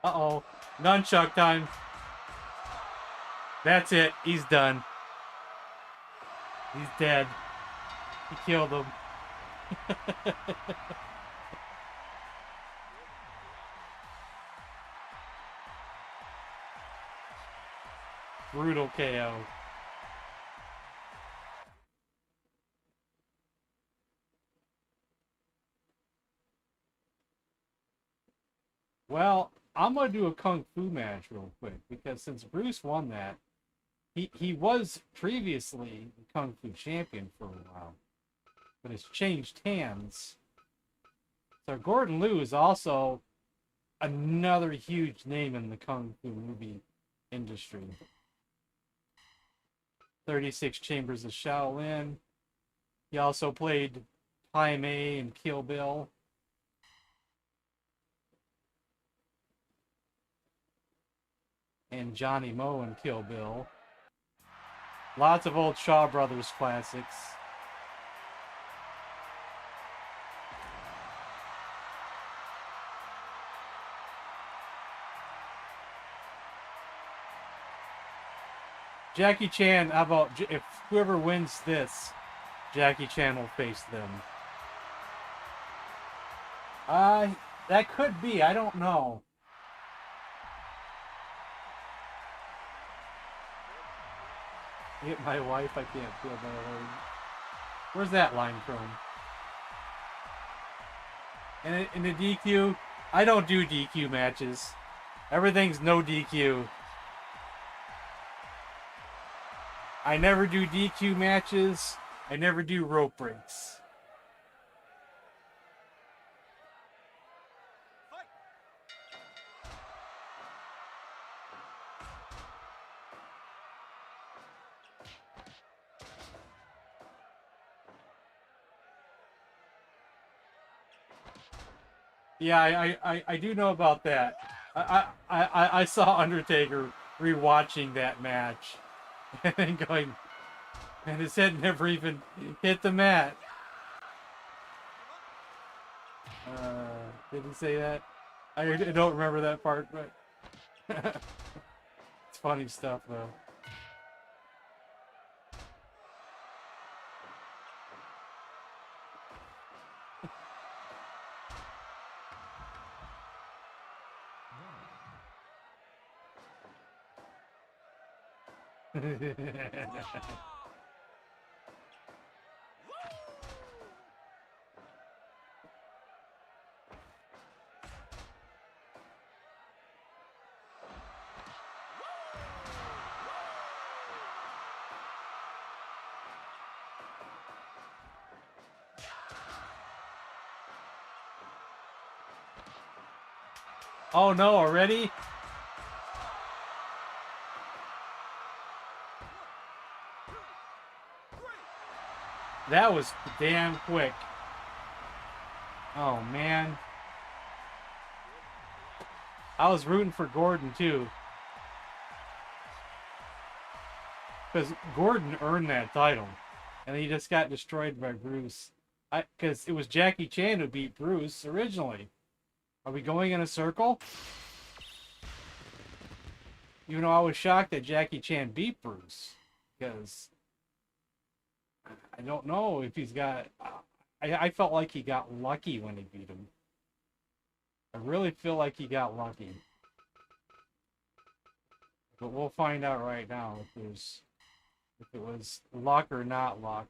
Uh-oh. Nunchuck time. That's it. He's done. He's dead. He killed him. Brutal KO. Well, I'm gonna do a kung fu match real quick because since Bruce won that, he was previously the kung fu champion for a while, but it's changed hands. So Gordon Liu is also another huge name in the kung fu movie industry. 36 Chambers of Shaolin. He also played Pai Mei in Kill Bill. And Johnny Moe in Kill Bill. Lots of old Shaw Brothers classics. Jackie Chan, how about if whoever wins this, Jackie Chan will face them. That could be, I don't know. Hit my wife, I can't feel my leg. Where's that line from? And in the DQ, I don't do DQ matches. Everything's no DQ. I never do DQ matches. I never do rope breaks. Yeah, I do know about that. I saw Undertaker rewatching that match and then going, and his head never even hit the mat. Did he say that? I don't remember that part, but it's funny stuff though. Oh no, already? That was damn quick. Oh man. I was rooting for Gordon too. Because Gordon earned that title. And he just got destroyed by Bruce. Because it was Jackie Chan who beat Bruce originally. Are we going in a circle? Even though I was shocked that Jackie Chan beat Bruce. Because I don't know if he's got... I felt like he got lucky when he beat him. I really feel like he got lucky. But we'll find out right now if it was luck or not luck.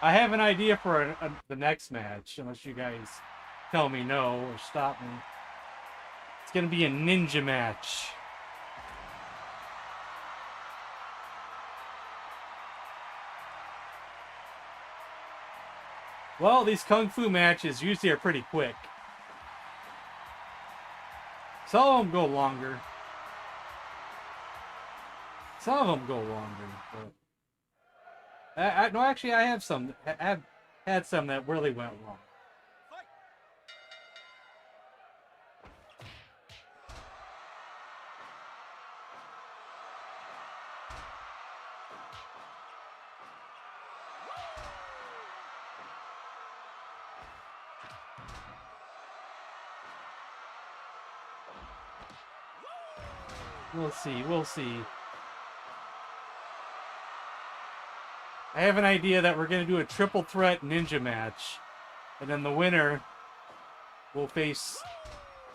I have an idea for the next match, unless you guys tell me no or stop me. It's going to be a ninja match. Well, these kung fu matches usually are pretty quick. Some of them go longer. Some of them go longer, but no, actually, I have some. I've had some that really went long. We'll see. We'll see. I have an idea that we're going to do a triple threat ninja match. And then the winner will face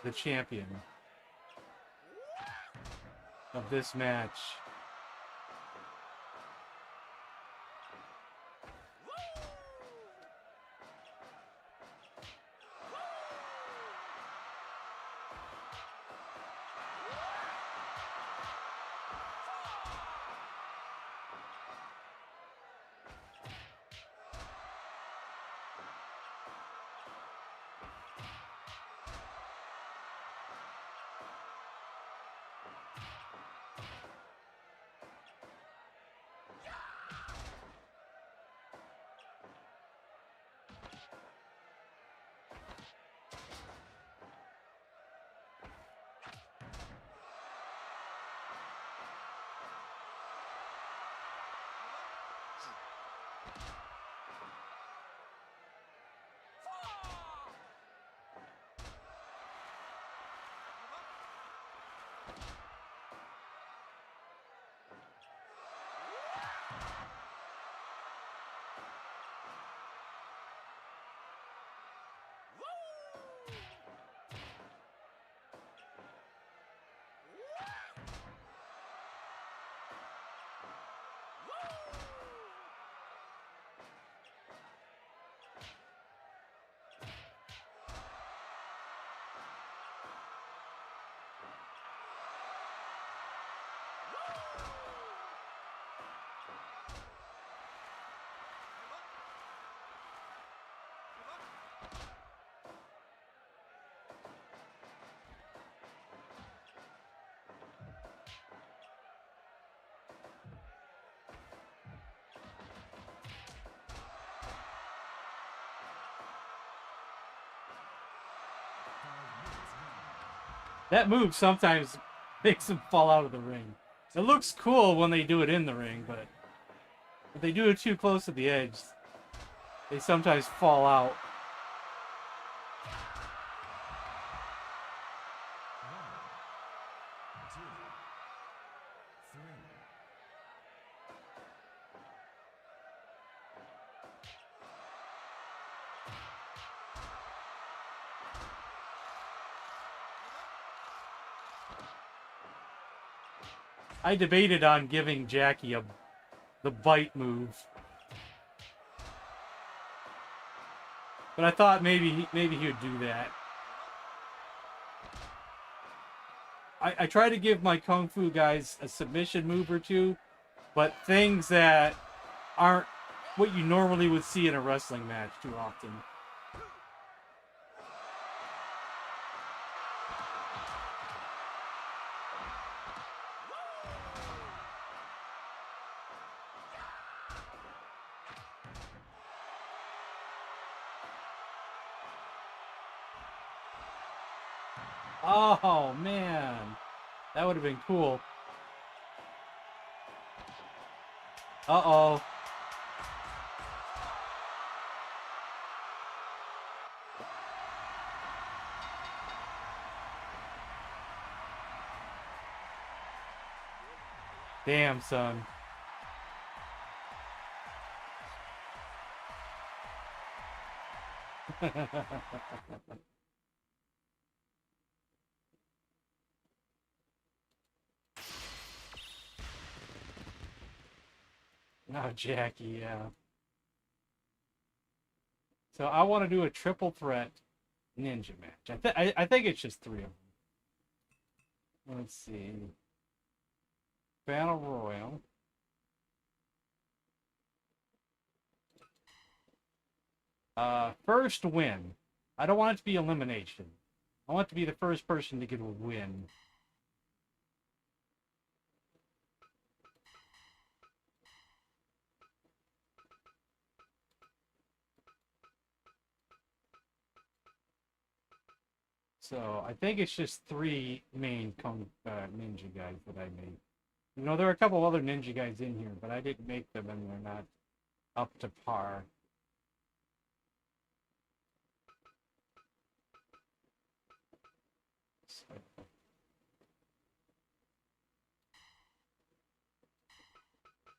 the champion of this match. That move sometimes makes them fall out of the ring. It looks cool when they do it in the ring, but if they do it too close to the edge, they sometimes fall out. I debated on giving Jackie the bite move, but I thought maybe he would do that. I try to give my kung fu guys a submission move or two, but things that aren't what you normally would see in a wrestling match too often. Oh, man. That would have been cool. Uh-oh. Damn, son. Oh, Jackie, yeah. So I want to do a triple threat ninja match. I think it's just 3 of them. Let's see. Battle Royal. First win. I don't want it to be elimination. I want to be the first person to get a win. So I think it's just 3 main ninja guys that I made. You know, there are a couple other ninja guys in here, but I didn't make them and they're not up to par. So,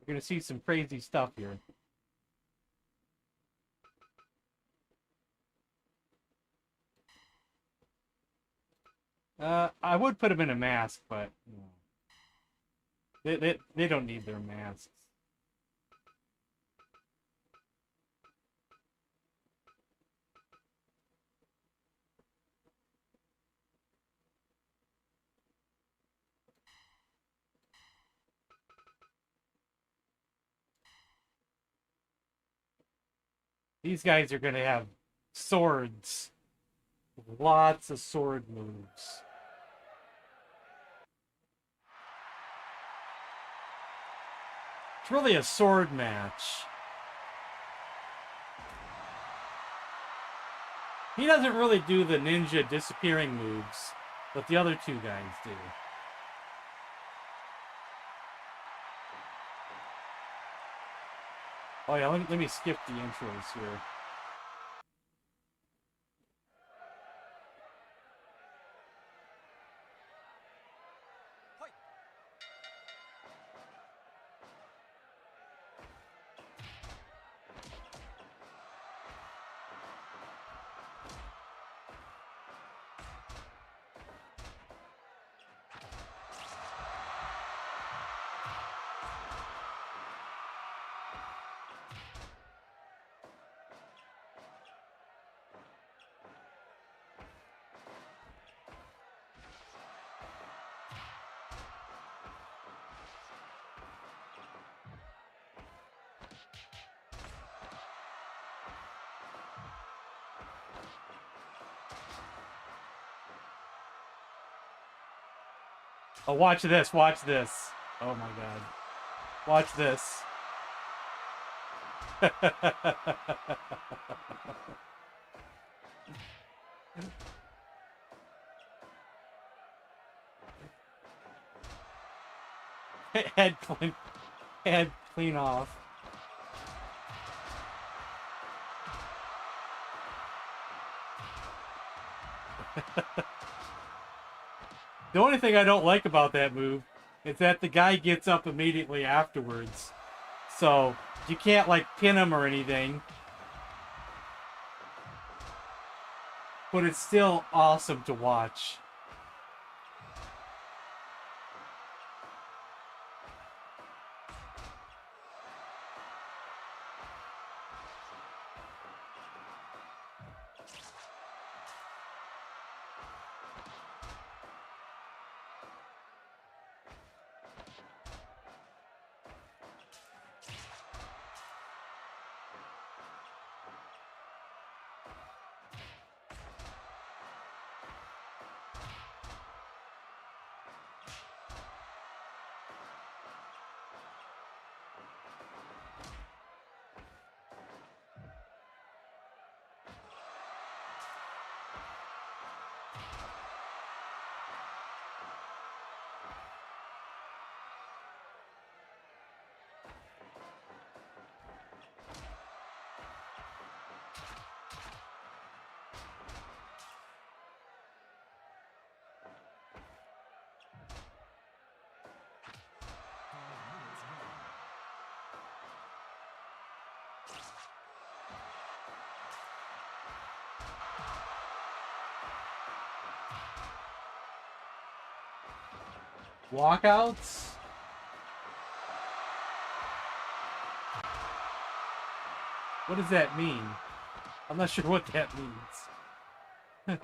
we're gonna see some crazy stuff here. I would put them in a mask, but you know, they don't need their masks. These guys are gonna have swords. Lots of sword moves. It's really a sword match. He doesn't really do the ninja disappearing moves, but the other 2 guys do. Oh yeah, let me skip the intros here. Oh, watch this, watch this. Oh my god. Watch this. Head clean off. The only thing I don't like about that move is that the guy gets up immediately afterwards. So you can't like pin him or anything. But it's still awesome to watch. Walkouts? What does that mean? I'm not sure what that means.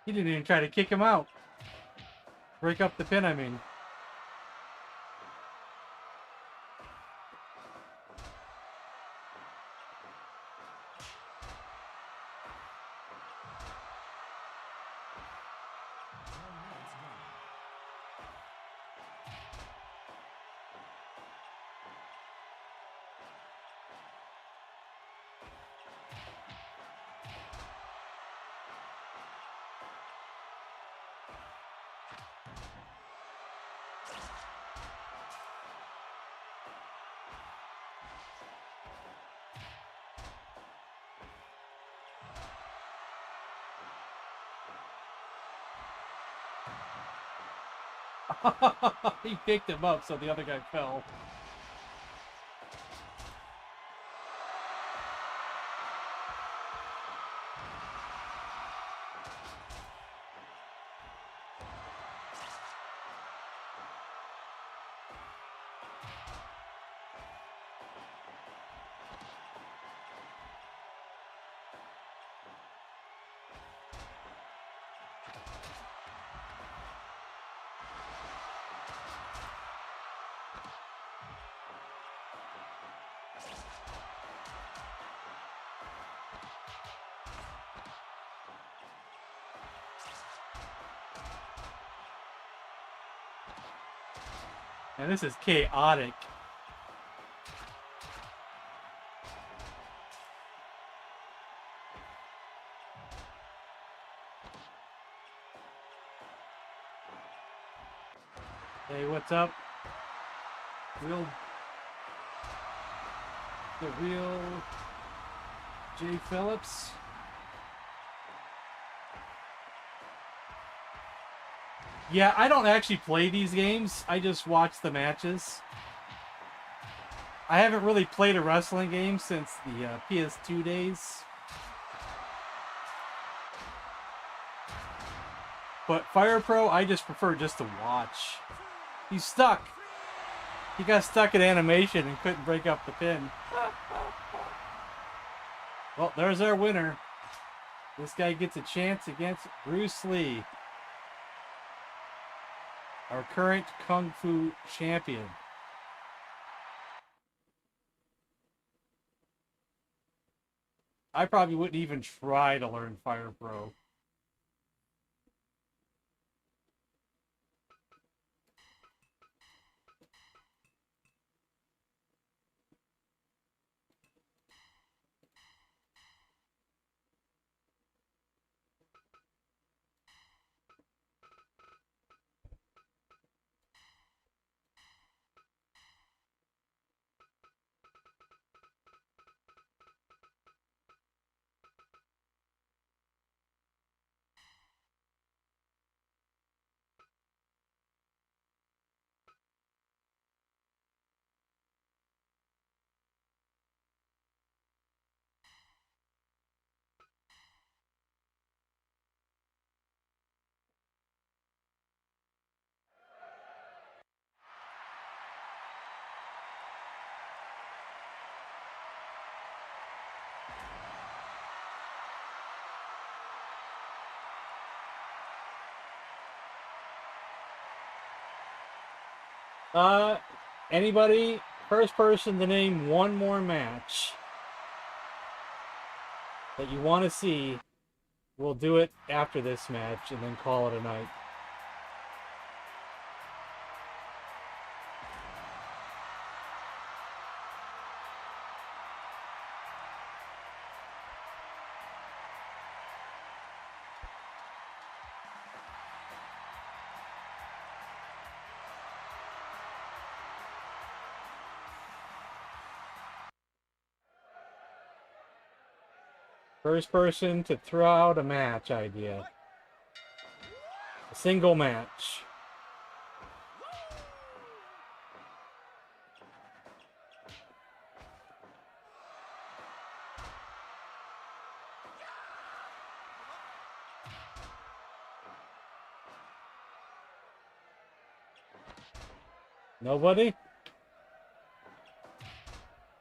He didn't even try to kick him out. Break up the pin, I mean. He picked him up, so the other guy fell. And this is chaotic. Hey, what's up? The real Jay Phillips. Yeah, I don't actually play these games. I just watch the matches. I haven't really played a wrestling game since the PS2 days. But Fire Pro, I just prefer just to watch. He's stuck. He got stuck in animation and couldn't break up the pin. Well, there's our winner. This guy gets a chance against Bruce Lee, our current Kung Fu champion. I probably wouldn't even try to learn Fire Pro. Anybody, first person to name one more match that you want to see, we'll do it after this match and then call it a night. First person to throw out a match idea. A single match. Nobody?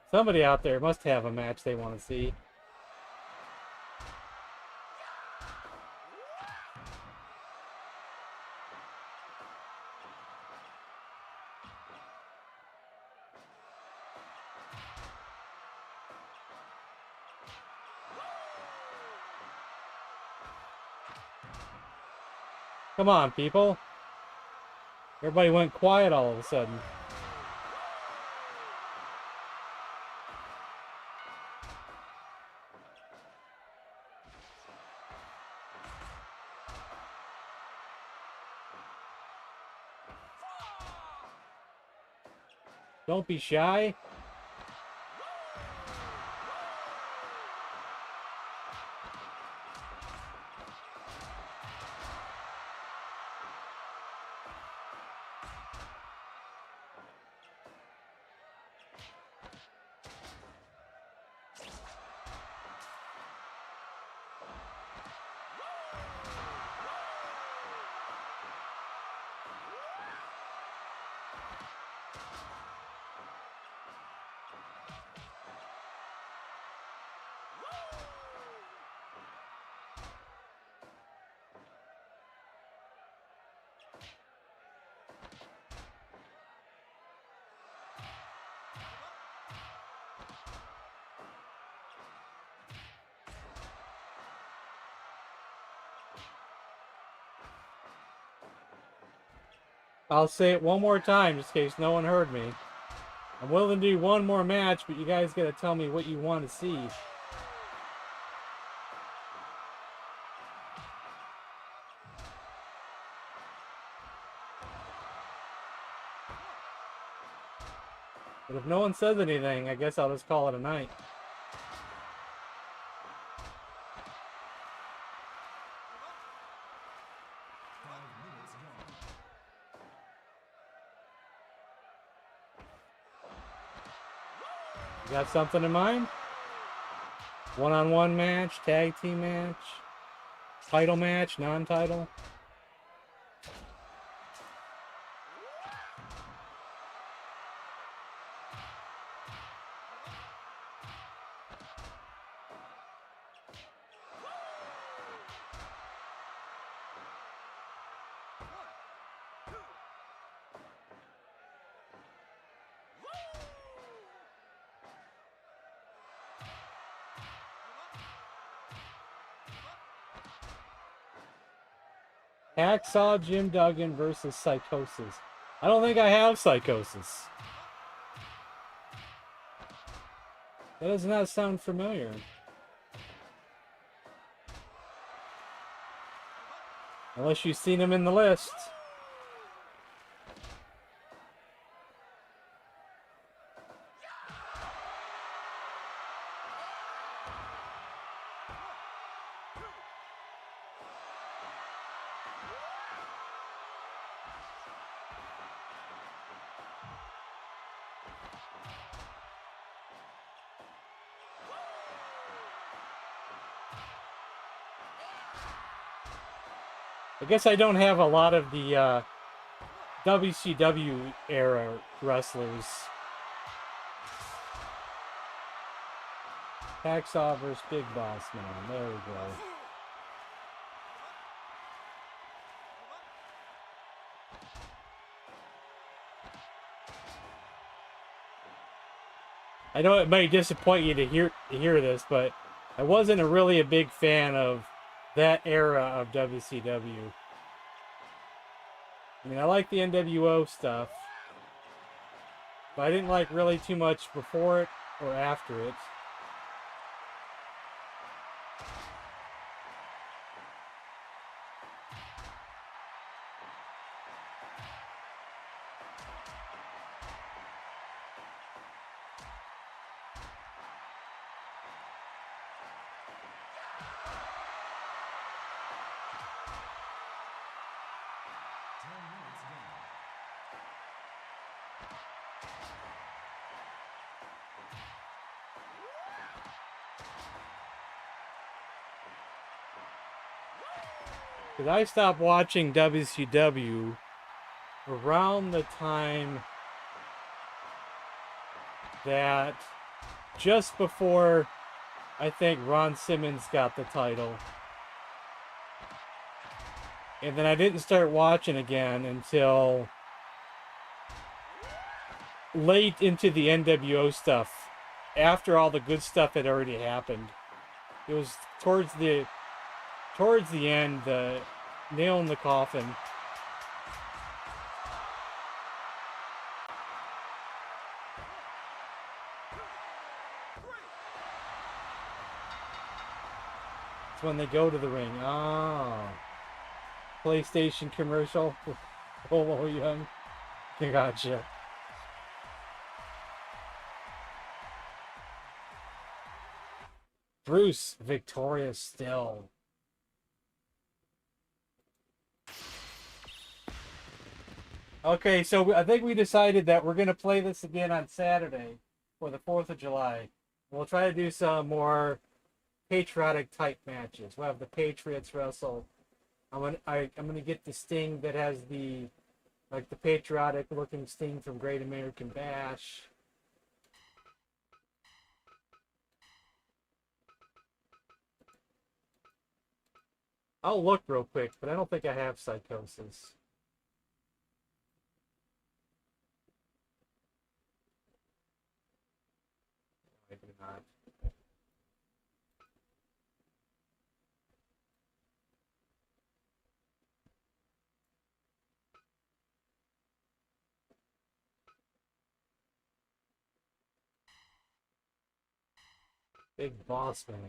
Somebody out there must have a match they want to see. Come on, people. Everybody went quiet all of a sudden. Don't be shy. I'll say it one more time just in case no one heard me. I'm willing to do one more match, but you guys gotta tell me what you want to see. But if no one says anything, I guess I'll just call it a night. You got something in mind? One-on-one match, tag team match, title match, non-title? Hacksaw Jim Duggan versus Psychosis. I don't think I have Psychosis. That does not sound familiar. Unless you've seen him in the list. I guess I don't have a lot of the WCW era wrestlers. Hacksaw versus Big Boss Man. There we go. I know it may disappoint you to hear this, but I wasn't really a big fan of that era of WCW. I mean, I like the NWO stuff, but I didn't like really too much before it or after it. Because I stopped watching WCW around the time that just before I think Ron Simmons got the title. And then I didn't start watching again until late into the NWO stuff, after all the good stuff had already happened. It was towards the end, the nail in the coffin. It's when they go to the ring. Oh. PlayStation commercial with Polo Young. Gotcha. Bruce victorious still. Okay, so I think we decided that we're going to play this again on Saturday for the 4th of July. We'll try to do some more patriotic type matches. We'll have the Patriots wrestle. I'm gonna get the Sting that has the patriotic looking Sting from Great American Bash. I'll look real quick, but I don't think I have Psychosis. I do not. Big Boss Man.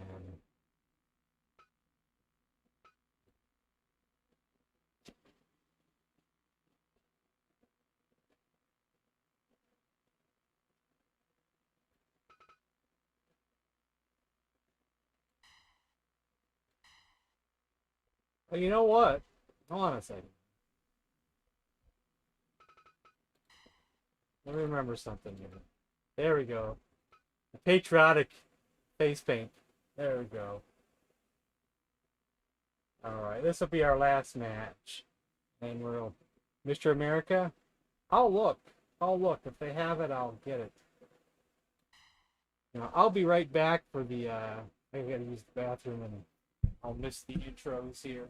Well, you know what? Hold on a second. Let me remember something here. There we go. The patriotic face paint. There we go. Alright, this will be our last match. And we'll... Mr. America? I'll look. I'll look. If they have it, I'll get it. Now, I'll be right back for the... I gotta use the bathroom and I'll miss the intros here.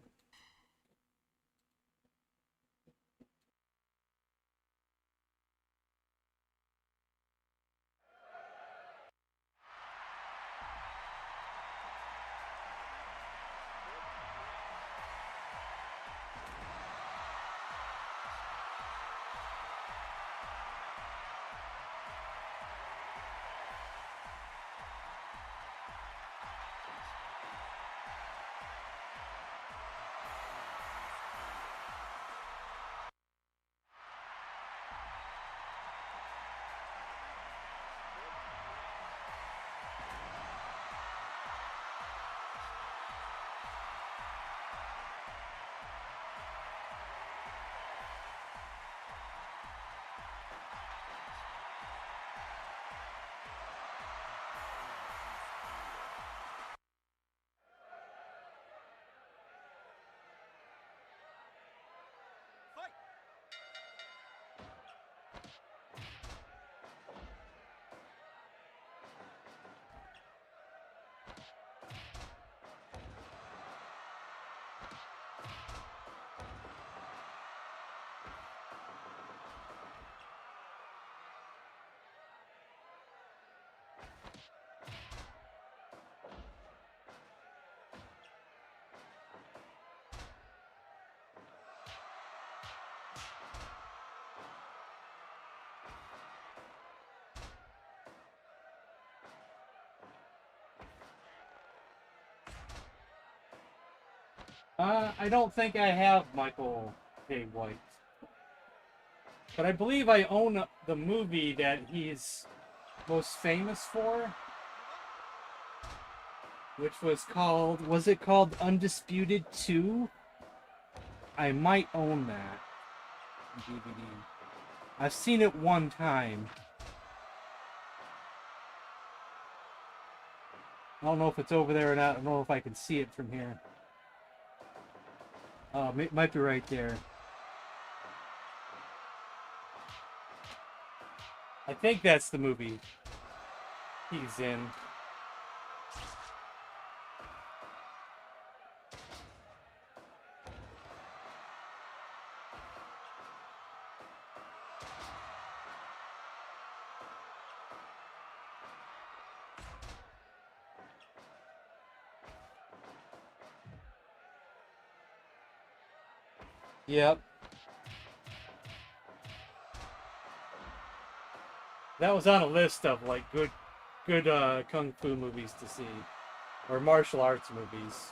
I don't think I have Michael K. White. But I believe I own the movie that he's most famous for. Which was called... Was it called Undisputed 2? I might own that DVD. I've seen it one time. I don't know if it's over there or not. I don't know if I can see it from here. It might be right there. I think that's the movie he's in. Yep. That was on a list of like good kung fu movies to see, or martial arts movies.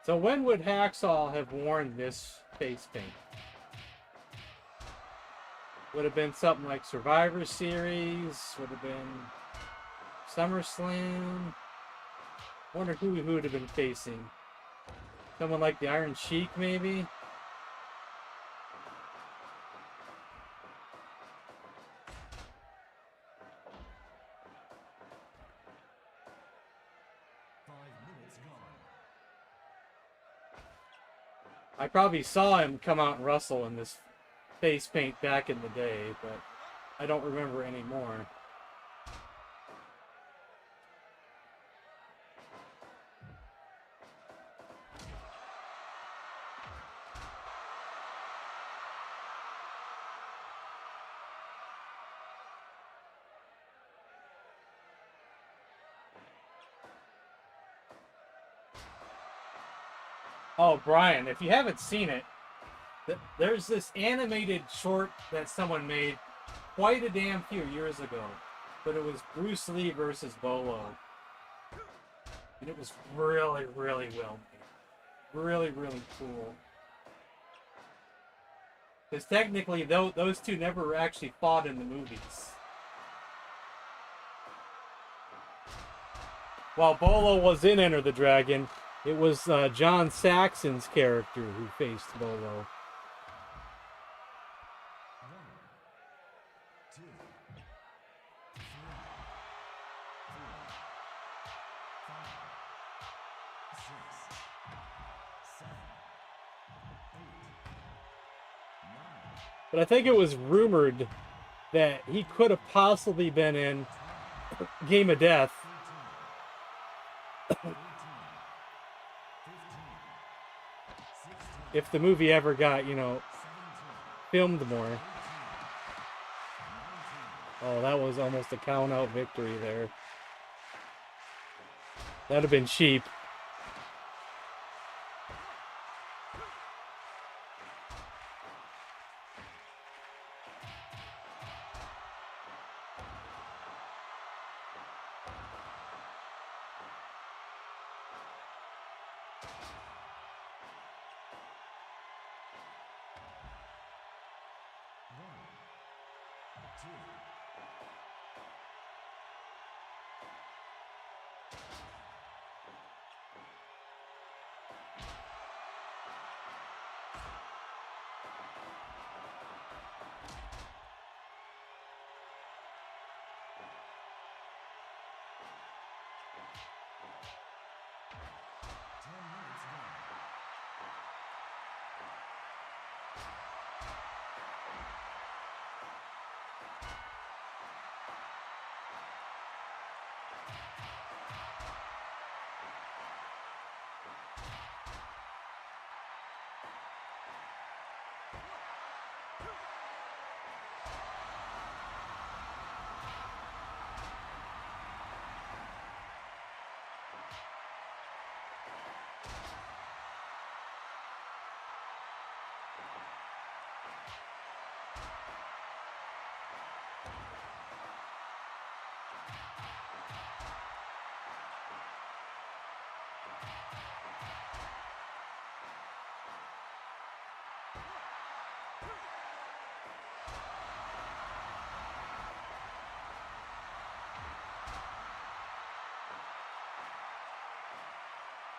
So when would Hacksaw have worn this face paint? Would have been something like Survivor Series. Would have been SummerSlam. Wonder who would have been facing. Someone like the Iron Sheik, maybe. 5 minutes gone. I probably saw him come out and wrestle in this face paint back in the day, but I don't remember anymore. Oh, Brian, if you haven't seen it, there's this animated short that someone made quite a damn few years ago, but it was Bruce Lee versus Bolo. And it was really, really well made. Really, really cool. Because technically, those two never actually fought in the movies. While Bolo was in Enter the Dragon, it was John Saxon's character who faced Bolo. 1, 2, 3, 4, 5, 6, 7, 8, 9. But I think it was rumored that he could have possibly been in Game of Death. 14, 15, 16, If the movie ever got, 17, filmed more. 18, 19. Oh, that was almost a count-out victory there. That'd have been cheap.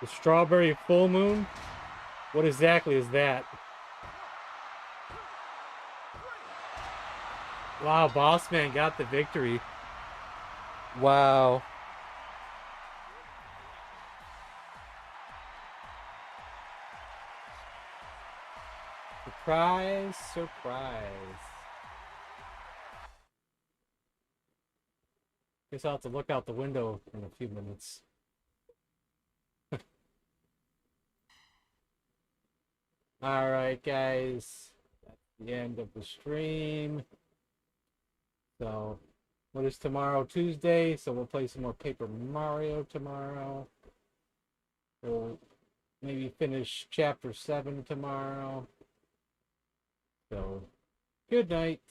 The Strawberry Full Moon? What exactly is that? Wow, Bossman got the victory. Wow. Surprise, surprise. Guess I'll have to look out the window in a few minutes. Alright, guys. That's the end of the stream. So, What is tomorrow? Tuesday, so we'll play some more Paper Mario tomorrow. We'll maybe finish Chapter 7 tomorrow. So, good night.